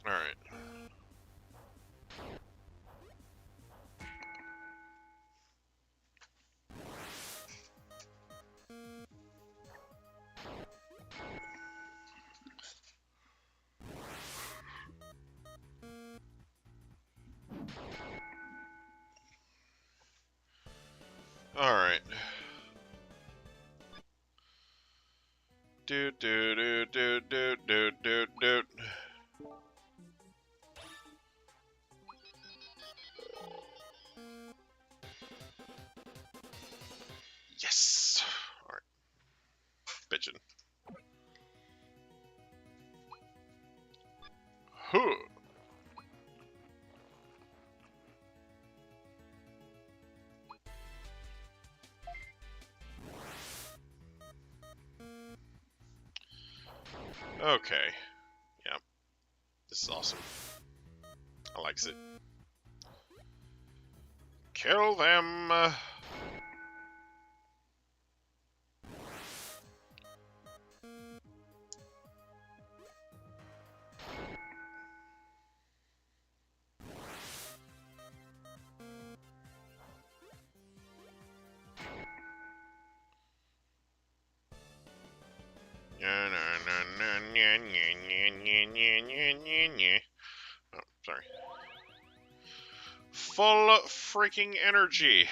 S2: Alright. Alright. Do do do do do do do do. Yes. Alright. Bitchin'. Huh. Okay. Yeah. This is awesome. I likes it. Kill them. Oh, sorry. Full freaking energy.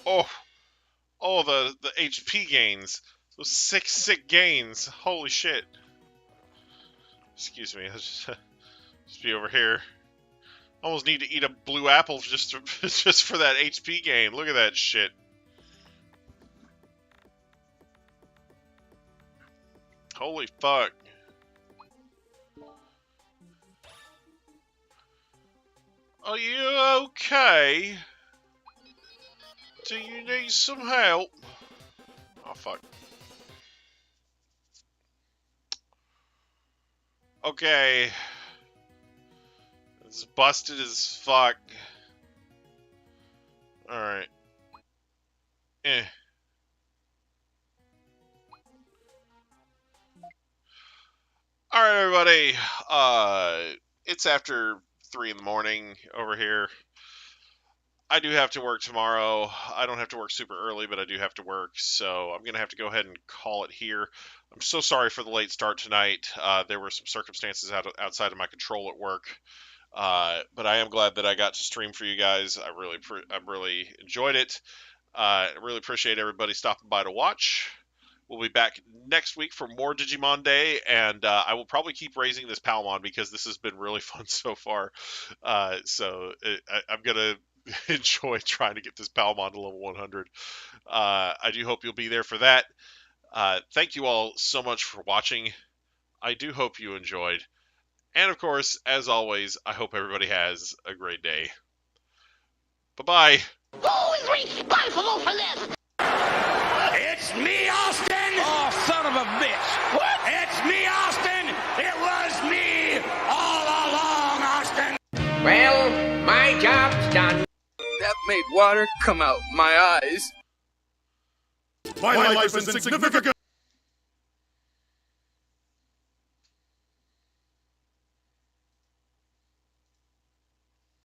S2: Oh, the HP gains. Those sick gains. Holy shit. Excuse me. Let's just be over here. Almost need to eat a blue apple just for that HP gain. Look at that shit. Holy fuck. Are you okay? Do you need some help? Oh, fuck. Okay. It's busted as fuck. Alright. Alright, everybody. It's after 3 in the morning over here. I do have to work tomorrow. I don't have to work super early, but I do have to work, so I'm going to have to go ahead and call it here. I'm so sorry for the late start tonight. There were some circumstances outside of my control at work, but I am glad that I got to stream for you guys. I really enjoyed it. I really appreciate everybody stopping by to watch. We'll be back next week for more Digi-MOnday, and I will probably keep raising this Palmon because this has been really fun so far. I'm going to enjoy trying to get this Palmon to level 100. I do hope you'll be there for that. Thank you all so much for watching. I do hope you enjoyed. And of course, as always, I hope everybody has a great day. Bye-bye.
S3: Who's responsible for this?
S4: It's me, Austin! Oh, son of a bitch! What? It's me, Austin! It was me all along, Austin!
S5: Well, my job's done.
S6: That made water come out my eyes.
S7: My life is insignificant!